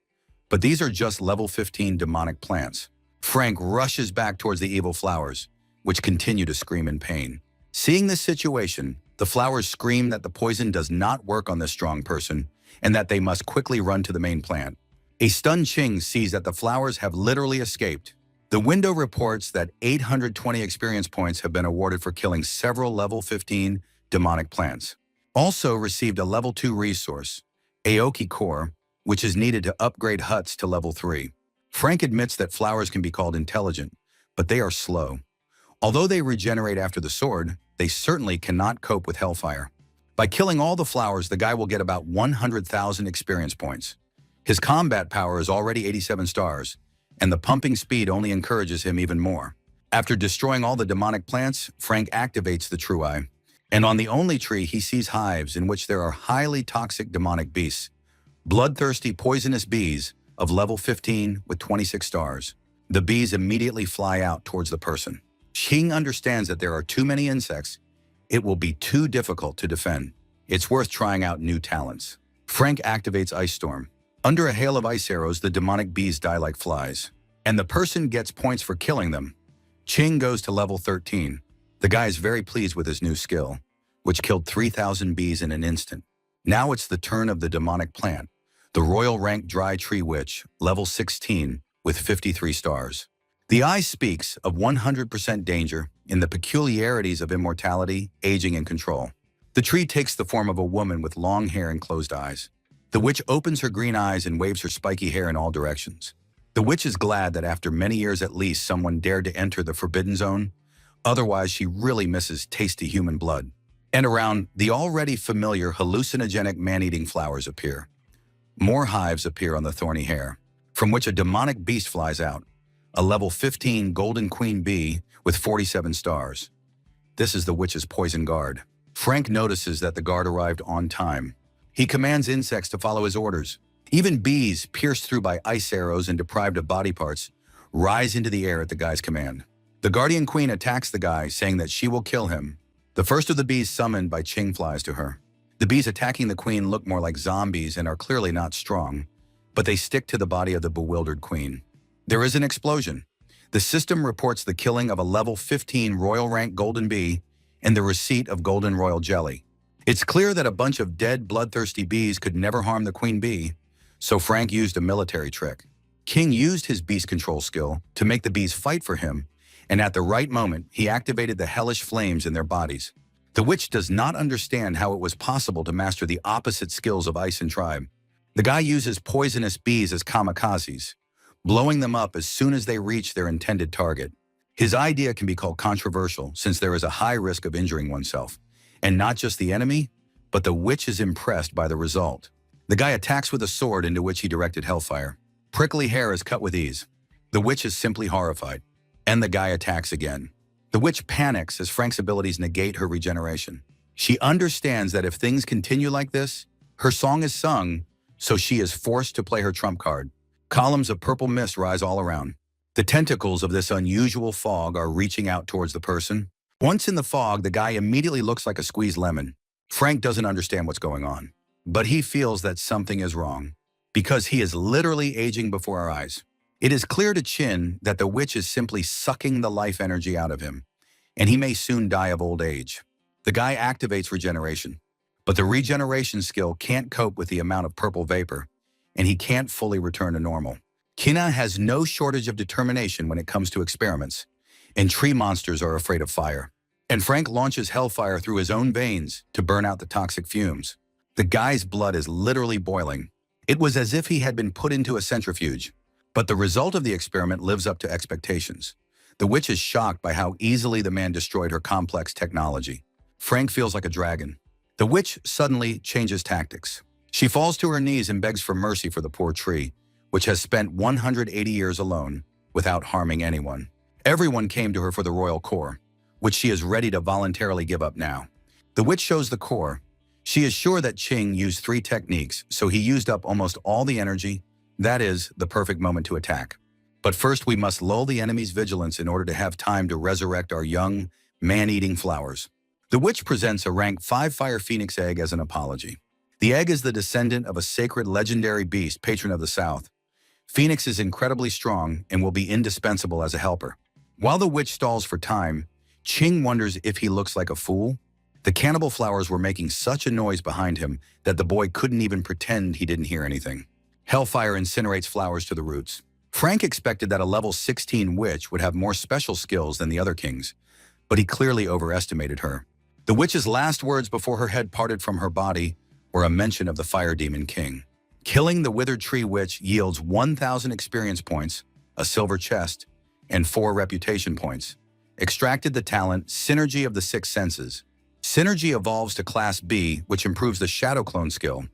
But these are just level 15 demonic plants. Frank rushes back towards the evil flowers, which continue to scream in pain. Seeing this situation, the flowers scream that the poison does not work on this strong person and that they must quickly run to the main plant. A stunned Ching sees that the flowers have literally escaped. The window reports that 820 experience points have been awarded for killing several level 15 demonic plants. Also received a level 2 resource, Aoki Core, which is needed to upgrade huts to level 3. Frank admits that flowers can be called intelligent, but they are slow. Although they regenerate after the sword, they certainly cannot cope with hellfire. By killing all the flowers, the guy will get about 100,000 experience points. His combat power is already 87 stars, and the pumping speed only encourages him even more. After destroying all the demonic plants, Frank activates the True Eye, and on the only tree he sees hives in which there are highly toxic demonic beasts, bloodthirsty poisonous bees of level 15 with 26 stars. The bees immediately fly out towards the person. Ching understands that there are too many insects. It will be too difficult to defend. It's worth trying out new talents. Frank activates Ice Storm. Under a hail of ice arrows, the demonic bees die like flies, and the person gets points for killing them. Ching goes to level 13. The guy is very pleased with his new skill, which killed 3,000 bees in an instant. Now it's the turn of the demonic plant, the Royal Rank Dry Tree Witch, level 16, with 53 stars. The eye speaks of 100% danger in the peculiarities of immortality, aging, and control. The tree takes the form of a woman with long hair and closed eyes. The witch opens her green eyes and waves her spiky hair in all directions. The witch is glad that after many years at least someone dared to enter the forbidden zone. Otherwise, she really misses tasty human blood. And around, the already familiar hallucinogenic man-eating flowers appear. More hives appear on the thorny hair, from which a demonic beast flies out. A level 15 golden queen bee with 47 stars. This is the witch's poison guard. Frank notices that the guard arrived on time. He commands insects to follow his orders. Even bees, pierced through by ice arrows and deprived of body parts, rise into the air at the guy's command. The guardian queen attacks the guy, saying that she will kill him. The first of the bees summoned by Ching flies to her. The bees attacking the queen look more like zombies and are clearly not strong, but they stick to the body of the bewildered queen. There is an explosion. The system reports the killing of a level 15 Royal Rank Golden Bee and the receipt of Golden Royal Jelly. It's clear that a bunch of dead, bloodthirsty bees could never harm the queen bee, so Frank used a military trick. King used his beast control skill to make the bees fight for him, and at the right moment, he activated the hellish flames in their bodies. The witch does not understand how it was possible to master the opposite skills of Ice and Tribe. The guy uses poisonous bees as kamikazes, blowing them up as soon as they reach their intended target. His idea can be called controversial since there is a high risk of injuring oneself. And not just the enemy, but the witch is impressed by the result. The guy attacks with a sword into which he directed hellfire. Prickly hair is cut with ease. The witch is simply horrified. And the guy attacks again. The witch panics as Frank's abilities negate her regeneration. She understands that if things continue like this, her song is sung, so she is forced to play her trump card. Columns of purple mist rise all around. The tentacles of this unusual fog are reaching out towards the person. Once in the fog, the guy immediately looks like a squeezed lemon. Frank doesn't understand what's going on, but he feels that something is wrong, because he is literally aging before our eyes. It is clear to Chin that the witch is simply sucking the life energy out of him, and he may soon die of old age. The guy activates regeneration, but the regeneration skill can't cope with the amount of purple vapor, and he can't fully return to normal. Kina has no shortage of determination when it comes to experiments, and tree monsters are afraid of fire. And Frank launches hellfire through his own veins to burn out the toxic fumes. The guy's blood is literally boiling. It was as if he had been put into a centrifuge. But the result of the experiment lives up to expectations. The witch is shocked by how easily the man destroyed her complex technology. Frank feels like a dragon. The witch suddenly changes tactics. She falls to her knees and begs for mercy for the poor tree, which has spent 180 years alone without harming anyone. Everyone came to her for the royal core, which she is ready to voluntarily give up now. The witch shows the core. She is sure that Ching used 3 techniques, so he used up almost all the energy. That is the perfect moment to attack. But first we must lull the enemy's vigilance in order to have time to resurrect our young, man-eating flowers. The witch presents a rank 5 fire phoenix egg as an apology. The egg is the descendant of a sacred legendary beast, patron of the South. Phoenix is incredibly strong and will be indispensable as a helper. While the witch stalls for time, Ching wonders if he looks like a fool. The cannibal flowers were making such a noise behind him that the boy couldn't even pretend he didn't hear anything. Hellfire incinerates flowers to the roots. Frank expected that a level 16 witch would have more special skills than the other kings, but he clearly overestimated her. The witch's last words before her head parted from her body were a mention of the fire demon king. Killing the withered tree witch yields 1,000 experience points, a silver chest, and 4 reputation points. Extracted the talent Synergy of the 6 Senses. Synergy evolves to Class B, which improves the Shadow Clone skill.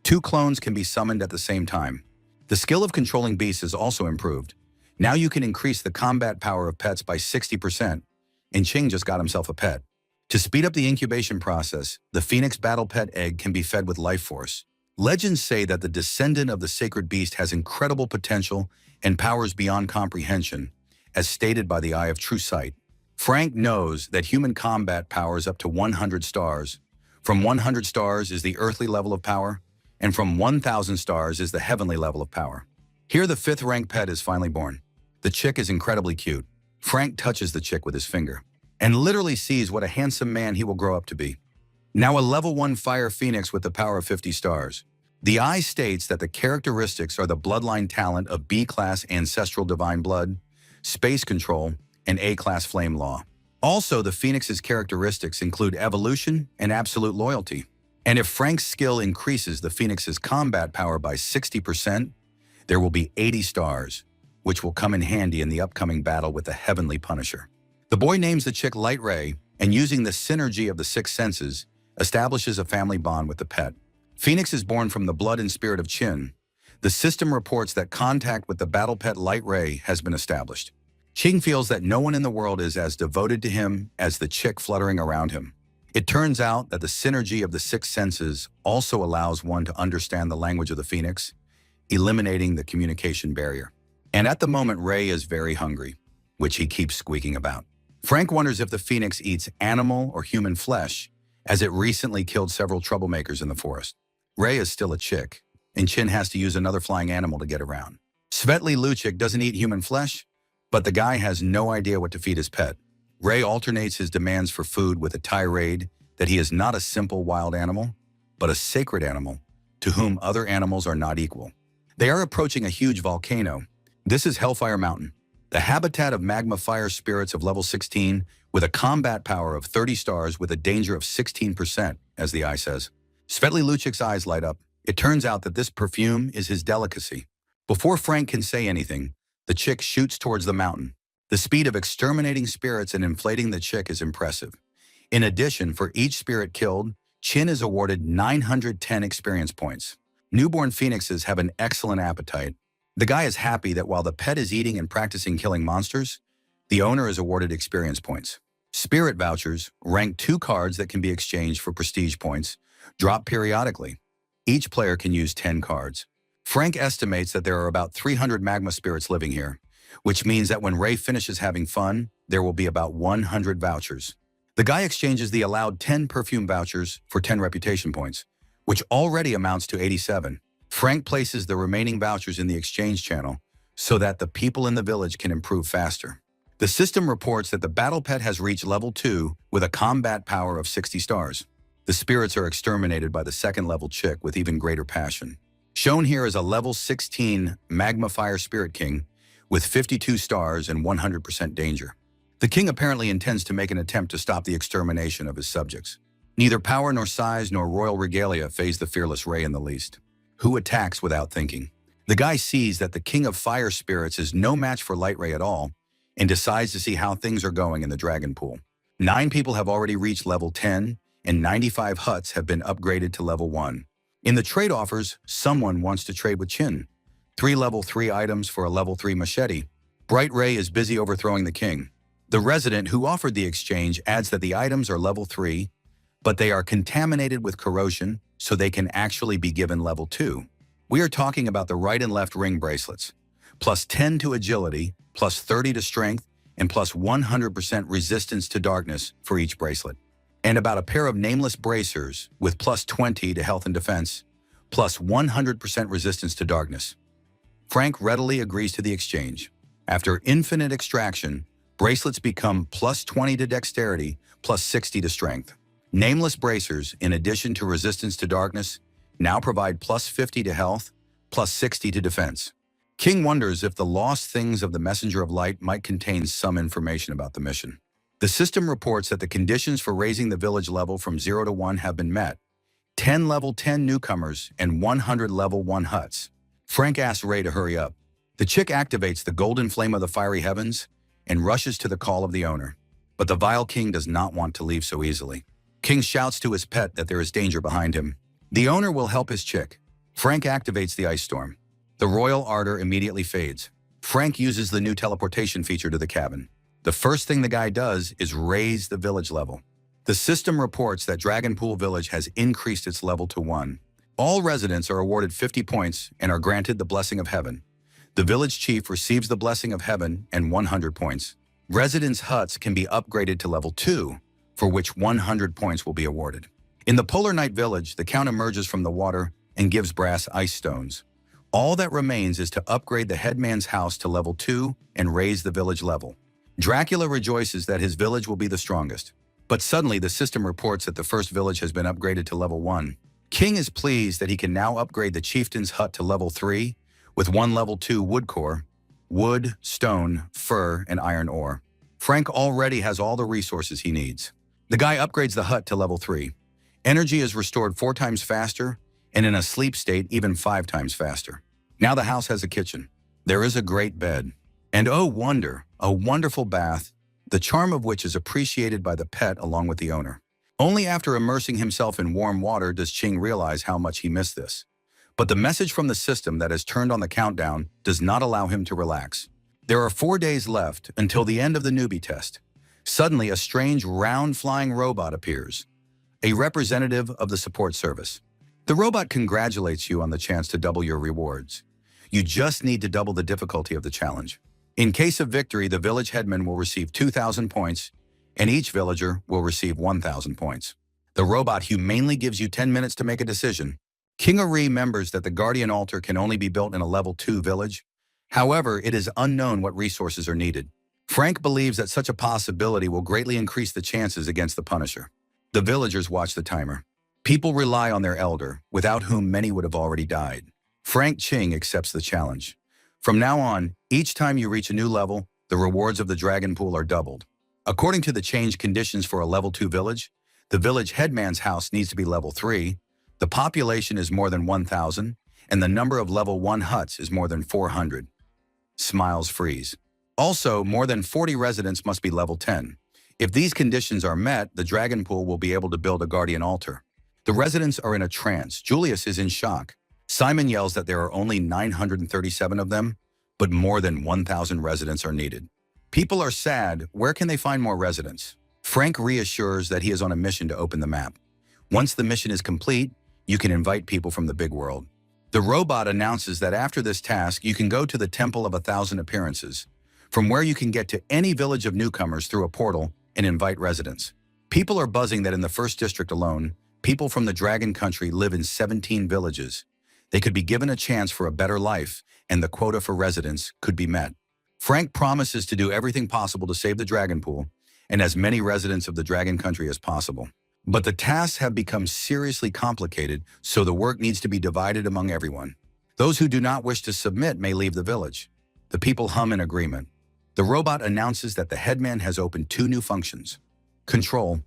2 clones can be summoned at the same time. The skill of controlling beasts is also improved. Now you can increase the combat power of pets by 60%, and Ching just got himself a pet. To speed up the incubation process, the Phoenix Battle Pet egg can be fed with life force. Legends say that the descendant of the sacred beast has incredible potential and powers beyond comprehension, as stated by the Eye of True Sight. Frank knows that human combat power is up to 100 stars. From 100 stars is the earthly level of power, and from 1,000 stars is the heavenly level of power. Here the 5th rank pet is finally born. The chick is incredibly cute. Frank touches the chick with his finger, and literally sees what a handsome man he will grow up to be. Now a level 1 fire phoenix with the power of 50 stars. The Eye states that the characteristics are the bloodline talent of B-class ancestral divine blood, space control, and A-class flame law. Also, the Phoenix's characteristics include evolution and absolute loyalty. And if Frank's skill increases the Phoenix's combat power by 60%, there will be 80 stars, which will come in handy in the upcoming battle with the Heavenly Punisher. The boy names the chick Light Ray, and using the synergy of the 6 senses, establishes a family bond with the pet. Phoenix is born from the blood and spirit of Chin. The system reports that contact with the battle pet Light Ray has been established. Ching feels that no one in the world is as devoted to him as the chick fluttering around him. It turns out that the synergy of the 6 senses also allows one to understand the language of the Phoenix, eliminating the communication barrier. And at the moment, Ray is very hungry, which he keeps squeaking about. Frank wonders if the Phoenix eats animal or human flesh, as it recently killed several troublemakers in the forest. Ray is still a chick, and Chin has to use another flying animal to get around. Svetli Luchik doesn't eat human flesh, but the guy has no idea what to feed his pet. Ray alternates his demands for food with a tirade that he is not a simple wild animal, but a sacred animal to whom other animals are not equal. They are approaching a huge volcano. This is Hellfire Mountain, the habitat of magma fire spirits of level 16 with a combat power of 30 stars with a danger of 16%, as the Eye says. Svetli Luchik's eyes light up. It turns out that this perfume is his delicacy. Before Frank can say anything, the chick shoots towards the mountain. The speed of exterminating spirits and inflating the chick is impressive. In addition, for each spirit killed, Chin is awarded 910 experience points. Newborn phoenixes have an excellent appetite. The guy is happy that while the pet is eating and practicing killing monsters, the owner is awarded experience points. Spirit vouchers, rank 2 cards that can be exchanged for prestige points, drop periodically. Each player can use 10 cards. Frank estimates that there are about 300 magma spirits living here, which means that when Ray finishes having fun, there will be about 100 vouchers. The guy exchanges the allowed 10 perfume vouchers for 10 reputation points, which already amounts to 87. Frank places the remaining vouchers in the exchange channel so that the people in the village can improve faster. The system reports that the battle pet has reached level 2 with a combat power of 60 stars. The spirits are exterminated by the second level chick with even greater passion. Shown here is a level 16 Magma Fire Spirit King with 52 stars and 100% danger. The king apparently intends to make an attempt to stop the extermination of his subjects. Neither power nor size nor royal regalia faze the fearless Ray in the least, who attacks without thinking. The guy sees that the king of fire spirits is no match for Light Ray at all and decides to see how things are going in the dragon pool. 9 people have already reached level 10 and 95 huts have been upgraded to level 1. In the trade offers, someone wants to trade with Chin. 3 level 3 items for a level 3 machete. Bright Ray is busy overthrowing the king. The resident who offered the exchange adds that the items are level 3, but they are contaminated with corrosion, so they can actually be given level 2. We are talking about the right and left ring bracelets, plus 10 to agility, plus 30 to strength, and plus 100% resistance to darkness for each bracelet. And about a pair of nameless bracers with plus 20 to health and defense, plus 100% resistance to darkness. Frank readily agrees to the exchange. After infinite extraction, bracelets become plus 20 to dexterity, plus 60 to strength. Nameless bracers, in addition to resistance to darkness, now provide plus 50 to health, plus 60 to defense. King wonders if the lost things of the Messenger of Light might contain some information about the mission. The system reports that the conditions for raising the village level from 0 to 1 have been met. 10 level 10 newcomers and 100 level 1 huts. Frank asks Ray to hurry up. The chick activates the golden flame of the fiery heavens and rushes to the call of the owner. But the vile king does not want to leave so easily. King shouts to his pet that there is danger behind him. The owner will help his chick. Frank activates the ice storm. The royal ardor immediately fades. Frank uses the new teleportation feature to the cabin. The first thing the guy does is raise the village level. The system reports that Dragonpool Village has increased its level to 1. All residents are awarded 50 points and are granted the blessing of heaven. The village chief receives the blessing of heaven and 100 points. Residents' huts can be upgraded to level 2, for which 100 points will be awarded. In the Polar Night Village, the count emerges from the water and gives brass ice stones. All that remains is to upgrade the headman's house to level 2 and raise the village level. Dracula rejoices that his village will be the strongest. But suddenly the system reports that the first village has been upgraded to level 1. King is pleased that he can now upgrade the chieftain's hut to level 3 with 1 level 2 wood core, wood, stone, fur, and iron ore. Frank already has all the resources he needs. The guy upgrades the hut to level 3. Energy is restored 4 times faster, and in a sleep state even 5 times faster. Now the house has a kitchen. There is a great bed. And oh wonder, a wonderful bath, the charm of which is appreciated by the pet along with the owner. Only after immersing himself in warm water does Ching realize how much he missed this. But the message from the system that has turned on the countdown does not allow him to relax. There are 4 days left until the end of the newbie test. Suddenly, a strange round flying robot appears, a representative of the support service. The robot congratulates you on the chance to double your rewards. You just need to double the difficulty of the challenge. In case of victory, the village headman will receive 2,000 points, and each villager will receive 1,000 points. The robot humanely gives you 10 minutes to make a decision. King Ari remembers that the Guardian Altar can only be built in a level 2 village. However, it is unknown what resources are needed. Frank believes that such a possibility will greatly increase the chances against the Punisher. The villagers watch the timer. People rely on their elder, without whom many would have already died. Frank Ching accepts the challenge. From now on, each time you reach a new level, the rewards of the Dragon Pool are doubled. According to the changed conditions for a level 2 village, the village headman's house needs to be level 3, the population is more than 1,000, and the number of level 1 huts is more than 400. Smiles freeze. Also, more than 40 residents must be level 10. If these conditions are met, the dragon pool will be able to build a guardian altar. The residents are in a trance. Julius is in shock. Simon yells that there are only 937 of them, but more than 1,000 residents are needed. People are sad. Where can they find more residents? Frank reassures that he is on a mission to open the map. Once the mission is complete, you can invite people from the big world. The robot announces that after this task, you can go to the Temple of 1,000 Appearances, from where you can get to any village of newcomers through a portal and invite residents. People are buzzing that in the first district alone, people from the Dragon Country live in 17 villages. They could be given a chance for a better life, and the quota for residents could be met. Frank promises to do everything possible to save the Dragon Pool and as many residents of the Dragon Country as possible. But the tasks have become seriously complicated, so the work needs to be divided among everyone. Those who do not wish to submit may leave the village. The people hum in agreement. The robot announces that the headman has opened 2 new functions: control,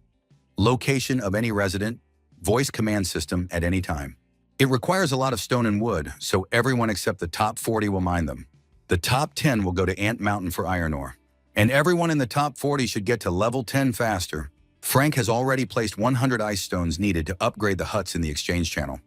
location of any resident, voice command system at any time. It requires a lot of stone and wood, so everyone except the top 40 will mine them. The top 10 will go to Ant Mountain for iron ore. And everyone in the top 40 should get to level 10 faster. Frank has already placed 100 ice stones needed to upgrade the huts in the exchange channel.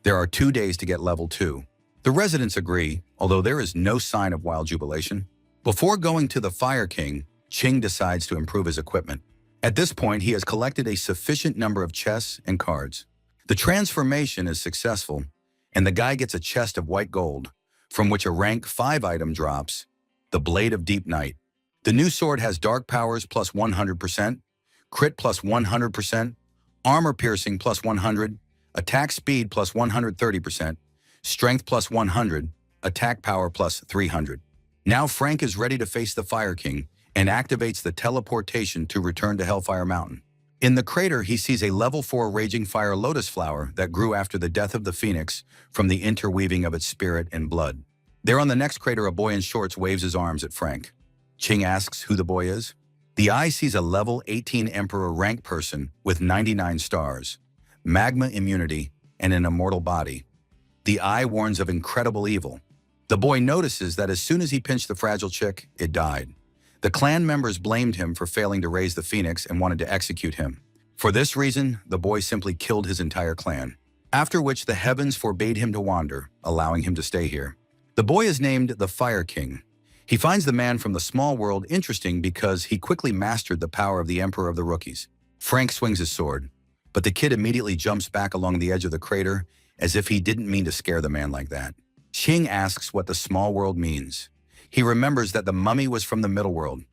There are 2 days to get level 2. The residents agree, although there is no sign of wild jubilation. Before going to the Fire King, Ching decides to improve his equipment. At this point, he has collected a sufficient number of chests and cards. The transformation is successful, and the guy gets a chest of white gold, from which a rank 5 item drops: the Blade of Deep Night. The new sword has dark powers plus 100%, crit plus 100%, armor piercing plus 100, attack speed plus 130%, strength plus 100, attack power plus 300. Now Frank is ready to face the Fire King and activates the teleportation to return to Hellfire Mountain. In the crater, he sees a level 4 raging fire lotus flower that grew after the death of the phoenix from the interweaving of its spirit and blood. There on the next crater, a boy in shorts waves his arms at Frank. Ching asks who the boy is. The eye sees a level 18 Emperor rank person with 99 stars, magma immunity, and an immortal body. The eye warns of incredible evil. The boy notices that as soon as he pinched the fragile chick, it died. The clan members blamed him for failing to raise the phoenix and wanted to execute him. For this reason, the boy simply killed his entire clan, after which the heavens forbade him to wander, allowing him to stay here. The boy is named the Fire King. He finds the man from the small world interesting because he quickly mastered the power of the Emperor of the Rookies. Frank swings his sword, but the kid immediately jumps back along the edge of the crater as if he didn't mean to scare the man like that. Ching asks what the small world means. He remembers that the mummy was from the middle world.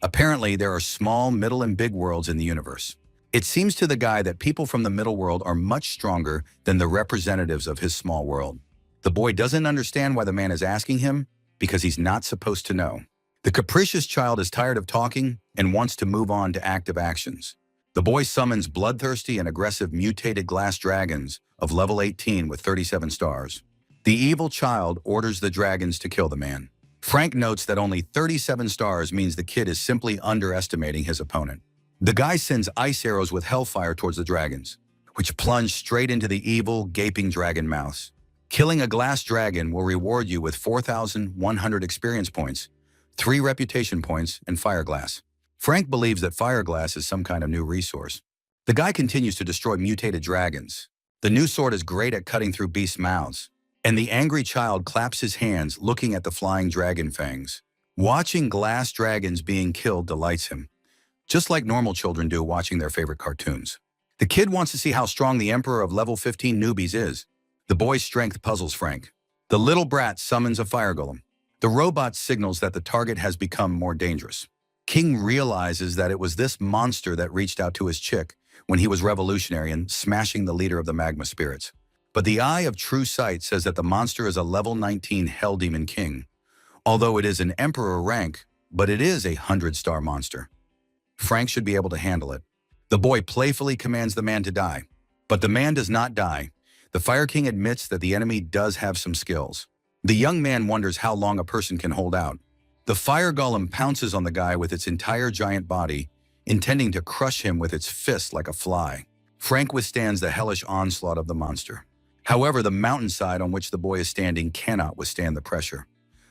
Apparently, there are small, middle, and big worlds in the universe. It seems to the guy that people from the middle world are much stronger than the representatives of his small world. The boy doesn't understand why the man is asking him, because he's not supposed to know. The capricious child is tired of talking and wants to move on to active actions. The boy summons bloodthirsty and aggressive mutated glass dragons of level 18 with 37 stars. The evil child orders the dragons to kill the man. Frank notes that only 37 stars means the kid is simply underestimating his opponent. The guy sends ice arrows with hellfire towards the dragons, which plunge straight into the evil, gaping dragon mouths. Killing a glass dragon will reward you with 4,100 experience points, 3 reputation points, and fire glass. Frank believes that fire glass is some kind of new resource. The guy continues to destroy mutated dragons. The new sword is great at cutting through beasts' mouths, and the angry child claps his hands looking at the flying dragon fangs. Watching glass dragons being killed delights him, just like normal children do watching their favorite cartoons. The kid wants to see how strong the Emperor of level 15 newbies is. The boy's strength puzzles Frank. The little brat summons a fire golem. The robot signals that the target has become more dangerous. King realizes that it was this monster that reached out to his chick when he was revolutionary and smashing the leader of the magma spirits. But the Eye of True Sight says that the monster is a level 19 Hell Demon King, although it is an Emperor rank, but it is a 100-star monster. Frank should be able to handle it. The boy playfully commands the man to die, but the man does not die. The Fire King admits that the enemy does have some skills. The young man wonders how long a person can hold out. The fire golem pounces on the guy with its entire giant body, intending to crush him with its fist like a fly. Frank withstands the hellish onslaught of the monster. However, the mountainside on which the boy is standing cannot withstand the pressure.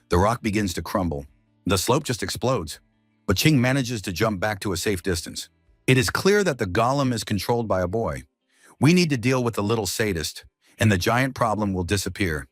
The rock begins to crumble. The slope just explodes. But Ching manages to jump back to a safe distance. It is clear that the golem is controlled by a boy. We need to deal with the little sadist, and the giant problem will disappear.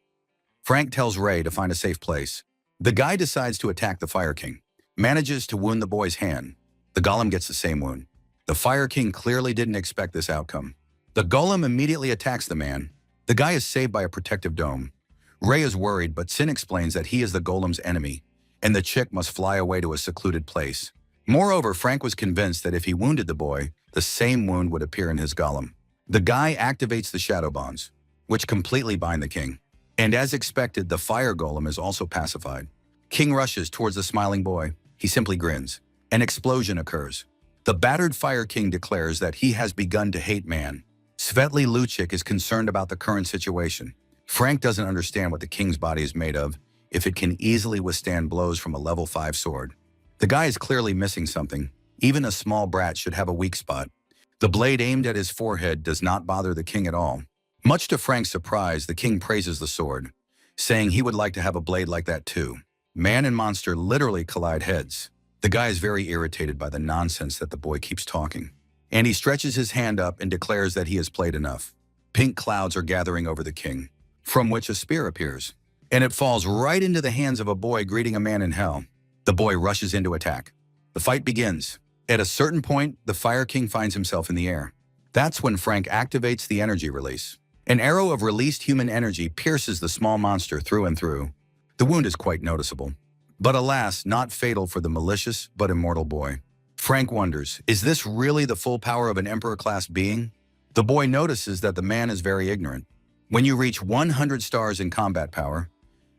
Frank tells Ray to find a safe place. The guy decides to attack the Fire King, manages to wound the boy's hand. The golem gets the same wound. The Fire King clearly didn't expect this outcome. The golem immediately attacks the man. The guy is saved by a protective dome. Ray is worried, but Sin explains that he is the golem's enemy, and the chick must fly away to a secluded place. Moreover, Frank was convinced that if he wounded the boy, the same wound would appear in his golem. The guy activates the shadow bonds, which completely bind the king. And as expected, the fire golem is also pacified. King rushes towards the smiling boy. He simply grins. An explosion occurs. The battered Fire King declares that he has begun to hate man. Svetly Luchik is concerned about the current situation. Frank doesn't understand what the king's body is made of, if it can easily withstand blows from a level 5 sword. The guy is clearly missing something. Even a small brat should have a weak spot. The blade aimed at his forehead does not bother the king at all. Much to Frank's surprise, the king praises the sword, saying he would like to have a blade like that too. Man and monster literally collide heads. The guy is very irritated by the nonsense that the boy keeps talking. And he stretches his hand up and declares that he has played enough. Pink clouds are gathering over the king, from which a spear appears. And it falls right into the hands of a boy greeting a man in hell. The boy rushes in to attack. The fight begins. At a certain point, the Fire King finds himself in the air. That's when Frank activates the energy release. An arrow of released human energy pierces the small monster through and through. The wound is quite noticeable. But alas, not fatal for the malicious but immortal boy. Frank wonders, is this really the full power of an Emperor-class being? The boy notices that the man is very ignorant. When you reach 100 stars in combat power,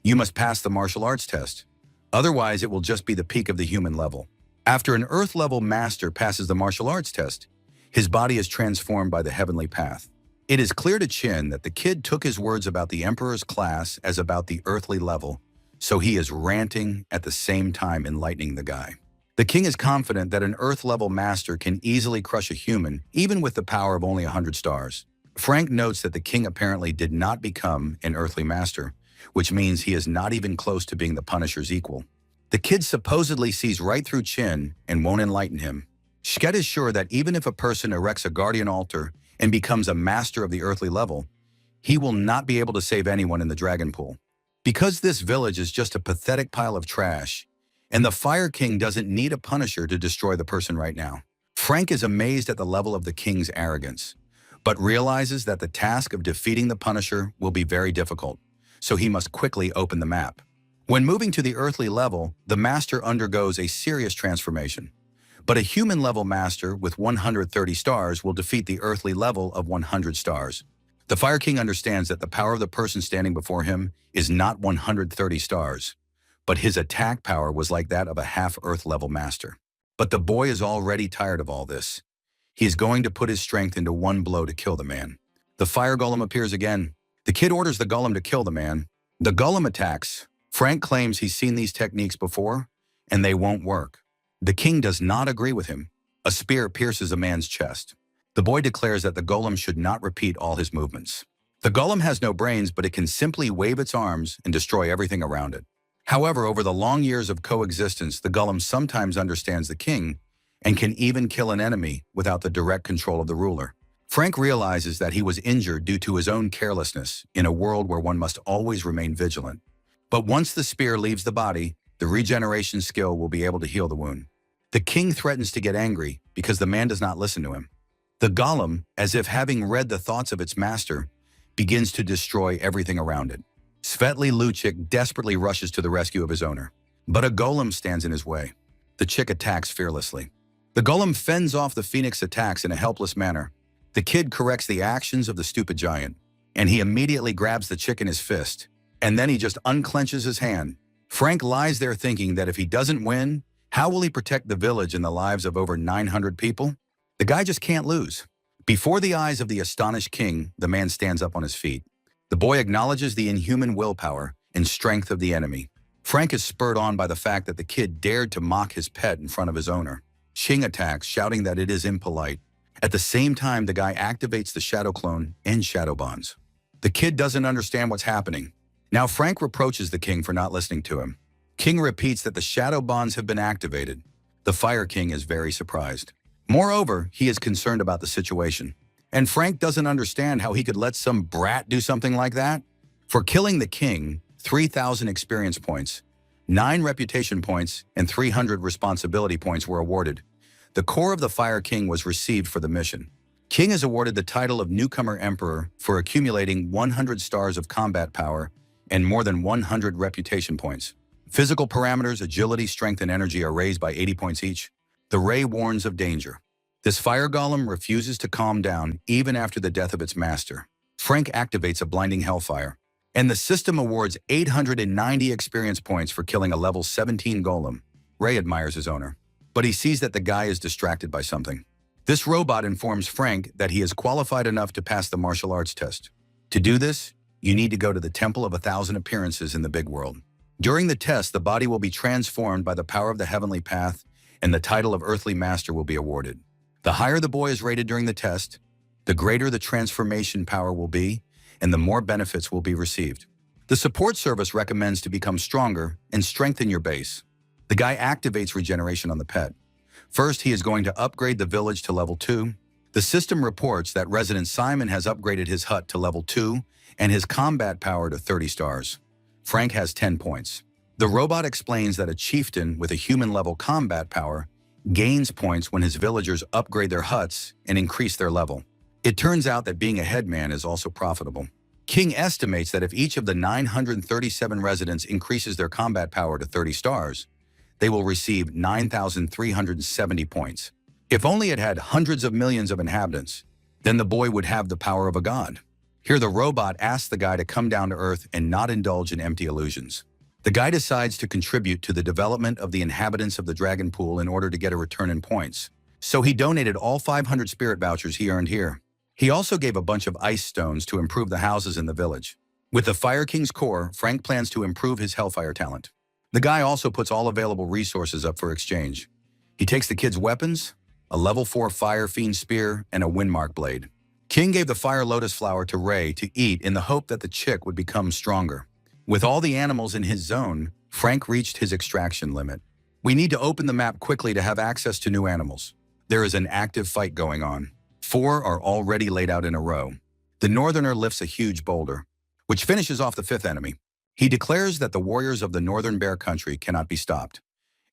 you must pass the martial arts test. Otherwise, it will just be the peak of the human level. After an Earth-level master passes the martial arts test, his body is transformed by the heavenly path. It is clear to Chin that the kid took his words about the Emperor's class as about the earthly level, so he is ranting at the same time enlightening the guy. The king is confident that an Earth-level master can easily crush a human, even with the power of only 100 stars. Frank notes that the king apparently did not become an earthly master, which means he is not even close to being the Punisher's equal. The kid supposedly sees right through Chin and won't enlighten him. Shket is sure that even if a person erects a guardian altar and becomes a master of the earthly level, he will not be able to save anyone in the dragon pool. Because this village is just a pathetic pile of trash, and the Fire King doesn't need a Punisher to destroy the person right now. Frank is amazed at the level of the king's arrogance, but realizes that the task of defeating the Punisher will be very difficult, so he must quickly open the map. When moving to the earthly level, the master undergoes a serious transformation. But a human-level master with 130 stars will defeat the earthly level of 100 stars. The Fire King understands that the power of the person standing before him is not 130 stars, but his attack power was like that of a half-earth-level master. But the boy is already tired of all this. He is going to put his strength into one blow to kill the man. The fire golem appears again. The kid orders the golem to kill the man. The golem attacks. Frank claims he's seen these techniques before, and they won't work. The king does not agree with him. A spear pierces a man's chest. The boy declares that the golem should not repeat all his movements. The golem has no brains, but it can simply wave its arms and destroy everything around it. However, over the long years of coexistence, the golem sometimes understands the king and can even kill an enemy without the direct control of the ruler. Frank realizes that he was injured due to his own carelessness in a world where one must always remain vigilant. But once the spear leaves the body, the regeneration skill will be able to heal the wound. The king threatens to get angry because the man does not listen to him. The golem, as if having read the thoughts of its master, begins to destroy everything around it. Svetly Luchik desperately rushes to the rescue of his owner, but a golem stands in his way. The chick attacks fearlessly. The golem fends off the phoenix attacks in a helpless manner. The kid corrects the actions of the stupid giant, and he immediately grabs the chick in his fist, and then he just unclenches his hand. Frank lies there thinking that if he doesn't win, how will he protect the village and the lives of over 900 people? The guy just can't lose. Before the eyes of the astonished king, the man stands up on his feet. The boy acknowledges the inhuman willpower and strength of the enemy. Frank is spurred on by the fact that the kid dared to mock his pet in front of his owner. Ching attacks, shouting that it is impolite. At the same time, the guy activates the shadow clone and shadow bonds. The kid doesn't understand what's happening. Now Frank reproaches the king for not listening to him. King repeats that the shadow bonds have been activated. The Fire King is very surprised. Moreover, he is concerned about the situation. And Frank doesn't understand how he could let some brat do something like that. For killing the king, 3,000 experience points, 9 reputation points, and 300 responsibility points were awarded. The core of the Fire King was received for the mission. King is awarded the title of Newcomer Emperor for accumulating 100 stars of combat power and more than 100 reputation points. Physical parameters, agility, strength, and energy are raised by 80 points each. The Ray warns of danger. This fire golem refuses to calm down even after the death of its master. Frank activates a blinding hellfire, and the system awards 890 experience points for killing a level 17 golem. Ray admires his owner, but he sees that the guy is distracted by something. This robot informs Frank that he is qualified enough to pass the martial arts test. To do this, you need to go to the Temple of 1,000 Appearances in the big world. During the test, the body will be transformed by the power of the heavenly path, and the title of Earthly Master will be awarded. The higher the boy is rated during the test, the greater the transformation power will be, and the more benefits will be received. The support service recommends to become stronger and strengthen your base. The guy activates regeneration on the pet. First, he is going to upgrade the village to level 2. The system reports that resident Simon has upgraded his hut to level 2 and his combat power to 30 stars. Frank has 10 points. The robot explains that a chieftain with a human-level combat power gains points when his villagers upgrade their huts and increase their level. It turns out that being a headman is also profitable. King estimates that if each of the 937 residents increases their combat power to 30 stars, they will receive 9,370 points. If only it had hundreds of millions of inhabitants, then the boy would have the power of a god. Here the robot asks the guy to come down to Earth and not indulge in empty illusions. The guy decides to contribute to the development of the inhabitants of the Dragon Pool in order to get a return in points. So he donated all 500 spirit vouchers he earned here. He also gave a bunch of ice stones to improve the houses in the village. With the Fire King's core, Frank plans to improve his Hellfire talent. The guy also puts all available resources up for exchange. He takes the kid's weapons, a level 4 Fire Fiend spear, and a Windmark blade. King gave the Fire Lotus flower to Ray to eat in the hope that the chick would become stronger. With all the animals in his zone, Frank reached his extraction limit. We need to open the map quickly to have access to new animals. There is an active fight going on. 4 are already laid out in a row. The Northerner lifts a huge boulder, which finishes off the 5th enemy. He declares that the warriors of the Northern Bear Country cannot be stopped.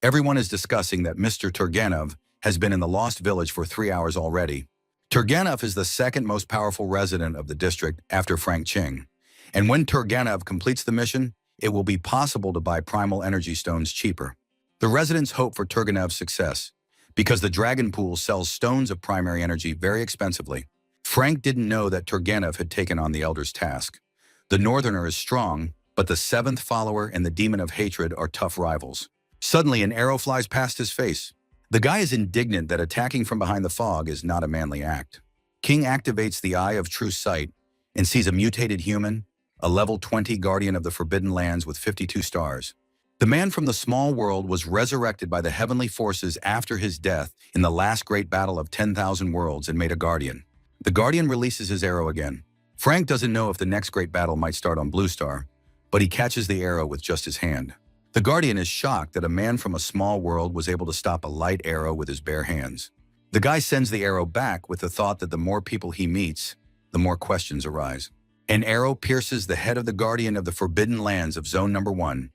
Everyone is discussing that Mr. Turgenev has been in the Lost Village for 3 hours already. Turgenev is the second most powerful resident of the district after Frank Ching. And when Turgenev completes the mission, it will be possible to buy primal energy stones cheaper. The residents hope for Turgenev's success, because the Dragon Pool sells stones of primary energy very expensively. Frank didn't know that Turgenev had taken on the Elder's task. The Northerner is strong, but the 7th follower and the Demon of Hatred are tough rivals. Suddenly, an arrow flies past his face. The guy is indignant that attacking from behind the fog is not a manly act. King activates the Eye of True Sight and sees a mutated human, a level 20 guardian of the Forbidden Lands with 52 stars. The man from the small world was resurrected by the heavenly forces after his death in the last great battle of 10,000 worlds and made a guardian. The guardian releases his arrow again. Frank doesn't know if the next great battle might start on Blue Star, but he catches the arrow with just his hand. The guardian is shocked that a man from a small world was able to stop a light arrow with his bare hands. The guy sends the arrow back with the thought that the more people he meets, the more questions arise. An arrow pierces the head of the guardian of the Forbidden Lands of Zone Number 1.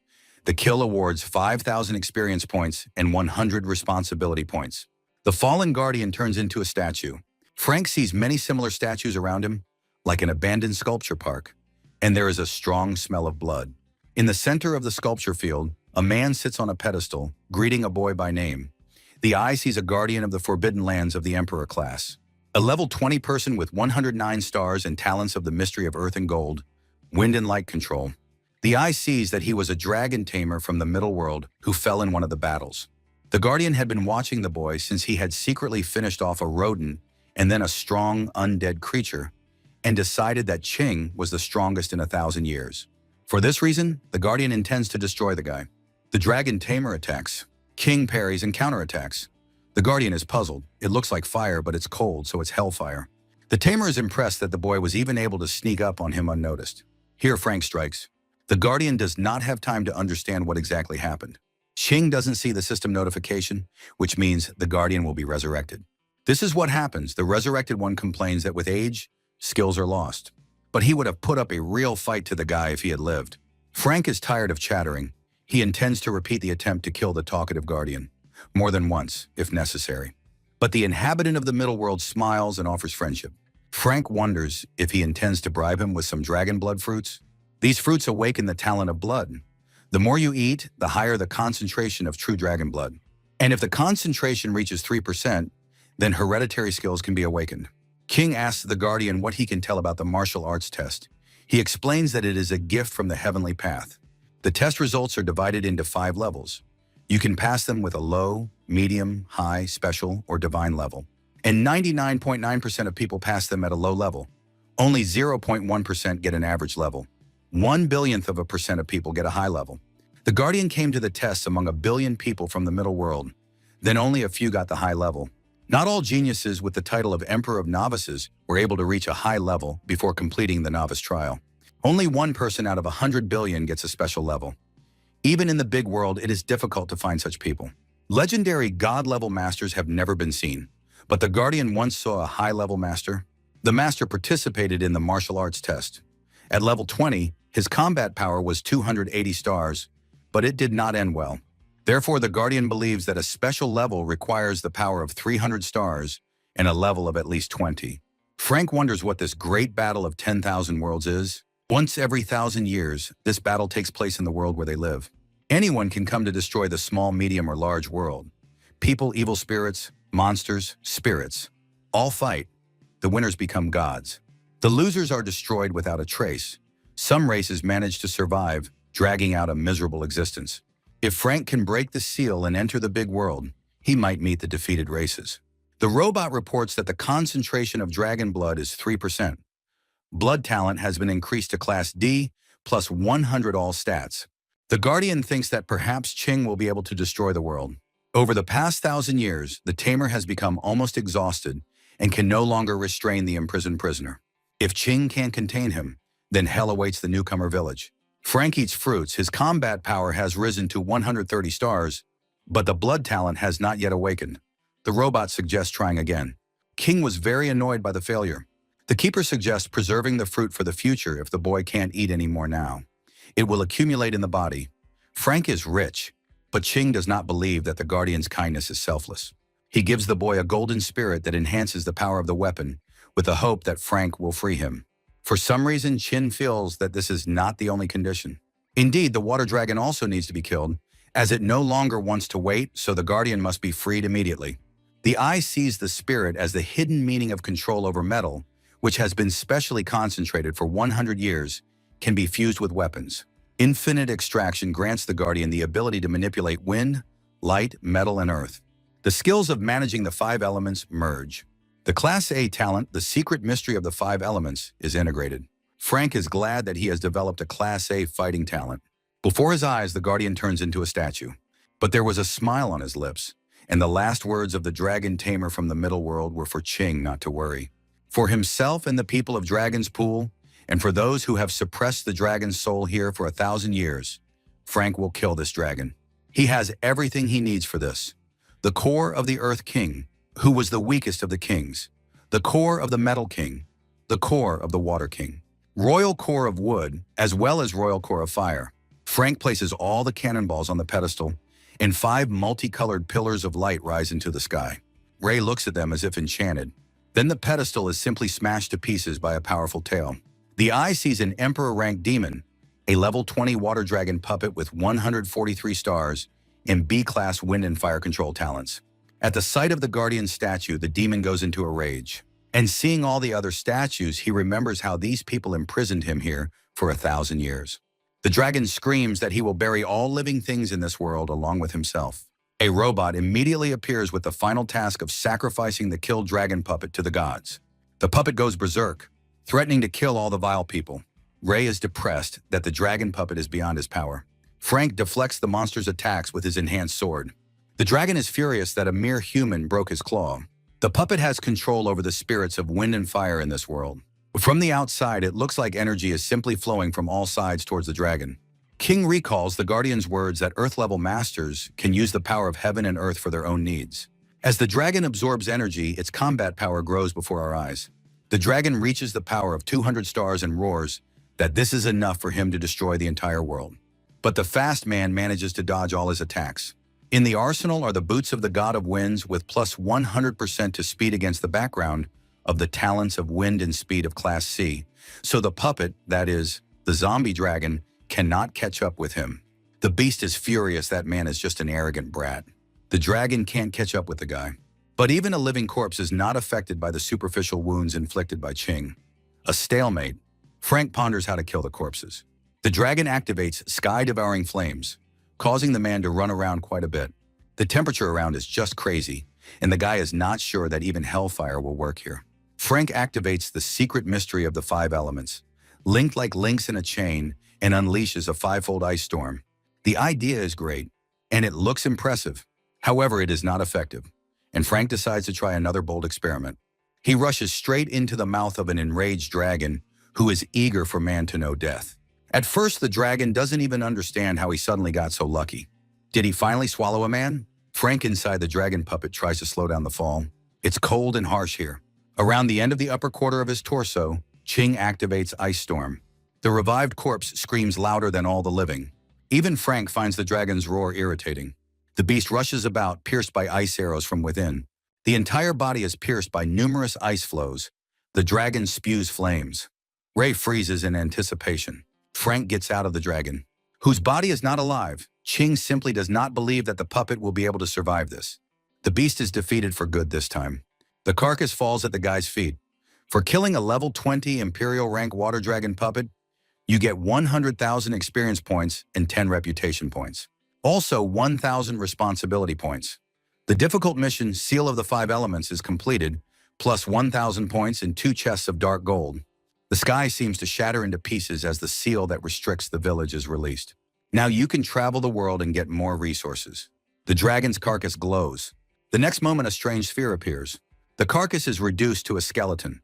The kill awards 5,000 experience points and 100 responsibility points. The fallen guardian turns into a statue. Frank sees many similar statues around him, like an abandoned sculpture park, and there is a strong smell of blood. In the center of the sculpture field, a man sits on a pedestal, greeting a boy by name. The eye sees a guardian of the Forbidden Lands of the Emperor class. A level 20 person with 109 stars and talents of the mystery of earth and gold, wind and light control. The eye sees that he was a dragon tamer from the middle world who fell in one of the battles. The guardian had been watching the boy since he had secretly finished off a rodent and then a strong undead creature, and decided that Ching was the strongest in 1,000 years. For this reason, the guardian intends to destroy the guy. The dragon tamer attacks. King parries and counterattacks. The guardian is puzzled. It looks like fire, but it's cold, so it's hellfire. The tamer is impressed that the boy was even able to sneak up on him unnoticed. Here Frank strikes. The Guardian does not have time to understand what exactly happened. Ching doesn't see the system notification, which means the Guardian will be resurrected. This is what happens. The resurrected one complains that with age, skills are lost. But he would have put up a real fight to the guy if he had lived. Frank is tired of chattering. He intends to repeat the attempt to kill the talkative Guardian, more than once, if necessary. But the inhabitant of the middle world smiles and offers friendship. Frank wonders if he intends to bribe him with some dragon blood fruits. These fruits awaken the talent of blood. The more you eat, the higher the concentration of true dragon blood. And if the concentration reaches 3%, then hereditary skills can be awakened. King asks the Guardian what he can tell about the martial arts test. He explains that it is a gift from the heavenly path. The test results are divided into 5 levels. You can pass them with a low, medium, high, special, or divine level. And 99.9% of people pass them at a low level. Only 0.1% get an average level. 1/1000% of people get a high level. The Guardian came to the tests among 1 billion people from the middle world. Then only a few got the high level. Not all geniuses with the title of Emperor of Novices were able to reach a high level before completing the novice trial. Only 1 person out of 100 billion gets a special level. Even in the big world, it is difficult to find such people. Legendary God-level masters have never been seen, but the Guardian once saw a high-level master. The master participated in the martial arts test. At level 20, his combat power was 280 stars, but it did not end well. Therefore, the Guardian believes that a special level requires the power of 300 stars and a level of at least 20. Frank wonders what this great battle of 10,000 worlds is. Once every 1,000 years, this battle takes place in the world where they live. Anyone can come to destroy the small, medium, or large world. People, evil spirits, monsters, spirits, all fight. The winners become gods. The losers are destroyed without a trace. Some races manage to survive, dragging out a miserable existence. If Frank can break the seal and enter the big world, he might meet the defeated races. The robot reports that the concentration of dragon blood is 3%. Blood talent has been increased to Class D, plus 100 all stats. The Guardian thinks that perhaps Ching will be able to destroy the world. Over the past 1,000 years, the tamer has become almost exhausted and can no longer restrain the imprisoned prisoner. If Ching can't contain him, then hell awaits the newcomer village. Frank eats fruits. His combat power has risen to 130 stars, but the blood talent has not yet awakened. The robot suggests trying again. King was very annoyed by the failure. The keeper suggests preserving the fruit for the future if the boy can't eat any more now. It will accumulate in the body. Frank is rich, but Ching does not believe that the Guardian's kindness is selfless. He gives the boy a golden spirit that enhances the power of the weapon, with the hope that Frank will free him. For some reason, Chin feels that this is not the only condition. Indeed, the water dragon also needs to be killed, as it no longer wants to wait, so the Guardian must be freed immediately. The eye sees the spirit as the hidden meaning of control over metal, which has been specially concentrated for 100 years, can be fused with weapons. Infinite extraction grants the Guardian the ability to manipulate wind, light, metal, and earth. The skills of managing the 5 elements merge. The Class A talent, the secret mystery of the 5 elements, is integrated. Frank is glad that he has developed a Class A fighting talent. Before his eyes, the Guardian turns into a statue. But there was a smile on his lips, and the last words of the dragon tamer from the middle world were for Ching not to worry. For himself and the people of Dragon's Pool, and for those who have suppressed the dragon's soul here for 1,000 years, Frank will kill this dragon. He has everything he needs for this. The core of the Earth King, who was the weakest of the kings. The core of the Metal King. The core of the Water King. Royal core of wood, as well as royal core of fire. Frank places all the cannonballs on the pedestal, and 5 multicolored pillars of light rise into the sky. Ray looks at them as if enchanted. Then the pedestal is simply smashed to pieces by a powerful tail. The eye sees an Emperor-ranked demon, a level 20 water dragon puppet with 143 stars and B-class wind and fire control talents. At the sight of the Guardian's statue, the demon goes into a rage. And seeing all the other statues, he remembers how these people imprisoned him here for 1,000 years. The dragon screams that he will bury all living things in this world along with himself. A robot immediately appears with the final task of sacrificing the killed dragon puppet to the gods. The puppet goes berserk, threatening to kill all the vile people. Ray is depressed that the dragon puppet is beyond his power. Frank deflects the monster's attacks with his enhanced sword. The dragon is furious that a mere human broke his claw. The puppet has control over the spirits of wind and fire in this world. From the outside, it looks like energy is simply flowing from all sides towards the dragon. King recalls the Guardian's words that Earth-level masters can use the power of heaven and Earth for their own needs. As the dragon absorbs energy, its combat power grows before our eyes. The dragon reaches the power of 200 stars and roars that this is enough for him to destroy the entire world. But the fast man manages to dodge all his attacks. In the arsenal are the boots of the god of winds with plus 100% to speed against the background of the talents of wind and speed of Class C. So the puppet, that is, the zombie dragon, cannot catch up with him. The beast is furious that man is just an arrogant brat. The dragon can't catch up with the guy. But even a living corpse is not affected by the superficial wounds inflicted by Ching. A stalemate. Frank ponders how to kill the corpses. The dragon activates sky-devouring flames, causing the man to run around quite a bit. The temperature around is just crazy, and the guy is not sure that even hellfire will work here. Frank activates the secret mystery of the 5 elements, linked like links in a chain, and unleashes a 5-fold ice storm. The idea is great, and it looks impressive. However, it is not effective, and Frank decides to try another bold experiment. He rushes straight into the mouth of an enraged dragon who is eager for man to know death. At first, the dragon doesn't even understand how he suddenly got so lucky. Did he finally swallow a man? Frank inside the dragon puppet tries to slow down the fall. It's cold and harsh here. Around the end of the upper quarter of his torso, Ching activates Ice Storm. The revived corpse screams louder than all the living. Even Frank finds the dragon's roar irritating. The beast rushes about, pierced by ice arrows from within. The entire body is pierced by numerous ice flows. The dragon spews flames. Ray freezes in anticipation. Frank gets out of the dragon, whose body is not alive. Ching simply does not believe that the puppet will be able to survive this. The beast is defeated for good this time. The carcass falls at the guy's feet. For killing a level 20 Imperial rank water dragon puppet, you get 100,000 experience points and 10 reputation points. Also 1,000 responsibility points. The difficult mission Seal of the 5 Elements is completed, plus 1,000 points and 2 chests of dark gold. The sky seems to shatter into pieces as the seal that restricts the village is released. Now you can travel the world and get more resources. The dragon's carcass glows. The next moment a strange sphere appears. The carcass is reduced to a skeleton.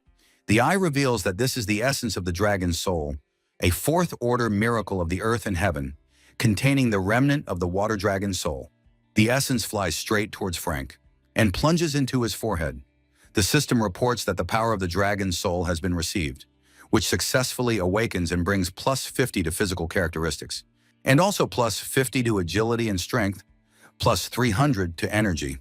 The eye reveals that this is the essence of the dragon's soul, a 4th-order miracle of the earth and heaven, containing the remnant of the water dragon's soul. The essence flies straight towards Frank and plunges into his forehead. The system reports that the power of the dragon's soul has been received, which successfully awakens and brings plus 50 to physical characteristics, and also plus 50 to agility and strength, plus 300 to energy.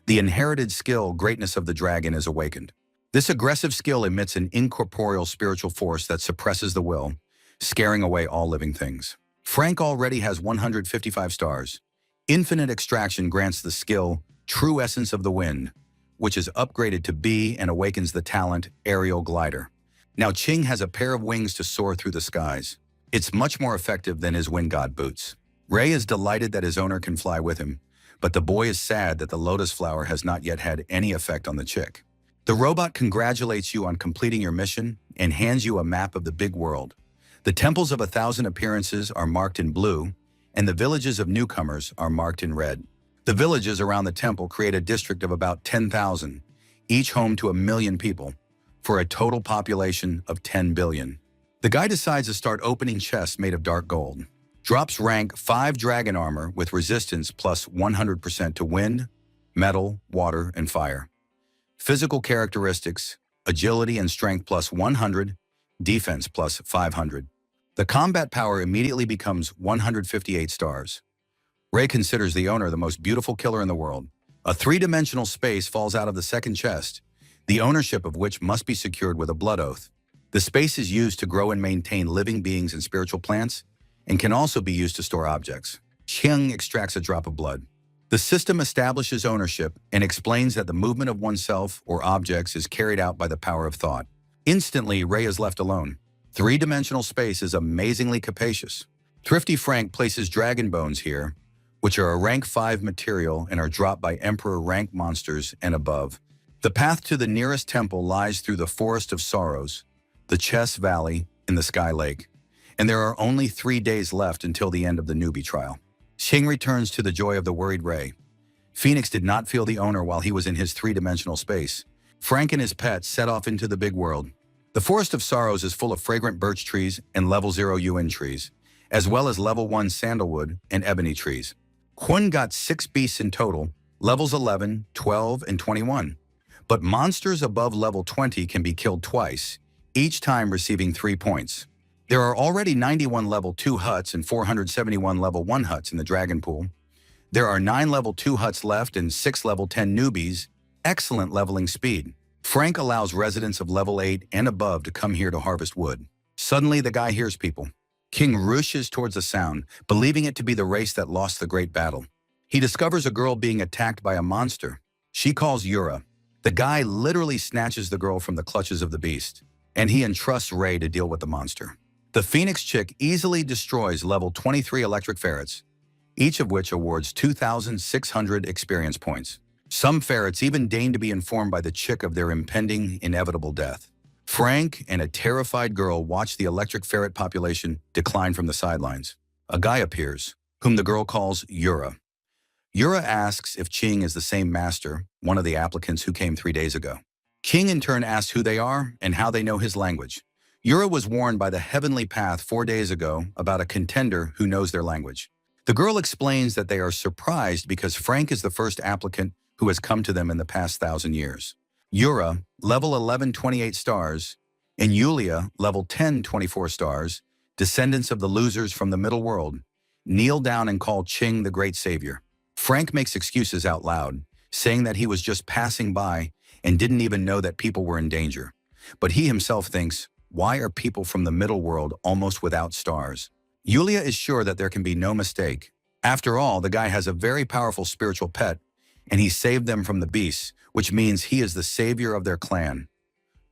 The inherited skill greatness of the dragon is awakened. This aggressive skill emits an incorporeal spiritual force that suppresses the will, scaring away all living things. Frank already has 155 stars. Infinite Extraction grants the skill True Essence of the Wind, which is upgraded to B and awakens the talent Aerial Glider. Now Ching has a pair of wings to soar through the skies. It's much more effective than his wind god boots. Ray is delighted that his owner can fly with him, but the boy is sad that the lotus flower has not yet had any effect on the chick. The robot congratulates you on completing your mission and hands you a map of the big world. The temples of 1,000 appearances are marked in blue, and the villages of newcomers are marked in red. The villages around the temple create a district of about 10,000, each home to 1 million people, for a total population of 10 billion. The guy decides to start opening chests made of dark gold. Drops rank 5 dragon armor with resistance plus 100% to wind, metal, water, and fire. Physical characteristics, agility and strength plus 100, defense plus 500. The combat power immediately becomes 158 stars. Ray considers the owner the most beautiful killer in the world. A 3-dimensional space falls out of the second chest, the ownership of which must be secured with a blood oath. The space is used to grow and maintain living beings and spiritual plants, and can also be used to store objects. Ching extracts a drop of blood. The system establishes ownership and explains that the movement of oneself or objects is carried out by the power of thought. Instantly, Ray is left alone. 3-dimensional space is amazingly capacious. Thrifty Frank places dragon bones here, which are a rank 5 material and are dropped by Emperor rank monsters and above. The path to the nearest temple lies through the Forest of Sorrows, the Chess Valley, and the Sky Lake, and there are only 3 days left until the end of the newbie trial. Ching returns to the joy of the worried Ray. Phoenix did not feel the owner while he was in his 3-dimensional space. Frank and his pet set off into the big world. The Forest of Sorrows is full of fragrant birch trees and level 0 yuan trees, as well as level 1 sandalwood and ebony trees. Hun got 6 beasts in total, levels 11, 12, and 21. But monsters above level 20 can be killed twice, each time receiving 3 points. There are already 91 level 2 huts and 471 level 1 huts in the Dragon Pool. There are 9 level 2 huts left and 6 level 10 newbies. Excellent leveling speed. Frank allows residents of level 8 and above to come here to harvest wood. Suddenly, the guy hears people. King rushes towards the sound, believing it to be the race that lost the great battle. He discovers a girl being attacked by a monster. She calls Yura. The guy literally snatches the girl from the clutches of the beast, and he entrusts Ray to deal with the monster. The Phoenix chick easily destroys level 23 electric ferrets, each of which awards 2,600 experience points. Some ferrets even deign to be informed by the chick of their impending, inevitable death. Frank and a terrified girl watch the electric ferret population decline from the sidelines. A guy appears, whom the girl calls Yura. Yura asks if Ching is the same master, one of the applicants who came 3 days ago. King in turn asks who they are and how they know his language. Yura was warned by the Heavenly Path 4 days ago about a contender who knows their language. The girl explains that they are surprised because Frank is the first applicant who has come to them in the past 1,000 years. Yura, level 11, 28 stars, and Yulia, level 10, 24 stars, descendants of the losers from the middle world, kneel down and call Ching the great savior. Frank makes excuses out loud, saying that he was just passing by and didn't even know that people were in danger. But he himself thinks, why are people from the middle world almost without stars? Yulia is sure that there can be no mistake. After all, the guy has a very powerful spiritual pet, and he saved them from the beasts, which means he is the savior of their clan.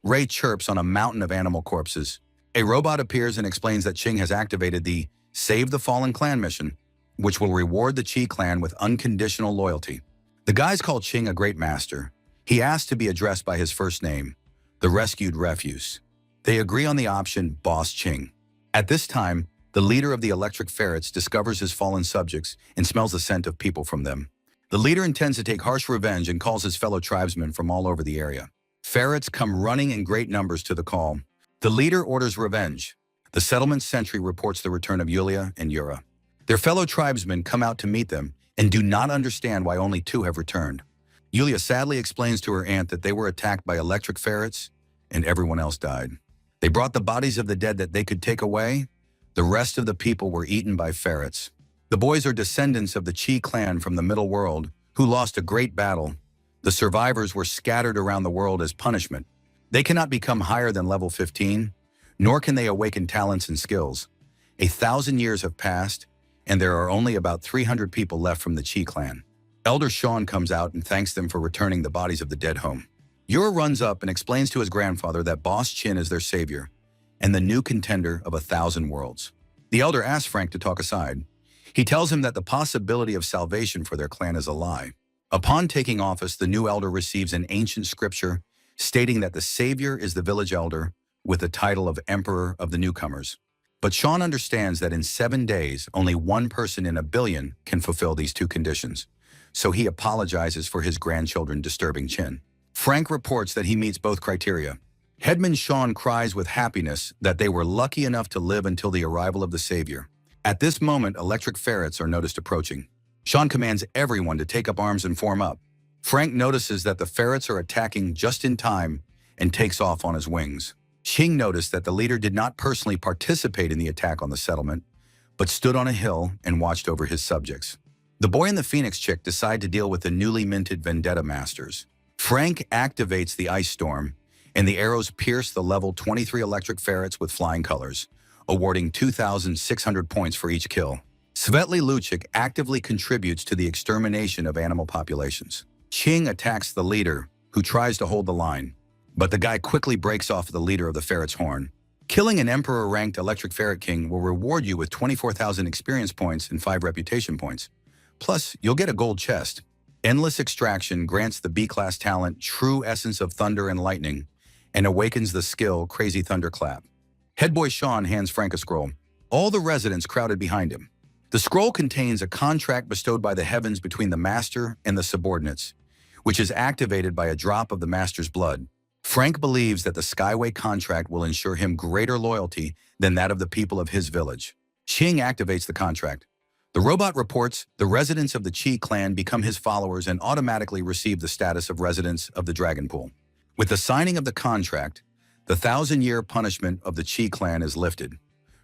Ray chirps on a mountain of animal corpses. A robot appears and explains that Ching has activated the Save the Fallen Clan mission, which will reward the Chi clan with unconditional loyalty. The guys call Ching a great master. He asks to be addressed by his first name, the rescued refuse. They agree on the option Boss Ching. At this time, the leader of the electric ferrets discovers his fallen subjects and smells the scent of people from them. The leader intends to take harsh revenge and calls his fellow tribesmen from all over the area. Ferrets come running in great numbers to the call. The leader orders revenge. The settlement sentry reports the return of Yulia and Yura. Their fellow tribesmen come out to meet them and do not understand why only 2 have returned. Yulia sadly explains to her aunt that they were attacked by electric ferrets and everyone else died. They brought the bodies of the dead that they could take away. The rest of the people were eaten by ferrets. The boys are descendants of the Chi clan from the middle world who lost a great battle. The survivors were scattered around the world as punishment. They cannot become higher than level 15, nor can they awaken talents and skills. 1,000 years have passed, and there are only about 300 people left from the Chi clan. Elder Sean comes out and thanks them for returning the bodies of the dead home. Yura runs up and explains to his grandfather that Boss Chin is their savior and the new contender of 1,000 worlds. The elder asks Frank to talk aside. He tells him that the possibility of salvation for their clan is a lie. Upon taking office, the new elder receives an ancient scripture stating that the savior is the village elder with the title of Emperor of the Newcomers. But Sean understands that in 7 days, only 1 person in a billion can fulfill these 2 conditions. So he apologizes for his grandchildren disturbing Chin. Frank reports that he meets both criteria. Headman Sean cries with happiness that they were lucky enough to live until the arrival of the savior. At this moment, electric ferrets are noticed approaching. Sean commands everyone to take up arms and form up. Frank notices that the ferrets are attacking just in time and takes off on his wings. Ching noticed that the leader did not personally participate in the attack on the settlement, but stood on a hill and watched over his subjects. The boy and the Phoenix chick decide to deal with the newly minted Vendetta Masters. Frank activates the Ice Storm, and the arrows pierce the level 23 electric ferrets with flying colors, awarding 2,600 points for each kill. Svetly Luchik actively contributes to the extermination of animal populations. Ching attacks the leader, who tries to hold the line, but the guy quickly breaks off the leader of the ferret's horn. Killing an Emperor-ranked Electric Ferret King will reward you with 24,000 experience points and 5 reputation points. Plus, you'll get a gold chest. Endless Extraction grants the B-Class talent True Essence of Thunder and Lightning and awakens the skill Crazy Thunderclap. Headboy Sean hands Frank a scroll. All the residents crowded behind him. The scroll contains a contract bestowed by the heavens between the master and the subordinates, which is activated by a drop of the master's blood. Frank believes that the Skyway contract will ensure him greater loyalty than that of the people of his village. Ching activates the contract. The robot reports the residents of the Chi clan become his followers and automatically receive the status of residents of the Dragon Pool. With the signing of the contract, the 1,000-year punishment of the Chi clan is lifted.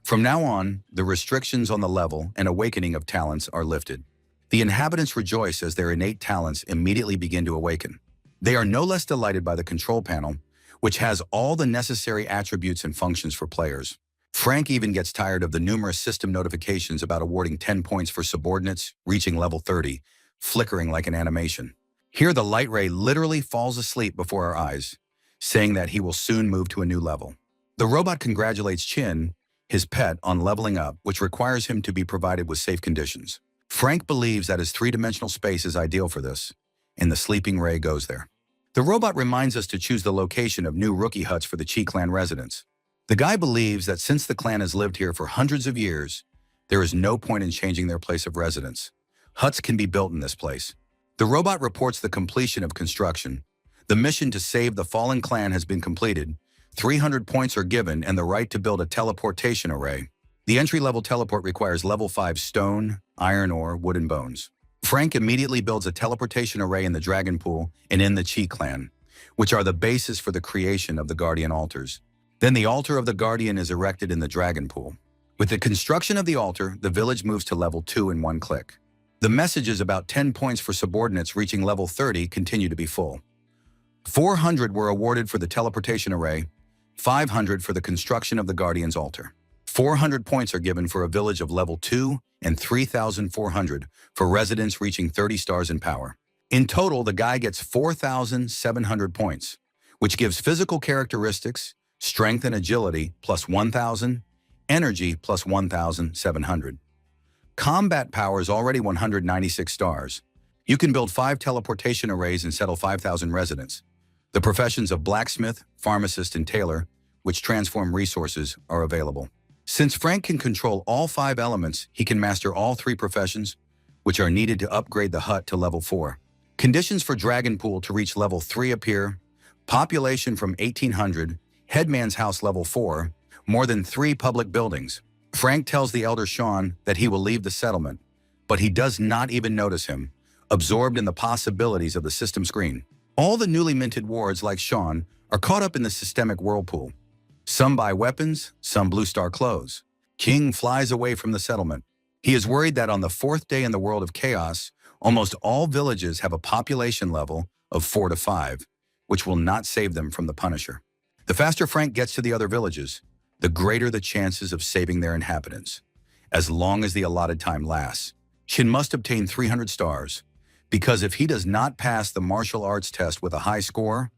From now on, the restrictions on the level and awakening of talents are lifted. The inhabitants rejoice as their innate talents immediately begin to awaken. They are no less delighted by the control panel, which has all the necessary attributes and functions for players. Frank even gets tired of the numerous system notifications about awarding 10 points for subordinates reaching level 30, flickering like an animation. Here the light ray literally falls asleep before our eyes, saying that he will soon move to a new level. The robot congratulates Chin, his pet, on leveling up, which requires him to be provided with safe conditions. Frank believes that his three-dimensional space is ideal for this, and the sleeping ray goes there. The robot reminds us to choose the location of new rookie huts for the Chi clan residents. The guy believes that since the clan has lived here for hundreds of years, there is no point in changing their place of residence. Huts can be built in this place. The robot reports the completion of construction. The mission to save the fallen clan has been completed. 300 points are given and the right to build a teleportation array. The entry-level teleport requires level 5 stone, iron ore, wood and bones. Frank immediately builds a teleportation array in the Dragon Pool and in the Chi clan, which are the basis for the creation of the Guardian altars. Then the altar of the Guardian is erected in the Dragon Pool. With the construction of the altar, the village moves to level 2 in one click. The messages about 10 points for subordinates reaching level 30 continue to be full. 400 were awarded for the teleportation array, 500 for the construction of the Guardian's altar. 400 points are given for a village of level 2 and 3,400 for residents reaching 30 stars in power. In total, the guy gets 4,700 points, which gives physical characteristics, strength and agility plus 1,000, energy plus 1,700. Combat power is already 196 stars. You can build 5 teleportation arrays and settle 5,000 residents. The professions of blacksmith, pharmacist, and tailor, which transform resources, are available. Since Frank can control all 5 elements, he can master all 3 professions, which are needed to upgrade the hut to level 4. Conditions for Dragon Pool to reach level 3 appear: population from 1,800, headman's house level 4, more than 3 public buildings. Frank tells the elder Sean that he will leave the settlement, but he does not even notice him, absorbed in the possibilities of the system screen. All the newly minted wards, like Sean, are caught up in the systemic whirlpool. Some buy weapons, some blue star clothes. King flies away from the settlement. He is worried that on the 4th day in the world of chaos, almost all villages have a population level of 4 to 5, which will not save them from the Punisher. The faster Frank gets to the other villages, the greater the chances of saving their inhabitants, as long as the allotted time lasts. Shin must obtain 300 stars, because if he does not pass the martial arts test with a high score,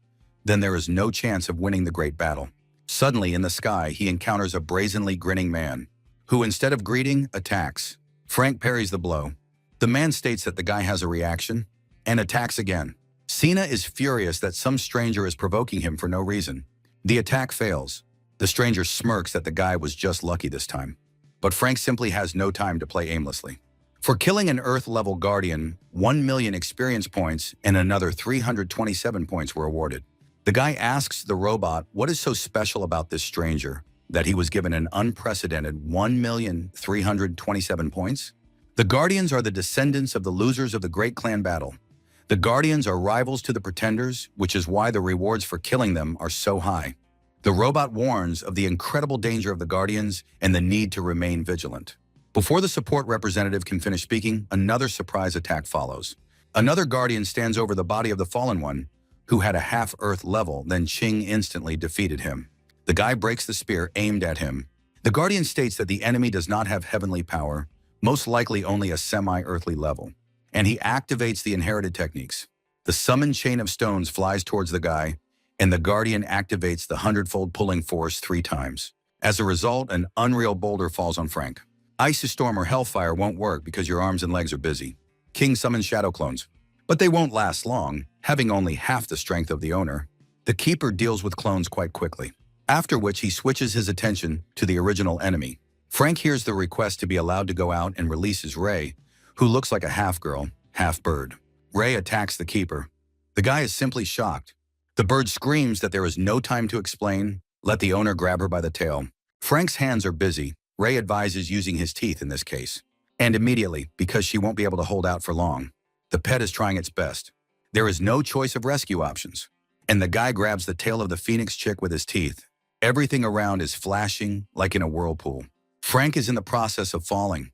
then there is no chance of winning the great battle. Suddenly, in the sky, he encounters a brazenly grinning man, who, instead of greeting, attacks. Frank parries the blow. The man states that the guy has a reaction, and attacks again. Cena is furious that some stranger is provoking him for no reason. The attack fails. The stranger smirks that the guy was just lucky this time. But Frank simply has no time to play aimlessly. For killing an Earth-level Guardian, 1 million experience points and another 327 points were awarded. The guy asks the robot what is so special about this stranger that he was given an unprecedented 1,327 points. The Guardians are the descendants of the losers of the Great Clan Battle. The Guardians are rivals to the Pretenders, which is why the rewards for killing them are so high. The robot warns of the incredible danger of the Guardians and the need to remain vigilant. Before the support representative can finish speaking, another surprise attack follows. Another Guardian stands over the body of the fallen one, who had a half-Earth level, then Ching instantly defeated him. The guy breaks the spear aimed at him. The Guardian states that the enemy does not have heavenly power, most likely only a semi-earthly level, and he activates the inherited techniques. The summoned chain of stones flies towards the guy, and the Guardian activates the 100-fold pulling force 3 times. As a result, an unreal boulder falls on Frank. Icy Storm or Hellfire won't work because your arms and legs are busy. King summons shadow clones, but they won't last long, having only half the strength of the owner. The Keeper deals with clones quite quickly, after which he switches his attention to the original enemy. Frank hears the request to be allowed to go out and releases Ray, who looks like a half-girl, half-bird. Ray attacks the Keeper. The guy is simply shocked. The The bird screams that there is no time to explain. Let the owner grab her by the tail. Frank's hands are busy. Ray advises using his teeth in this case. And immediately, because she won't be able to hold out for long, the pet is trying its best. There is no choice of rescue options. And the guy grabs the tail of the phoenix chick with his teeth. Everything around is flashing like in a whirlpool. Frank is in the process of falling.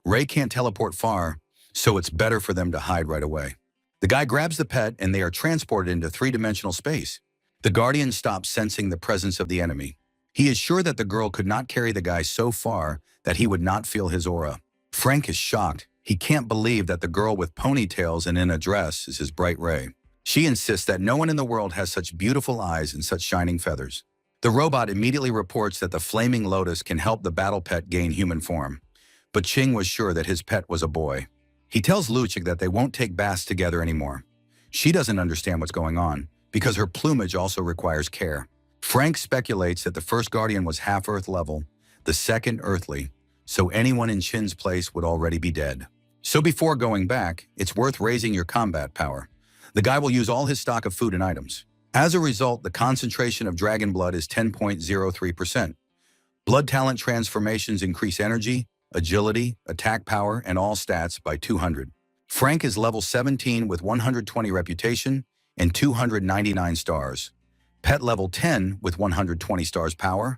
Ray can't teleport far, so it's better for them to hide right away. The guy grabs the pet and they are transported into three-dimensional space. The Guardian stops sensing the presence of the enemy. He is sure that the girl could not carry the guy so far that he would not feel his aura. Frank is shocked. He can't believe that the girl with ponytails and in a dress is his bright Ray. She insists that no one in the world has such beautiful eyes and such shining feathers. The robot immediately reports that the flaming lotus can help the battle pet gain human form. But Ching was sure that his pet was a boy. He tells Luchik that they won't take baths together anymore. She doesn't understand what's going on, because her plumage also requires care. Frank speculates that the first Guardian was half Earth level, the second earthly, so anyone in Chin's place would already be dead. So before going back, it's worth raising your combat power. The guy will use all his stock of food and items. As a result, the concentration of dragon blood is 10.03%. Blood talent transformations increase energy, agility, attack power, and all stats by 200. Frank is level 17 with 120 reputation and 299 stars. Pet level 10 with 120 stars power,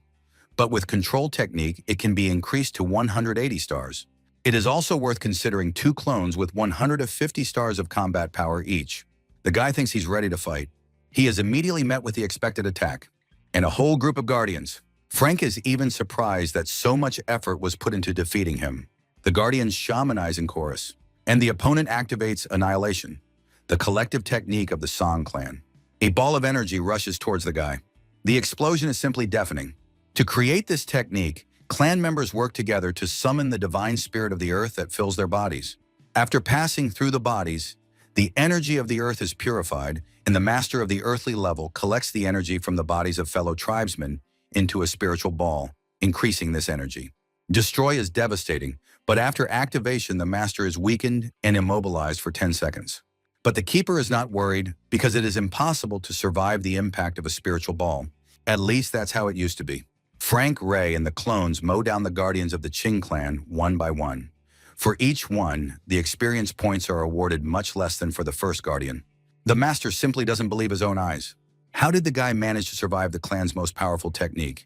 but with control technique, it can be increased to 180 stars. It is also worth considering 2 clones with 150 stars of combat power each. The guy thinks he's ready to fight. He is immediately met with the expected attack, and a whole group of Guardians. Frank is even surprised that so much effort was put into defeating him. The Guardians shamanize in chorus, and the opponent activates Annihilation, the collective technique of the Song clan. A ball of energy rushes towards the guy. The explosion is simply deafening. To create this technique, clan members work together to summon the divine spirit of the earth that fills their bodies. After passing through the bodies, the energy of the earth is purified, and the master of the earthly level collects the energy from the bodies of fellow tribesmen into a spiritual ball, increasing this energy. Destroy is devastating, but after activation, the master is weakened and immobilized for 10 seconds. But the keeper is not worried because it is impossible to survive the impact of a spiritual ball. At least that's how it used to be. Frank, Ray, and the clones mow down the Guardians of the Qing clan one by one. For each one, the experience points are awarded much less than for the first Guardian. The master simply doesn't believe his own eyes. How did the guy manage to survive the clan's most powerful technique?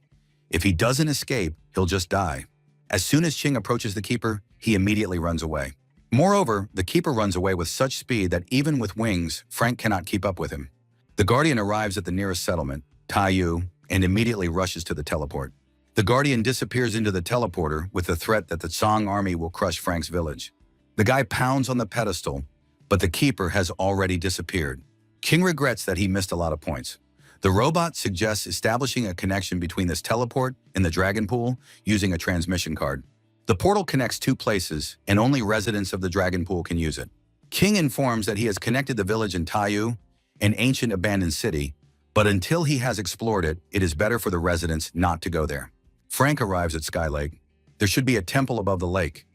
If he doesn't escape, he'll just die. As soon as Qing approaches the keeper, he immediately runs away. Moreover, the keeper runs away with such speed that even with wings, Frank cannot keep up with him. The Guardian arrives at the nearest settlement, Taiyu, and immediately rushes to the teleport. The Guardian disappears into the teleporter with the threat that the Song army will crush Frank's village. The guy pounds on the pedestal, but the keeper has already disappeared. King regrets that he missed a lot of points. The robot suggests establishing a connection between this teleport and the dragon pool using a transmission card. The portal connects 2 places, and only residents of the dragon pool can use it. King informs that he has connected the village in Taiyu, an ancient abandoned city, but until he has explored it, it is better for the residents not to go there. Frank arrives at Sky Lake. There should be a temple above the lake.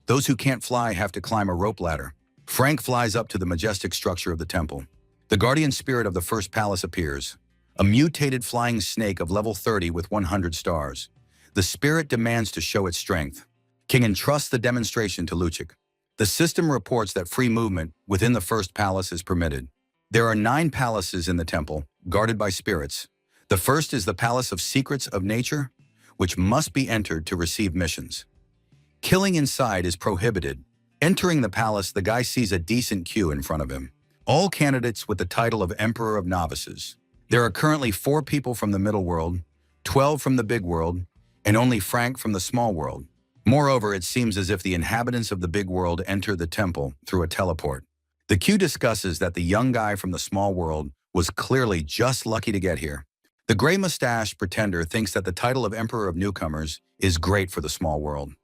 Those who can't fly have to climb a rope ladder. Frank flies up to the majestic structure of the temple. The guardian spirit of the first palace appears, a mutated flying snake of level 30 with 100 stars. The spirit demands to show its strength. King entrusts the demonstration to Luchik. The system reports that free movement within the first palace is permitted. There are 9 palaces in the temple, guarded by spirits. The first is the Palace of Secrets of Nature, which must be entered to receive missions. Killing inside is prohibited. Entering the palace, the guy sees a decent queue in front of him. All candidates with the title of Emperor of Novices. There are currently 4 people from the middle world, 12 from the big world, and only Frank from the small world. Moreover, it seems as if the inhabitants of the big world enter the temple through a teleport. The queue discusses that the young guy from the small world was clearly just lucky to get here. The gray-mustached pretender thinks that the title of Emperor of Newcomers is great for the small world.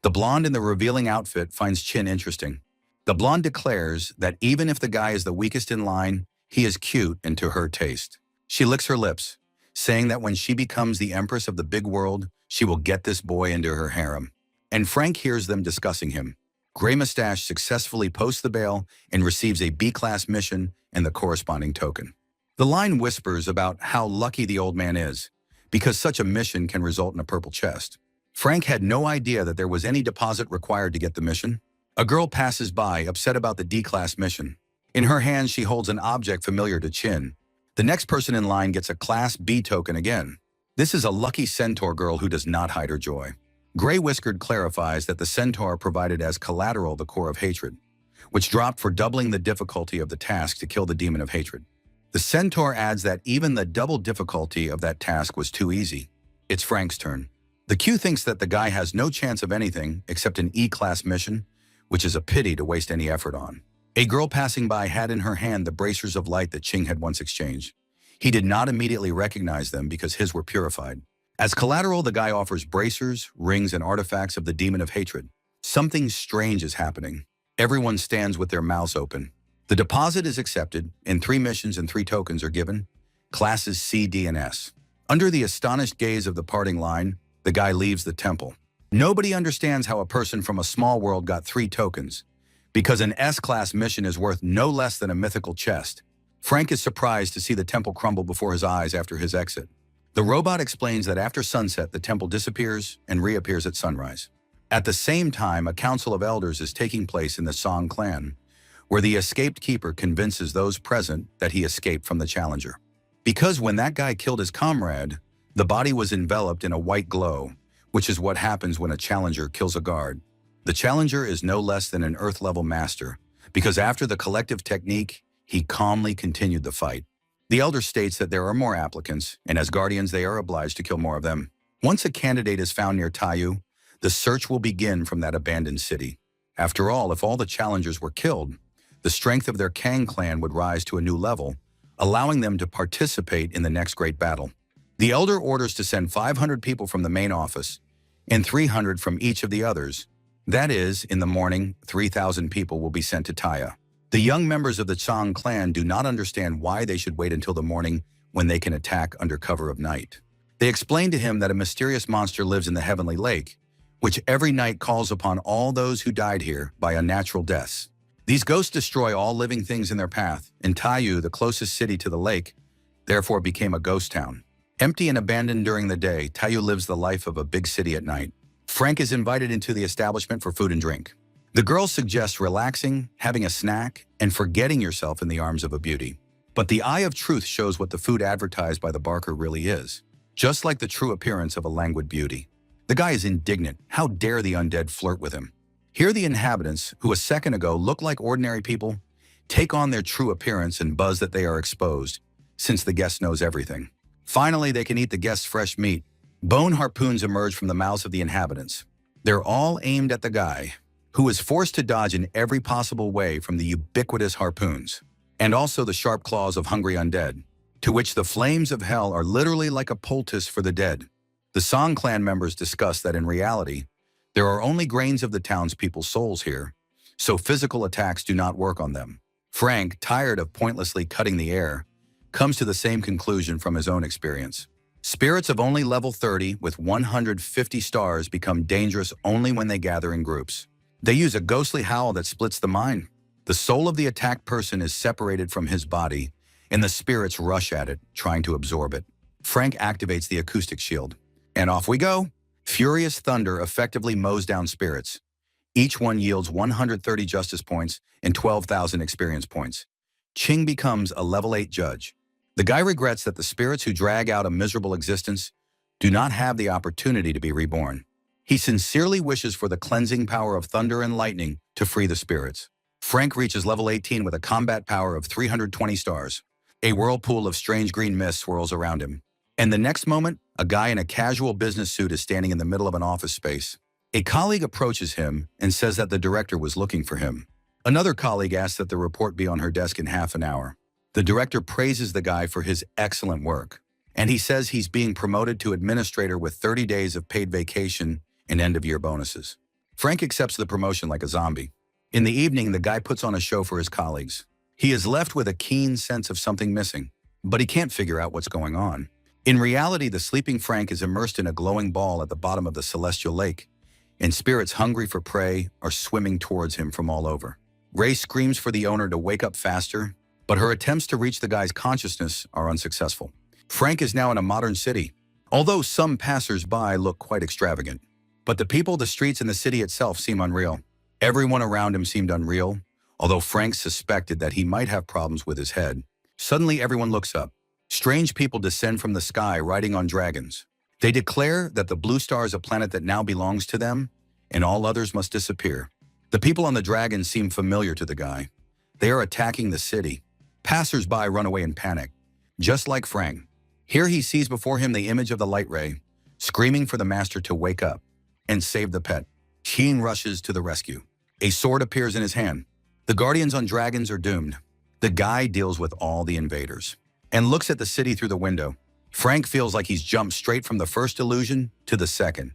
The blonde in the revealing outfit finds Chin interesting. The blonde declares that even if the guy is the weakest in line, he is cute and to her taste. She licks her lips, saying that when she becomes the empress of the big world, she will get this boy into her harem. And Frank hears them discussing him. Gray Mustache successfully posts the bail and receives a B-class mission and the corresponding token. The line whispers about how lucky the old man is, because such a mission can result in a purple chest. Frank had no idea that there was any deposit required to get the mission. A girl passes by, upset about the D-class mission. In her hand, she holds an object familiar to Chin. The next person in line gets a Class B token again. This is a lucky centaur girl who does not hide her joy. Gray Whiskered clarifies that the centaur provided as collateral the core of hatred, which dropped for doubling the difficulty of the task to kill the demon of hatred. The centaur adds that even the double difficulty of that task was too easy. It's Frank's turn. The Q thinks that the guy has no chance of anything except an E-class mission, which is a pity to waste any effort on. A girl passing by had in her hand the bracers of light that Ching had once exchanged. He did not immediately recognize them because his were purified. As collateral, the guy offers bracers, rings, and artifacts of the demon of hatred. Something strange is happening. Everyone stands with their mouths open. The deposit is accepted, and 3 missions and 3 tokens are given, classes C, D, and S. Under the astonished gaze of the parting line, the guy leaves the temple. Nobody understands how a person from a small world got 3 tokens, because an S-class mission is worth no less than a mythical chest. Frank is surprised to see the temple crumble before his eyes after his exit. The robot explains that after sunset, the temple disappears and reappears at sunrise. At the same time, a council of elders is taking place in the Song clan, where the escaped keeper convinces those present that he escaped from the challenger. Because when that guy killed his comrade, the body was enveloped in a white glow, which is what happens when a challenger kills a guard. The challenger is no less than an Earth-level master, because after the collective technique, he calmly continued the fight. The elder states that there are more applicants, and as guardians they are obliged to kill more of them. Once a candidate is found near Taiyu, the search will begin from that abandoned city. After all, if all the challengers were killed, the strength of their Kang clan would rise to a new level, allowing them to participate in the next great battle. The elder orders to send 500 people from the main office and 300 from each of the others. That is, in the morning, 3,000 people will be sent to Taya. The young members of the Chang clan do not understand why they should wait until the morning when they can attack under cover of night. They explain to him that a mysterious monster lives in the heavenly lake, which every night calls upon all those who died here by unnatural deaths. These ghosts destroy all living things in their path, and Taiyu, the closest city to the lake, therefore became a ghost town. Empty and abandoned during the day, Taiyu lives the life of a big city at night. Frank is invited into the establishment for food and drink. The girl suggests relaxing, having a snack, and forgetting yourself in the arms of a beauty. But the eye of truth shows what the food advertised by the barker really is, just like the true appearance of a languid beauty. The guy is indignant. How dare the undead flirt with him? Here the inhabitants, who a second ago looked like ordinary people, take on their true appearance and buzz that they are exposed, since the guest knows everything. Finally, they can eat the guest's fresh meat. Bone harpoons emerge from the mouths of the inhabitants. They're all aimed at the guy, who is forced to dodge in every possible way from the ubiquitous harpoons, and also the sharp claws of hungry undead, to which the flames of hell are literally like a poultice for the dead. The Song clan members discuss that in reality, there are only grains of the townspeople's souls here, so physical attacks do not work on them. Frank, tired of pointlessly cutting the air, comes to the same conclusion from his own experience. Spirits of only level 30 with 150 stars become dangerous only when they gather in groups. They use a ghostly howl that splits the mind. The soul of the attacked person is separated from his body, and the spirits rush at it, trying to absorb it. Frank activates the acoustic shield, and off we go. Furious thunder effectively mows down spirits. Each one yields 130 justice points and 12,000 experience points. Ching becomes a level 8 judge. The guy regrets that the spirits who drag out a miserable existence do not have the opportunity to be reborn. He sincerely wishes for the cleansing power of thunder and lightning to free the spirits. Frank reaches level 18 with a combat power of 320 stars. A whirlpool of strange green mist swirls around him. And the next moment, a guy in a casual business suit is standing in the middle of an office space. A colleague approaches him and says that the director was looking for him. Another colleague asks that the report be on her desk in half an hour. The director praises the guy for his excellent work, and he says he's being promoted to administrator with 30 days of paid vacation and end-of-year bonuses. Frank accepts the promotion like a zombie. In the evening, the guy puts on a show for his colleagues. He is left with a keen sense of something missing, but he can't figure out what's going on. In reality, the sleeping Frank is immersed in a glowing ball at the bottom of the celestial lake, and spirits hungry for prey are swimming towards him from all over. Ray screams for the owner to wake up faster, but her attempts to reach the guy's consciousness are unsuccessful. Frank is now in a modern city, although some passers-by look quite extravagant. But the people, the streets, and the city itself seem unreal. Everyone around him seemed unreal, although Frank suspected that he might have problems with his head. Suddenly, everyone looks up. Strange people descend from the sky riding on dragons. They declare that the blue star is a planet that now belongs to them, and all others must disappear. The people on the dragon seem familiar to the guy. They are attacking the city. Passers-by run away in panic, just like Frank. Here he sees before him the image of the light ray, screaming for the master to wake up and save the pet. Sheen rushes to the rescue. A sword appears in his hand. The guardians on dragons are doomed. The guy deals with all the invaders and looks at the city through the window. Frank feels like he's jumped straight from the first illusion to the second,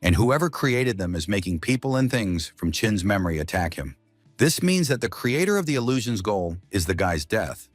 and whoever created them is making people and things from Chin's memory attack him. This means that the creator of the illusion's goal is the guy's death,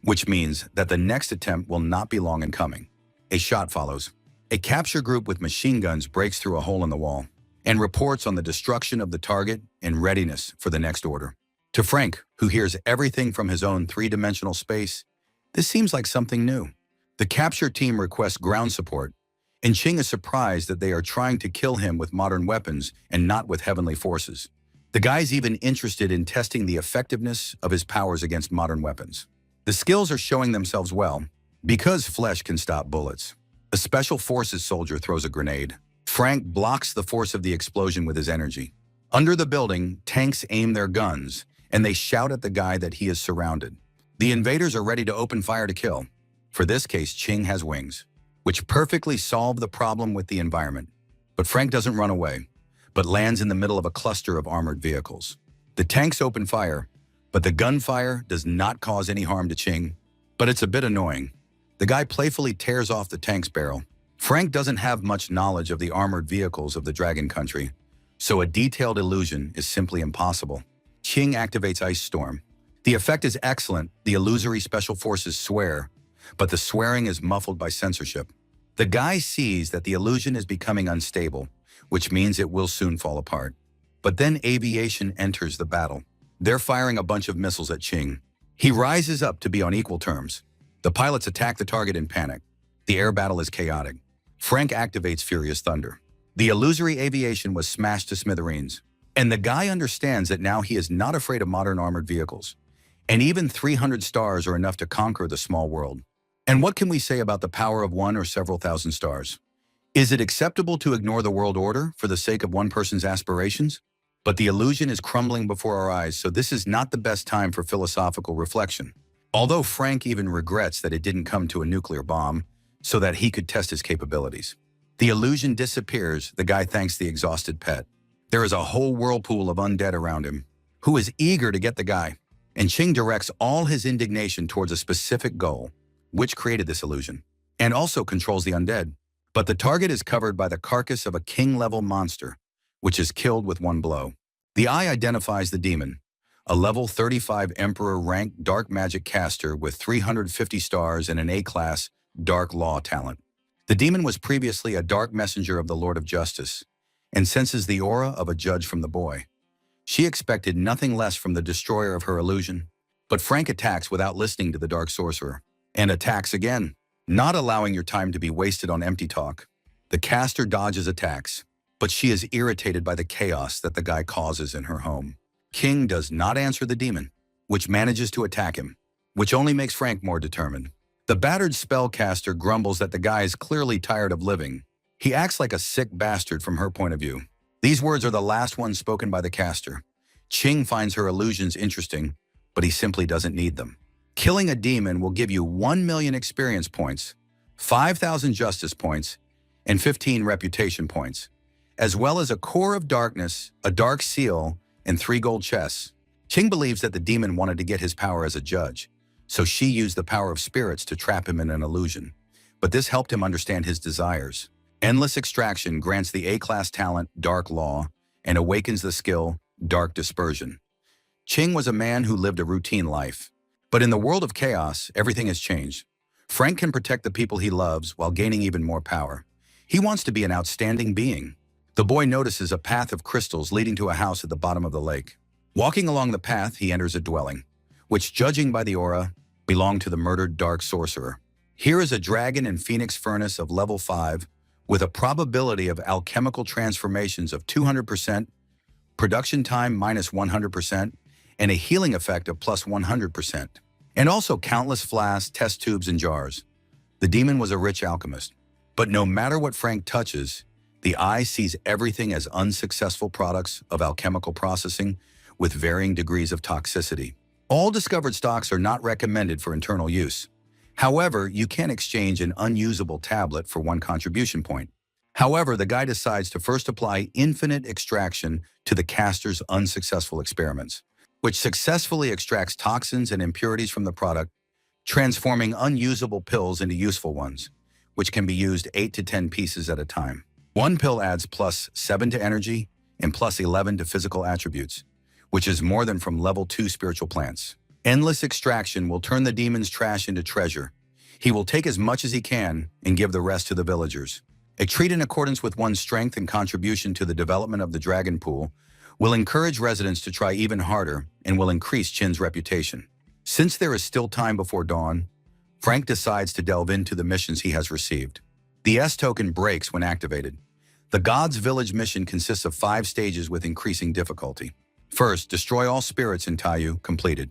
which means that the next attempt will not be long in coming. A shot follows. A capture group with machine guns breaks through a hole in the wall and reports on the destruction of the target and readiness for the next order. To Frank, who hears everything from his own three-dimensional space, this seems like something new. The capture team requests ground support, and Ching is surprised that they are trying to kill him with modern weapons and not with heavenly forces. The guy's even interested in testing the effectiveness of his powers against modern weapons. The skills are showing themselves well, because flesh can stop bullets. A special forces soldier throws a grenade. Frank blocks the force of the explosion with his energy. Under the building, tanks aim their guns, and they shout at the guy that he is surrounded. The invaders are ready to open fire to kill. For this case, Ching has wings, which perfectly solve the problem with the environment. But Frank doesn't run away, but lands in the middle of a cluster of armored vehicles. The tanks open fire, but the gunfire does not cause any harm to Ching. But it's a bit annoying. The guy playfully tears off the tank's barrel. Frank doesn't have much knowledge of the armored vehicles of the Dragon Country, so a detailed illusion is simply impossible. Ching activates Ice Storm. The effect is excellent, the illusory special forces swear, but the swearing is muffled by censorship. The guy sees that the illusion is becoming unstable, which means it will soon fall apart. But then aviation enters the battle. They're firing a bunch of missiles at Ching. He rises up to be on equal terms. The pilots attack the target in panic. The air battle is chaotic. Frank activates Furious Thunder. The illusory aviation was smashed to smithereens. And the guy understands that now he is not afraid of modern armored vehicles. And even 300 stars are enough to conquer the small world. And what can we say about the power of one or several thousand stars? Is it acceptable to ignore the world order for the sake of one person's aspirations? But the illusion is crumbling before our eyes, so this is not the best time for philosophical reflection. Although Frank even regrets that it didn't come to a nuclear bomb so that he could test his capabilities. The illusion disappears, the guy thanks the exhausted pet. There is a whole whirlpool of undead around him, who is eager to get the guy, and Ching directs all his indignation towards a specific goal, which created this illusion, and also controls the undead. But the target is covered by the carcass of a king-level monster, which is killed with one blow. The eye identifies the demon, a level 35 Emperor rank dark magic caster with 350 stars and an A-class dark law talent. The demon was previously a dark messenger of the Lord of Justice, and senses the aura of a judge from the boy. She expected nothing less from the destroyer of her illusion, but Frank attacks without listening to the dark sorcerer, and attacks again, not allowing your time to be wasted on empty talk. The caster dodges attacks, but she is irritated by the chaos that the guy causes in her home. King does not answer the demon, which manages to attack him, which only makes Frank more determined. The battered spellcaster grumbles that the guy is clearly tired of living. He acts like a sick bastard from her point of view. These words are the last ones spoken by the caster. Ching finds her illusions interesting, but he simply doesn't need them. Killing a demon will give you 1 million experience points, 5,000 justice points, and 15 reputation points, as well as a core of darkness, a dark seal, and 3 gold chests. Ching believes that the demon wanted to get his power as a judge, so she used the power of spirits to trap him in an illusion. But this helped him understand his desires. Endless Extraction grants the A-class talent, Dark Law, and awakens the skill, Dark Dispersion. Ching was a man who lived a routine life. But in the world of chaos, everything has changed. Frank can protect the people he loves while gaining even more power. He wants to be an outstanding being. The boy notices a path of crystals leading to a house at the bottom of the lake. Walking along the path, he enters a dwelling, which, judging by the aura, belong to the murdered dark sorcerer. Here is a dragon and phoenix furnace of level 5 with a probability of alchemical transformations of 200%, production time minus 100%, and a healing effect of plus 100%. And also countless flasks, test tubes, and jars. The demon was a rich alchemist. But no matter what Frank touches, the eye sees everything as unsuccessful products of alchemical processing with varying degrees of toxicity. All discovered stocks are not recommended for internal use. However, you can exchange an unusable tablet for 1 contribution point. However, the guy decides to first apply infinite extraction to the caster's unsuccessful experiments, which successfully extracts toxins and impurities from the product, transforming unusable pills into useful ones, which can be used 8 to 10 pieces at a time. 1 pill adds plus 7 to energy and plus 11 to physical attributes, which is more than from level 2 spiritual plants. Endless extraction will turn the demon's trash into treasure. He will take as much as he can and give the rest to the villagers. A treat in accordance with one's strength and contribution to the development of the dragon pool will encourage residents to try even harder and will increase Chin's reputation. Since there is still time before dawn, Frank decides to delve into the missions he has received. The S token breaks when activated. The God's Village mission consists of 5 stages with increasing difficulty. First, destroy all spirits in Taiyu, completed.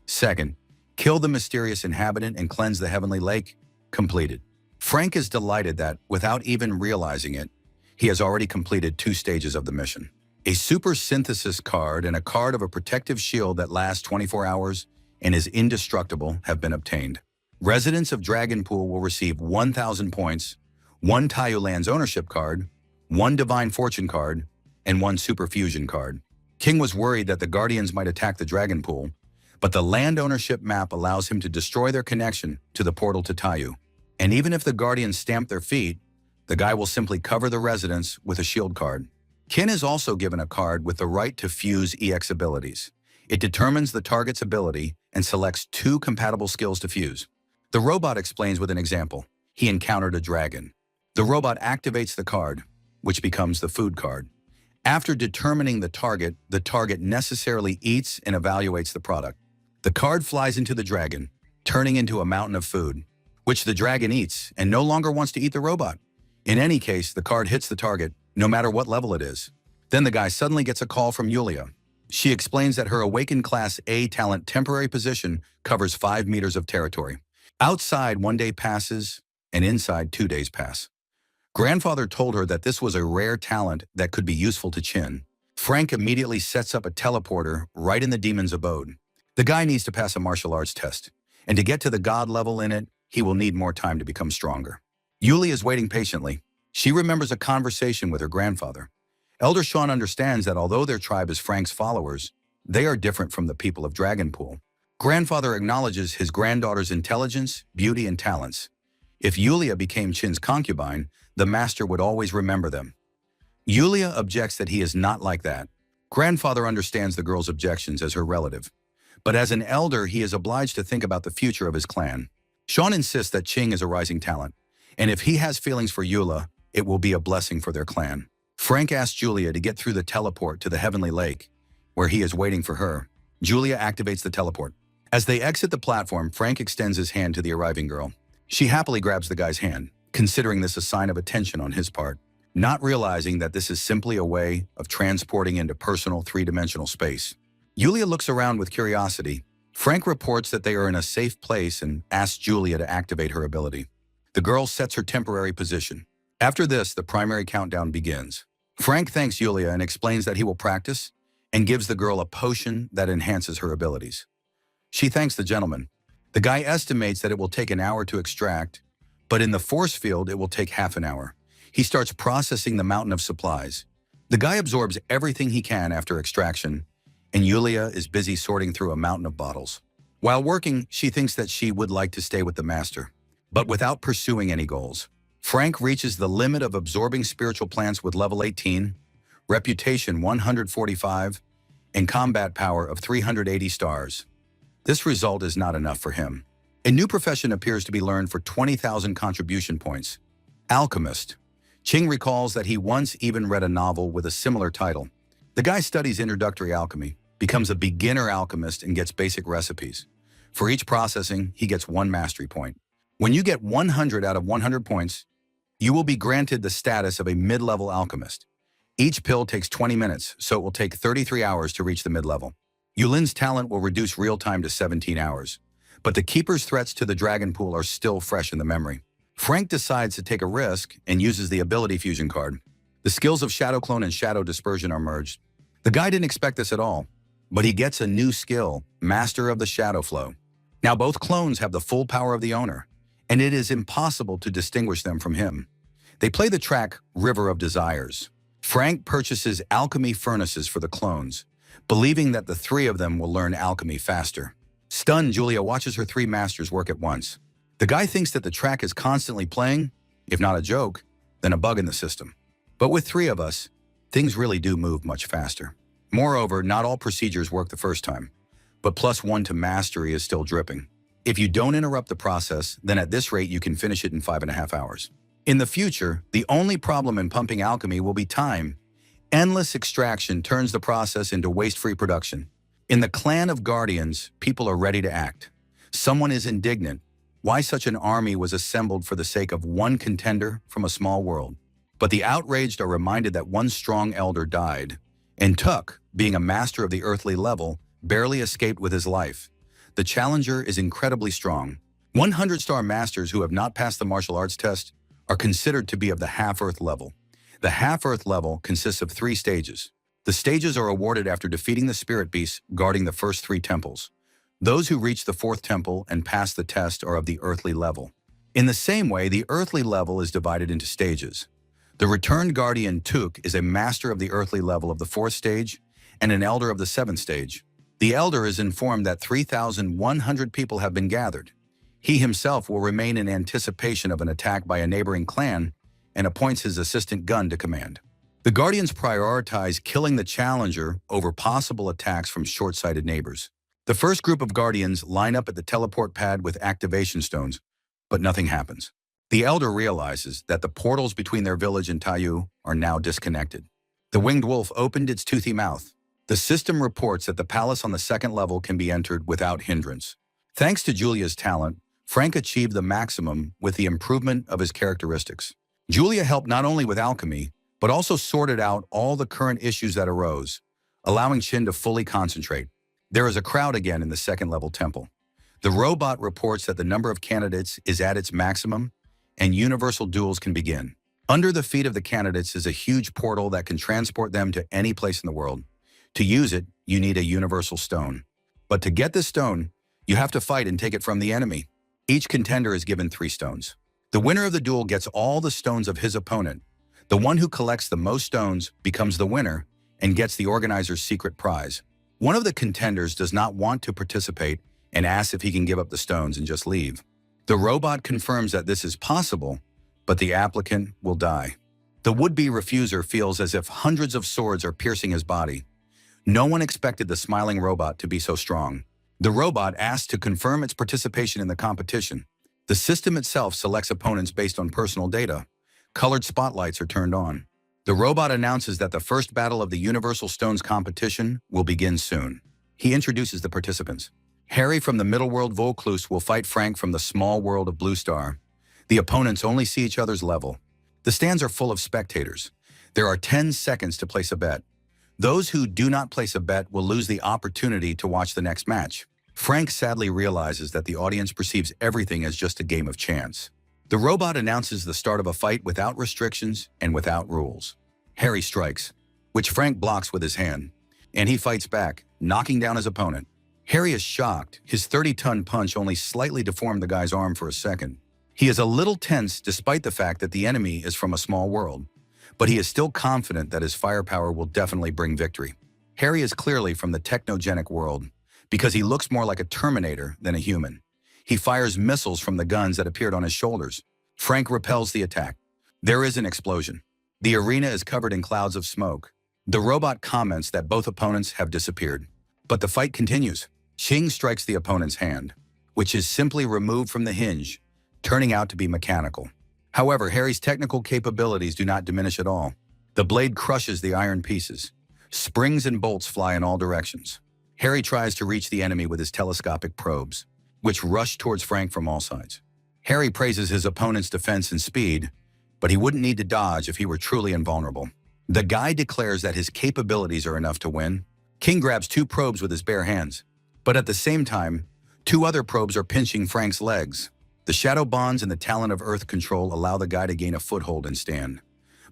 Second, kill the mysterious inhabitant and cleanse the heavenly lake, completed. Frank is delighted that, without even realizing it, he has already completed 2 stages of the mission. A super synthesis card and a card of a protective shield that lasts 24 hours and is indestructible have been obtained. Residents of Dragon Pool will receive 1,000 points, 1 Taiyu Lands ownership card, 1 Divine Fortune card, and 1 Super Fusion card. King was worried that the Guardians might attack the Dragon Pool, but the land ownership map allows him to destroy their connection to the portal to Taiyu. And even if the Guardians stamp their feet, the guy will simply cover the residents with a shield card. Kin is also given a card with the right to fuse EX abilities. It determines the target's ability and selects 2 compatible skills to fuse. The robot explains with an example. He encountered a dragon. The robot activates the card, which becomes the food card. After determining the target necessarily eats and evaluates the product. The card flies into the dragon, turning into a mountain of food, which the dragon eats and no longer wants to eat the robot. In any case, the card hits the target, no matter what level it is. Then the guy suddenly gets a call from Yulia. She explains that her awakened Class A talent temporary position covers 5 meters of territory. Outside, 1 day passes, and inside, 2 days pass. Grandfather told her that this was a rare talent that could be useful to Chin. Frank immediately sets up a teleporter right in the demon's abode. The guy needs to pass a martial arts test, and to get to the god level in it, he will need more time to become stronger. Yuli is waiting patiently. She remembers a conversation with her grandfather. Elder Sean understands that although their tribe is Frank's followers, they are different from the people of Dragonpool. Grandfather acknowledges his granddaughter's intelligence, beauty, and talents. If Yulia became Chin's concubine, the master would always remember them. Yulia objects that he is not like that. Grandfather understands the girl's objections as her relative. But as an elder, he is obliged to think about the future of his clan. Sean insists that Ching is a rising talent, and if he has feelings for Eula, it will be a blessing for their clan. Frank asks Julia to get through the teleport to the Heavenly Lake, where he is waiting for her. Julia activates the teleport. As they exit the platform, Frank extends his hand to the arriving girl. She happily grabs the guy's hand, considering this a sign of attention on his part, not realizing that this is simply a way of transporting into personal 3-dimensional space. Julia looks around with curiosity. Frank reports that they are in a safe place and asks Julia to activate her ability. The girl sets her temporary position. After this, the primary countdown begins. Frank thanks Julia and explains that he will practice and gives the girl a potion that enhances her abilities. She thanks the gentleman. The guy estimates that it will take an hour to extract, but in the force field, it will take half an hour. He starts processing the mountain of supplies. The guy absorbs everything he can after extraction, and Yulia is busy sorting through a mountain of bottles. While working, she thinks that she would like to stay with the master, but without pursuing any goals. Frank reaches the limit of absorbing spiritual plants with level 18, reputation 145, and combat power of 380 stars. This result is not enough for him. A new profession appears to be learned for 20,000 contribution points. Alchemist. Ching recalls that he once even read a novel with a similar title. The guy studies introductory alchemy. becomes a beginner alchemist and gets basic recipes. For each processing, he gets 1 mastery point. When you get 100 out of 100 points, you will be granted the status of a mid-level alchemist. Each pill takes 20 minutes, so it will take 33 hours to reach the mid-level. Yulin's talent will reduce real time to 17 hours, but the Keeper's threats to the dragon pool are still fresh in the memory. Frank decides to take a risk and uses the ability fusion card. The skills of Shadow Clone and Shadow Dispersion are merged. The guy didn't expect this at all, but he gets a new skill, Master of the Shadow Flow. Now both clones have the full power of the owner, and it is impossible to distinguish them from him. They play the track River of Desires. Frank purchases alchemy furnaces for the clones, believing that the 3 of them will learn alchemy faster. Stunned, Julia watches her 3 masters work at once. The guy thinks that the track is constantly playing, if not a joke, then a bug in the system. But with 3 of us, things really do move much faster. Moreover, not all procedures work the first time, but +1 to mastery is still dripping. If you don't interrupt the process, then at this rate you can finish it in 5.5 hours. In the future, the only problem in pumping alchemy will be time. Endless extraction turns the process into waste-free production. In the clan of Guardians, people are ready to act. Someone is indignant. Why such an army was assembled for the sake of 1 contender from a small world? But the outraged are reminded that 1 strong elder died, and Tuk, being a master of the earthly level, barely escaped with his life. The challenger is incredibly strong. 100-star masters who have not passed the martial arts test are considered to be of the half-earth level. The half-earth level consists of 3 stages. The stages are awarded after defeating the spirit beasts guarding the first 3 temples. Those who reach the 4th temple and pass the test are of the earthly level. In the same way, the earthly level is divided into stages. The returned guardian Tuk is a master of the earthly level of the 4th stage and an elder of the 7th stage. The elder is informed that 3,100 people have been gathered. He himself will remain in anticipation of an attack by a neighboring clan and appoints his assistant gun to command. The Guardians prioritize killing the challenger over possible attacks from short-sighted neighbors. The first group of Guardians line up at the teleport pad with activation stones, but nothing happens. The Elder realizes that the portals between their village and Taiyu are now disconnected. The winged wolf opened its toothy mouth. The system reports that the palace on the 2nd level can be entered without hindrance. Thanks to Julia's talent, Frank achieved the maximum with the improvement of his characteristics. Julia helped not only with alchemy, but also sorted out all the current issues that arose, allowing Chin to fully concentrate. There is a crowd again in the 2nd level temple. The robot reports that the number of candidates is at its maximum, and universal duels can begin. Under the feet of the candidates is a huge portal that can transport them to any place in the world. To use it, you need a universal stone. But to get this stone, you have to fight and take it from the enemy. Each contender is given 3 stones. The winner of the duel gets all the stones of his opponent. The one who collects the most stones becomes the winner and gets the organizer's secret prize. One of the contenders does not want to participate and asks if he can give up the stones and just leave. The robot confirms that this is possible, but the applicant will die. The would-be refuser feels as if hundreds of swords are piercing his body. No one expected the smiling robot to be so strong. The robot asks to confirm its participation in the competition. The system itself selects opponents based on personal data. Colored spotlights are turned on. The robot announces that the first battle of the Universal Stones competition will begin soon. He introduces the participants. Harry from the Middle World Vaucluse will fight Frank from the small world of Blue Star. The opponents only see each other's level. The stands are full of spectators. There are 10 seconds to place a bet. Those who do not place a bet will lose the opportunity to watch the next match. Frank sadly realizes that the audience perceives everything as just a game of chance. The robot announces the start of a fight without restrictions and without rules. Harry strikes, which Frank blocks with his hand, and he fights back, knocking down his opponent. Harry is shocked. His 30-ton punch only slightly deformed the guy's arm for a second. He is a little tense despite the fact that the enemy is from a small world, but he is still confident that his firepower will definitely bring victory. Harry is clearly from the technogenic world because he looks more like a Terminator than a human. He fires missiles from the guns that appeared on his shoulders. Frank repels the attack. There is an explosion. The arena is covered in clouds of smoke. The robot comments that both opponents have disappeared. But the fight continues. Xing strikes the opponent's hand, which is simply removed from the hinge, turning out to be mechanical. However, Harry's technical capabilities do not diminish at all. The blade crushes the iron pieces. Springs and bolts fly in all directions. Harry tries to reach the enemy with his telescopic probes, which rush towards Frank from all sides. Harry praises his opponent's defense and speed, but he wouldn't need to dodge if he were truly invulnerable. The guy declares that his capabilities are enough to win. King grabs 2 probes with his bare hands, but at the same time, 2 other probes are pinching Frank's legs. The shadow bonds and the talent of Earth control allow the guy to gain a foothold and stand.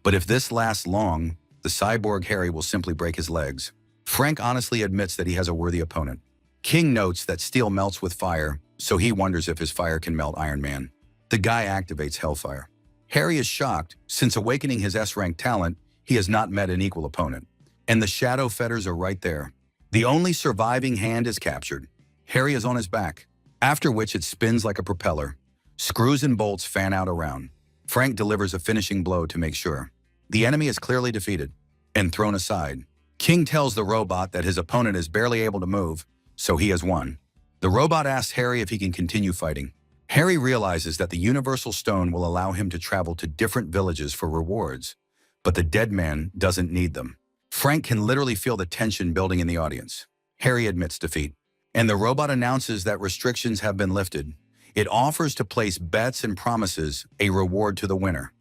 But if this lasts long, the cyborg Harry will simply break his legs. Frank honestly admits that he has a worthy opponent. King notes that steel melts with fire, so he wonders if his fire can melt Iron Man. The guy activates Hellfire. Harry is shocked, since awakening his S-rank talent, he has not met an equal opponent. And the shadow fetters are right there. The only surviving hand is captured. Harry is on his back, after which it spins like a propeller. Screws and bolts fan out around. Frank delivers a finishing blow to make sure. The enemy is clearly defeated and thrown aside. King tells the robot that his opponent is barely able to move, so he has won. The robot asks Harry if he can continue fighting. Harry realizes that the Universal Stone will allow him to travel to different villages for rewards, but the dead man doesn't need them. Frank can literally feel the tension building in the audience. Harry admits defeat, and the robot announces that restrictions have been lifted. It offers to place bets and promises a reward to the winner.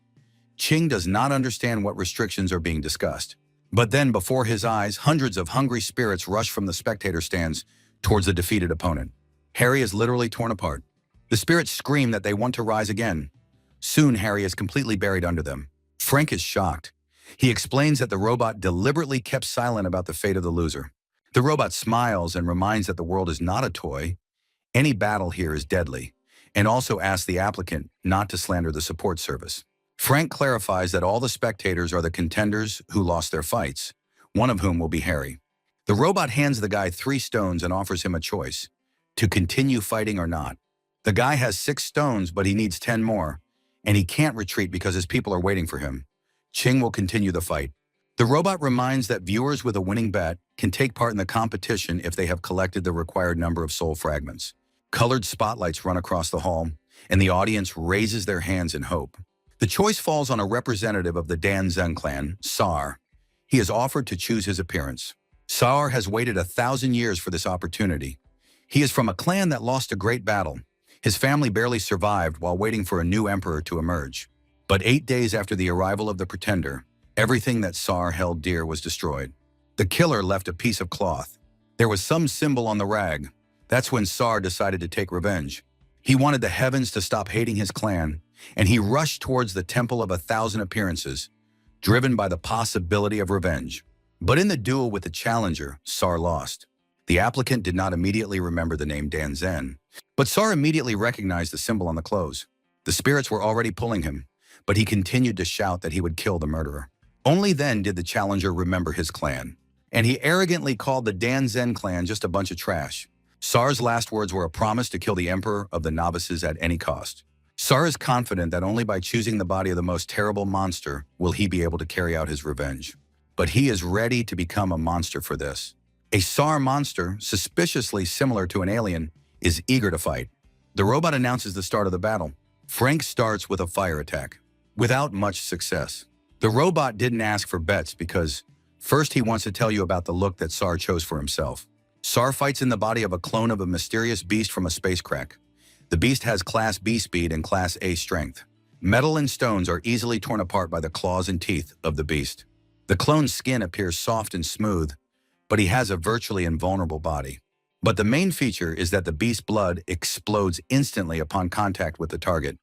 Ching does not understand what restrictions are being discussed. But then, before his eyes, hundreds of hungry spirits rush from the spectator stands towards the defeated opponent. Harry is literally torn apart. The spirits scream that they want to rise again. Soon, Harry is completely buried under them. Frank is shocked. He explains that the robot deliberately kept silent about the fate of the loser. The robot smiles and reminds that the world is not a toy. Any battle here is deadly, and also asks the applicant not to slander the support service. Frank clarifies that all the spectators are the contenders who lost their fights, one of whom will be Harry. The robot hands the guy 3 stones and offers him a choice, to continue fighting or not. The guy has 6 stones, but he needs 10 more, and he can't retreat because his people are waiting for him. Ching will continue the fight. The robot reminds that viewers with a winning bet can take part in the competition if they have collected the required number of soul fragments. Colored spotlights run across the hall, and the audience raises their hands in hope. The choice falls on a representative of the Dan Zeng clan, Sar. He is offered to choose his appearance. Sar has waited 1,000 years for this opportunity. He is from a clan that lost a great battle. His family barely survived while waiting for a new emperor to emerge. But 8 days after the arrival of the pretender, everything that Sar held dear was destroyed. The killer left a piece of cloth. There was some symbol on the rag. That's when Sar decided to take revenge. He wanted the heavens to stop hating his clan, and he rushed towards the Temple of 1,000 Appearances, driven by the possibility of revenge. But in the duel with the challenger, Sar lost. The applicant did not immediately remember the name Dan Zen, but Sar immediately recognized the symbol on the clothes. The spirits were already pulling him, but he continued to shout that he would kill the murderer. Only then did the challenger remember his clan, and he arrogantly called the Dan Zen clan just a bunch of trash. Sar's last words were a promise to kill the emperor of the novices at any cost. Sar is confident that only by choosing the body of the most terrible monster will he be able to carry out his revenge. But he is ready to become a monster for this. A Sar monster, suspiciously similar to an alien, is eager to fight. The robot announces the start of the battle. Frank starts with a fire attack, without much success. The robot didn't ask for bets because first he wants to tell you about the look that Sar chose for himself. Sar fights in the body of a clone of a mysterious beast from a space crack. The beast has Class B speed and Class A strength. Metal and stones are easily torn apart by the claws and teeth of the beast. The clone's skin appears soft and smooth, but he has a virtually invulnerable body. But the main feature is that the beast's blood explodes instantly upon contact with the target.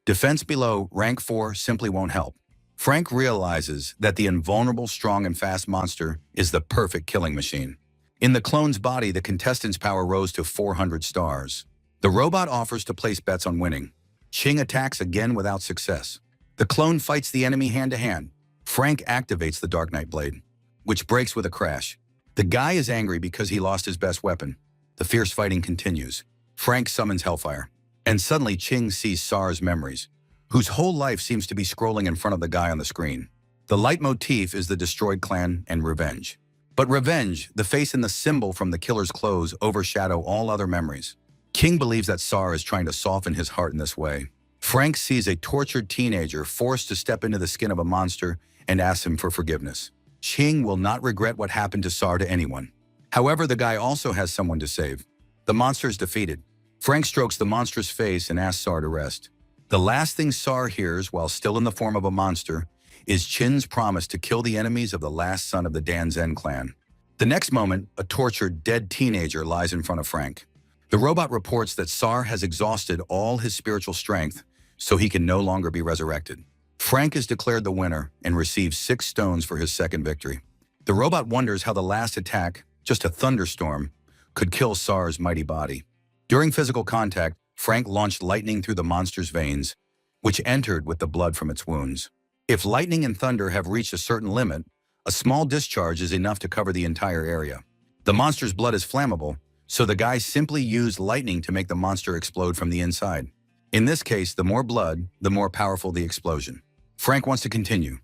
Defense below rank 4 simply won't help. Frank realizes that the invulnerable, strong, and fast monster is the perfect killing machine. In the clone's body, the contestant's power rose to 400 stars. The robot offers to place bets on winning. Ching attacks again without success. The clone fights the enemy hand-to-hand. Frank activates the Dark Knight Blade, which breaks with a crash. The guy is angry because he lost his best weapon. The fierce fighting continues. Frank summons Hellfire. And suddenly Ching sees Sar's memories, whose whole life seems to be scrolling in front of the guy on the screen. The leitmotif is the destroyed clan and revenge. But revenge, the face and the symbol from the killer's clothes, overshadow all other memories. King believes that Sar is trying to soften his heart in this way. Frank sees a tortured teenager forced to step into the skin of a monster and asks him for forgiveness. Ching will not regret what happened to Sar to anyone. However, the guy also has someone to save. The monster is defeated. Frank strokes the monster's face and asks Sar to rest. The last thing Sar hears while still in the form of a monster is Chin's promise to kill the enemies of the last son of the Danzhen clan. The next moment, a tortured, dead teenager lies in front of Frank. The robot reports that Sar has exhausted all his spiritual strength, so he can no longer be resurrected. Frank is declared the winner and receives 6 stones for his second victory. The robot wonders how the last attack, just a thunderstorm, could kill Sar's mighty body. During physical contact, Frank launched lightning through the monster's veins, which entered with the blood from its wounds. If lightning and thunder have reached a certain limit, a small discharge is enough to cover the entire area. The monster's blood is flammable, so the guy simply used lightning to make the monster explode from the inside. In this case, the more blood, the more powerful the explosion. Frank wants to continue.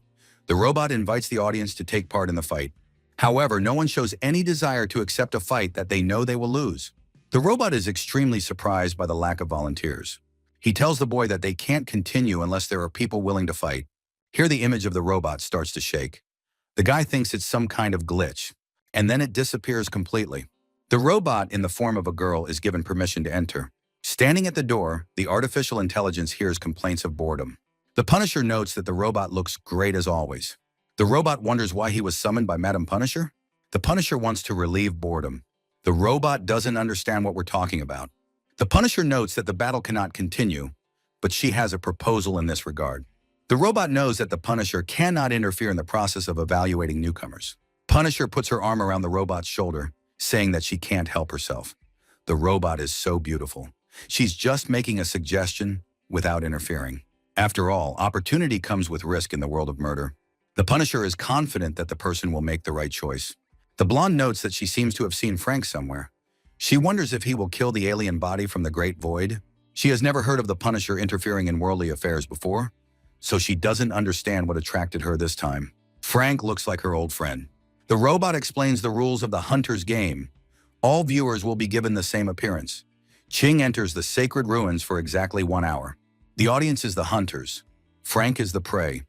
The robot invites the audience to take part in the fight. However, no one shows any desire to accept a fight that they know they will lose. The robot is extremely surprised by the lack of volunteers. He tells the boy that they can't continue unless there are people willing to fight. Here the image of the robot starts to shake. The guy thinks it's some kind of glitch, and then it disappears completely. The robot, in the form of a girl, is given permission to enter. Standing at the door, the artificial intelligence hears complaints of boredom. The Punisher notes that the robot looks great as always. The robot wonders why he was summoned by Madam Punisher. The Punisher wants to relieve boredom. The robot doesn't understand what we're talking about. The Punisher notes that the battle cannot continue, but she has a proposal in this regard. The robot knows that the Punisher cannot interfere in the process of evaluating newcomers. Punisher puts her arm around the robot's shoulder, saying that she can't help herself. The robot is so beautiful. She's just making a suggestion without interfering. After all, opportunity comes with risk in the world of murder. The Punisher is confident that the person will make the right choice. The blonde notes that she seems to have seen Frank somewhere. She wonders if he will kill the alien body from the Great Void. She has never heard of the Punisher interfering in worldly affairs before, so she doesn't understand what attracted her this time. Frank looks like her old friend. The robot explains the rules of the Hunter's game. All viewers will be given the same appearance. Ching enters the sacred ruins for exactly 1 hour. The audience is the hunters. Frank is the prey.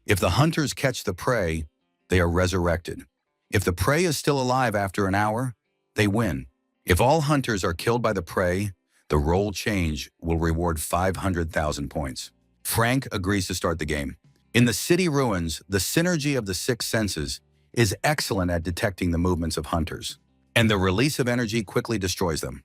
If the hunters catch the prey, they are resurrected. If the prey is still alive after an hour, they win. If all hunters are killed by the prey, the role change will reward 500,000 points. Frank agrees to start the game. In the city ruins, the synergy of the 6 senses is excellent at detecting the movements of hunters, and the release of energy quickly destroys them.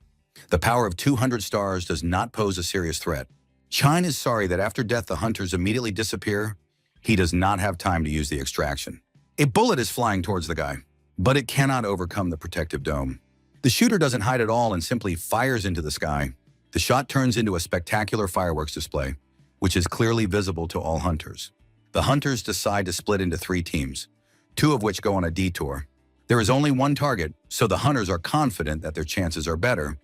The power of 200 stars does not pose a serious threat. Chine is sorry that after death the hunters immediately disappear. He does not have time to use the extraction. A bullet is flying towards the guy, but it cannot overcome the protective dome. The shooter doesn't hide at all and simply fires into the sky. The shot turns into a spectacular fireworks display, which is clearly visible to all hunters. The hunters decide to split into 3 teams, 2 of which go on a detour. There is only 1 target, so the hunters are confident that their chances are better,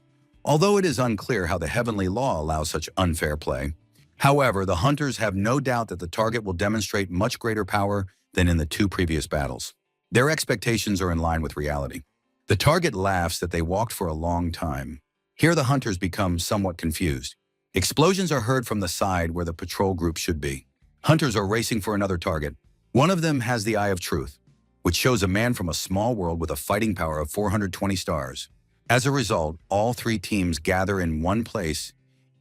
although it is unclear how the heavenly law allows such unfair play. However, the hunters have no doubt that the target will demonstrate much greater power than in the 2 previous battles. Their expectations are in line with reality. The target laughs that they walked for a long time. Here the hunters become somewhat confused. Explosions are heard from the side where the patrol group should be. Hunters are racing for another target. One of them has the Eye of Truth, which shows a man from a small world with a fighting power of 420 stars. As a result, all 3 teams gather in one place,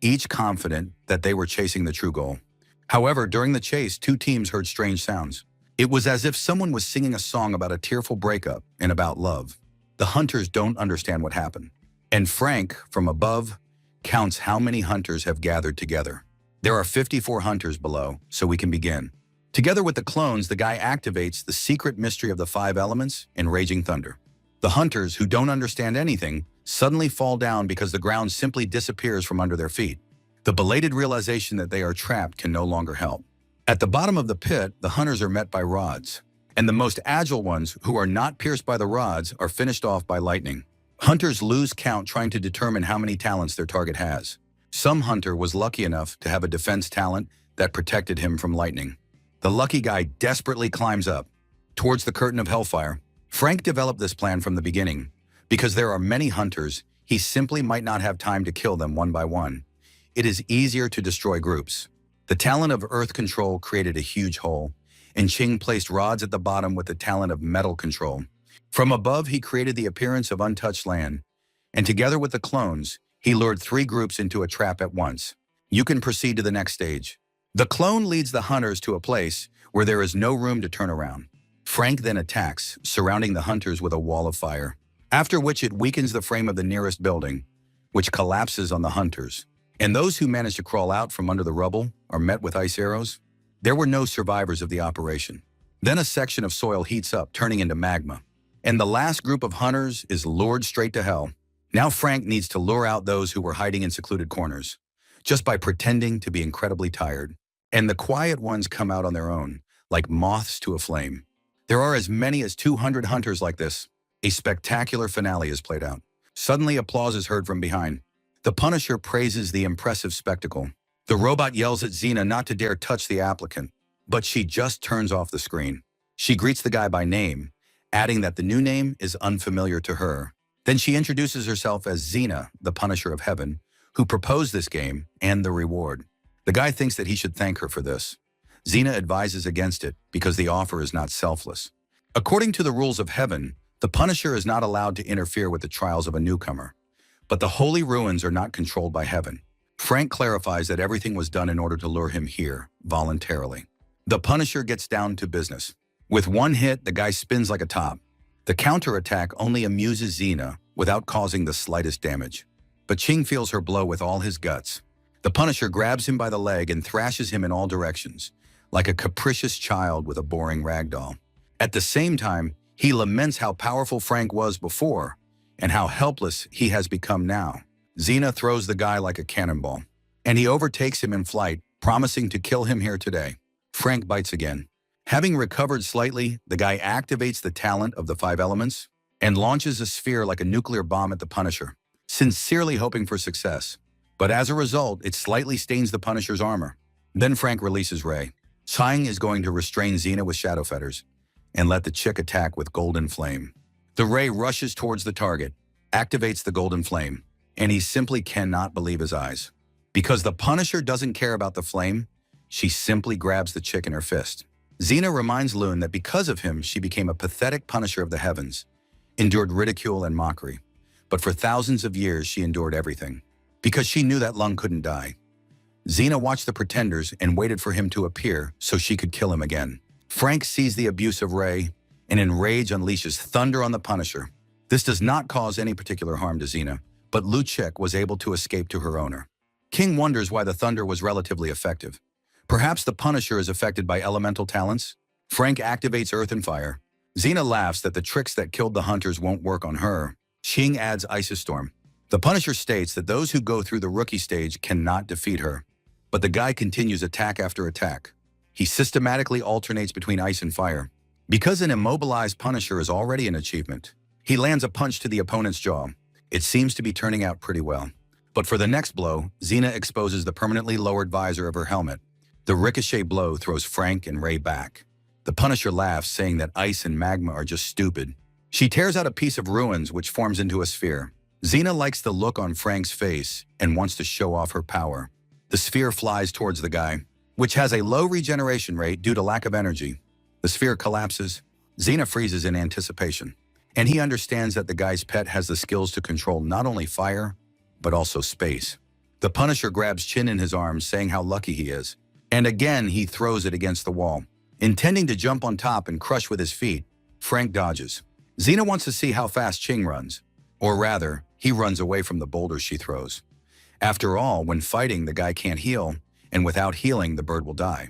each confident that they were chasing the true goal. However, during the chase, 2 teams heard strange sounds. It was as if someone was singing a song about a tearful breakup and about love. The hunters don't understand what happened. And Frank, from above, counts how many hunters have gathered together. There are 54 hunters below, so we can begin. Together with the clones, the guy activates the secret mystery of the 5 elements and raging thunder. The hunters, who don't understand anything, suddenly fall down because the ground simply disappears from under their feet. The belated realization that they are trapped can no longer help. At the bottom of the pit, the hunters are met by rods, and the most agile ones, who are not pierced by the rods, are finished off by lightning. Hunters lose count trying to determine how many talents their target has. Some hunter was lucky enough to have a defense talent that protected him from lightning. The lucky guy desperately climbs up towards the curtain of hellfire. Frank developed this plan from the beginning. Because there are many hunters, he simply might not have time to kill them one by one. It is easier to destroy groups. The talent of earth control created a huge hole, and Ching placed rods at the bottom with the talent of metal control. From above, he created the appearance of untouched land, and together with the clones, he lured 3 groups into a trap at once. You can proceed to the next stage. The clone leads the hunters to a place where there is no room to turn around. Frank then attacks, surrounding the hunters with a wall of fire, after which it weakens the frame of the nearest building, which collapses on the hunters. And those who manage to crawl out from under the rubble are met with ice arrows. There were no survivors of the operation. Then a section of soil heats up, turning into magma. And the last group of hunters is lured straight to hell. Now Frank needs to lure out those who were hiding in secluded corners, just by pretending to be incredibly tired. And the quiet ones come out on their own, like moths to a flame. There are as many as 200 hunters like this. A spectacular finale is played out. Suddenly applause is heard from behind. The Punisher praises the impressive spectacle. The robot yells at Xena not to dare touch the applicant, but she just turns off the screen. She greets the guy by name, adding that the new name is unfamiliar to her. Then she introduces herself as Xena, the Punisher of Heaven, who proposed this game and the reward. The guy thinks that he should thank her for this. Xena advises against it because the offer is not selfless. According to the rules of heaven, the Punisher is not allowed to interfere with the trials of a newcomer. But the holy ruins are not controlled by heaven. Frank clarifies that everything was done in order to lure him here, voluntarily. The Punisher gets down to business. With one hit, the guy spins like a top. The counterattack only amuses Xena without causing the slightest damage. But Ching feels her blow with all his guts. The Punisher grabs him by the leg and thrashes him in all directions, like a capricious child with a boring ragdoll. At the same time, he laments how powerful Frank was before and how helpless he has become now. Xena throws the guy like a cannonball, and he overtakes him in flight, promising to kill him here today. Frank bites again. Having recovered slightly, the guy activates the talent of the 5 elements and launches a sphere like a nuclear bomb at the Punisher, sincerely hoping for success. But as a result, it slightly stains the Punisher's armor. Then Frank releases Ray. Chang is going to restrain Xena with shadow fetters and let the chick attack with golden flame. The ray rushes towards the target, activates the golden flame, and he simply cannot believe his eyes. Because the Punisher doesn't care about the flame, she simply grabs the chick in her fist. Xena reminds Lune that because of him, she became a pathetic Punisher of the heavens, endured ridicule and mockery. But for thousands of years, she endured everything, because she knew that Lung couldn't die. Xena watched the pretenders and waited for him to appear so she could kill him again. Frank sees the abuse of Ray and in rage unleashes thunder on the Punisher. This does not cause any particular harm to Xena, but Luchek was able to escape to her owner. King wonders why the thunder was relatively effective. Perhaps the Punisher is affected by elemental talents? Frank activates earth and fire. Xena laughs that the tricks that killed the hunters won't work on her. Ching adds Ice Storm. The Punisher states that those who go through the rookie stage cannot defeat her. But the guy continues attack after attack. He systematically alternates between ice and fire. Because an immobilized Punisher is already an achievement, he lands a punch to the opponent's jaw. It seems to be turning out pretty well. But for the next blow, Xena exposes the permanently lowered visor of her helmet. The ricochet blow throws Frank and Ray back. The Punisher laughs, saying that ice and magma are just stupid. She tears out a piece of ruins which forms into a sphere. Xena likes the look on Frank's face and wants to show off her power. The sphere flies towards the guy, which has a low regeneration rate due to lack of energy. The sphere collapses. Xena freezes in anticipation, and he understands that the guy's pet has the skills to control not only fire, but also space. The Punisher grabs Chin in his arms, saying how lucky he is, and again he throws it against the wall. Intending to jump on top and crush with his feet, Frank dodges. Xena wants to see how fast Ching runs, or rather, he runs away from the boulders she throws. After all, when fighting, the guy can't heal, and without healing, the bird will die.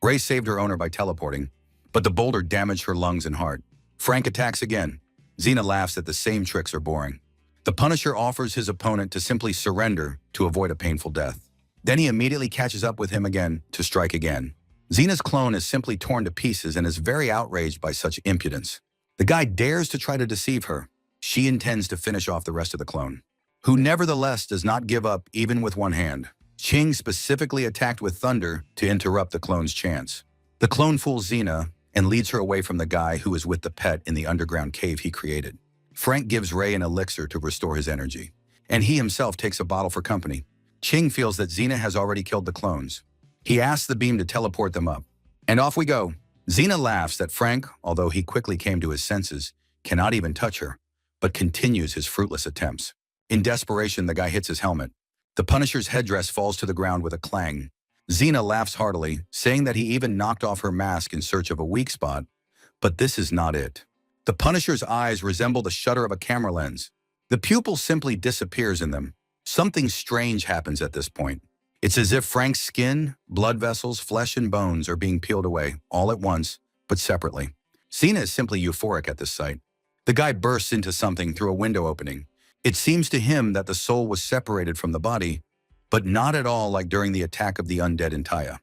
Ray saved her owner by teleporting, but the boulder damaged her lungs and heart. Frank attacks again. Xena laughs that the same tricks are boring. The Punisher offers his opponent to simply surrender to avoid a painful death. Then he immediately catches up with him again to strike again. Xena's clone is simply torn to pieces and is very outraged by such impudence. The guy dares to try to deceive her. She intends to finish off the rest of the clone, who nevertheless does not give up even with one hand. Ching specifically attacked with thunder to interrupt the clone's chance. The clone fools Xena and leads her away from the guy who is with the pet in the underground cave he created. Frank gives Ray an elixir to restore his energy, and he himself takes a bottle for company. Ching feels that Xena has already killed the clones. He asks the beam to teleport them up, and off we go. Xena laughs that Frank, although he quickly came to his senses, cannot even touch her, but continues his fruitless attempts. In desperation, the guy hits his helmet. The Punisher's headdress falls to the ground with a clang. Xena laughs heartily, saying that he even knocked off her mask in search of a weak spot, but this is not it. The Punisher's eyes resemble the shutter of a camera lens. The pupil simply disappears in them. Something strange happens at this point. It's as if Frank's skin, blood vessels, flesh, and bones are being peeled away, all at once, but separately. Xena is simply euphoric at this sight. The guy bursts into something through a window opening. It seems to him that the soul was separated from the body, but not at all like during the attack of the undead in Taya.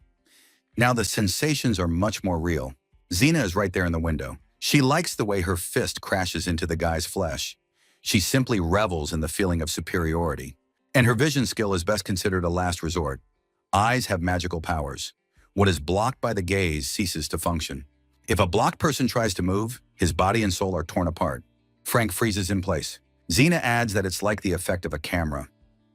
Now the sensations are much more real. Xena is right there in the window. She likes the way her fist crashes into the guy's flesh. She simply revels in the feeling of superiority. And her vision skill is best considered a last resort. Eyes have magical powers. What is blocked by the gaze ceases to function. If a blocked person tries to move, his body and soul are torn apart. Frank freezes in place. Xena adds that it's like the effect of a camera.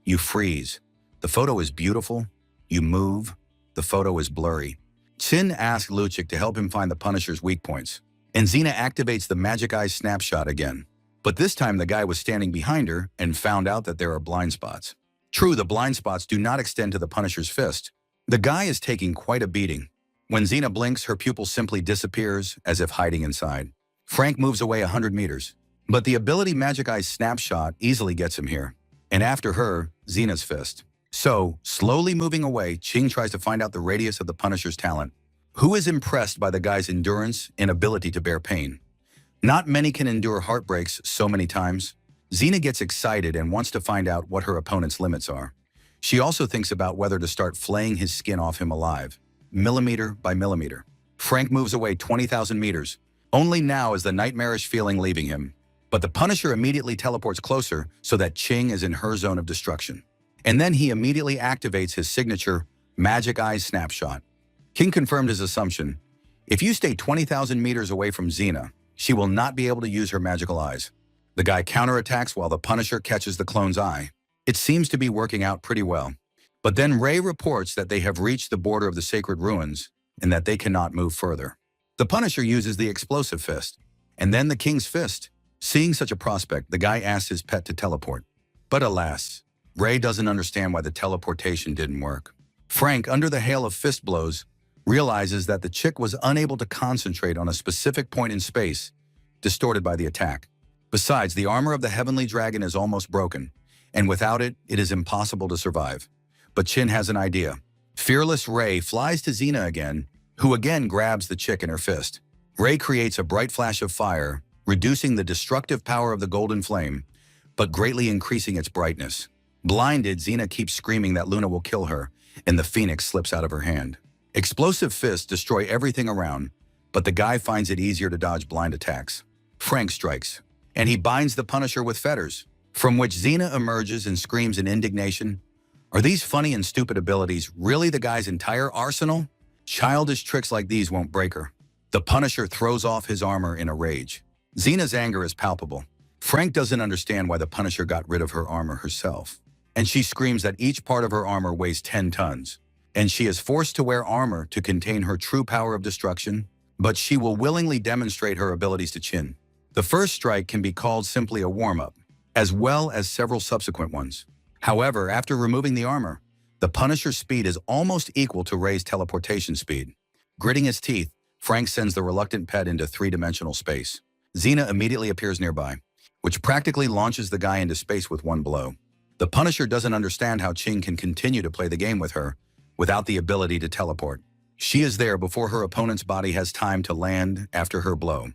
You freeze. The photo is beautiful. You move. The photo is blurry. Chin asks Luchik to help him find the Punisher's weak points, and Xena activates the Magic Eye snapshot again. But this time the guy was standing behind her and found out that there are blind spots. True, the blind spots do not extend to the Punisher's fist. The guy is taking quite a beating. When Xena blinks, her pupil simply disappears, as if hiding inside. Frank moves away 100 meters. But the ability Magic Eye's snapshot easily gets him here. And after her, Xena's fist. So, slowly moving away, Ching tries to find out the radius of the Punisher's talent. Who is impressed by the guy's endurance and ability to bear pain? Not many can endure heartbreaks so many times. Xena gets excited and wants to find out what her opponent's limits are. She also thinks about whether to start flaying his skin off him alive, millimeter by millimeter. Frank moves away 20,000 meters. Only now is the nightmarish feeling leaving him. But the Punisher immediately teleports closer so that Ching is in her zone of destruction. And then he immediately activates his signature Magic Eye snapshot. King confirmed his assumption. If you stay 20,000 meters away from Xena, she will not be able to use her magical eyes. The guy counterattacks while the Punisher catches the clone's eye. It seems to be working out pretty well. But then Ray reports that they have reached the border of the sacred ruins and that they cannot move further. The Punisher uses the explosive fist, and then the King's fist. Seeing such a prospect, the guy asks his pet to teleport. But alas, Ray doesn't understand why the teleportation didn't work. Frank, under the hail of fist blows, realizes that the chick was unable to concentrate on a specific point in space, distorted by the attack. Besides, the armor of the Heavenly Dragon is almost broken, and without it, it is impossible to survive. But Chin has an idea. Fearless Ray flies to Xena again, who again grabs the chick in her fist. Ray creates a bright flash of fire, reducing the destructive power of the golden flame, but greatly increasing its brightness. Blinded, Xena keeps screaming that Luna will kill her, and the phoenix slips out of her hand. Explosive fists destroy everything around, but the guy finds it easier to dodge blind attacks. Frank strikes, and he binds the Punisher with fetters, from which Xena emerges and screams in indignation. Are these funny and stupid abilities really the guy's entire arsenal? Childish tricks like these won't break her. The Punisher throws off his armor in a rage. Xena's anger is palpable. Frank doesn't understand why the Punisher got rid of her armor herself, and she screams that each part of her armor weighs 10 tons. And she is forced to wear armor to contain her true power of destruction, but she will willingly demonstrate her abilities to Chin. The first strike can be called simply a warm-up, as well as several subsequent ones. However, after removing the armor, the Punisher's speed is almost equal to Ray's teleportation speed. Gritting his teeth, Frank sends the reluctant pet into three-dimensional space. Xena immediately appears nearby, which practically launches the guy into space with one blow. The Punisher doesn't understand how Ching can continue to play the game with her, without the ability to teleport. She is there before her opponent's body has time to land after her blow.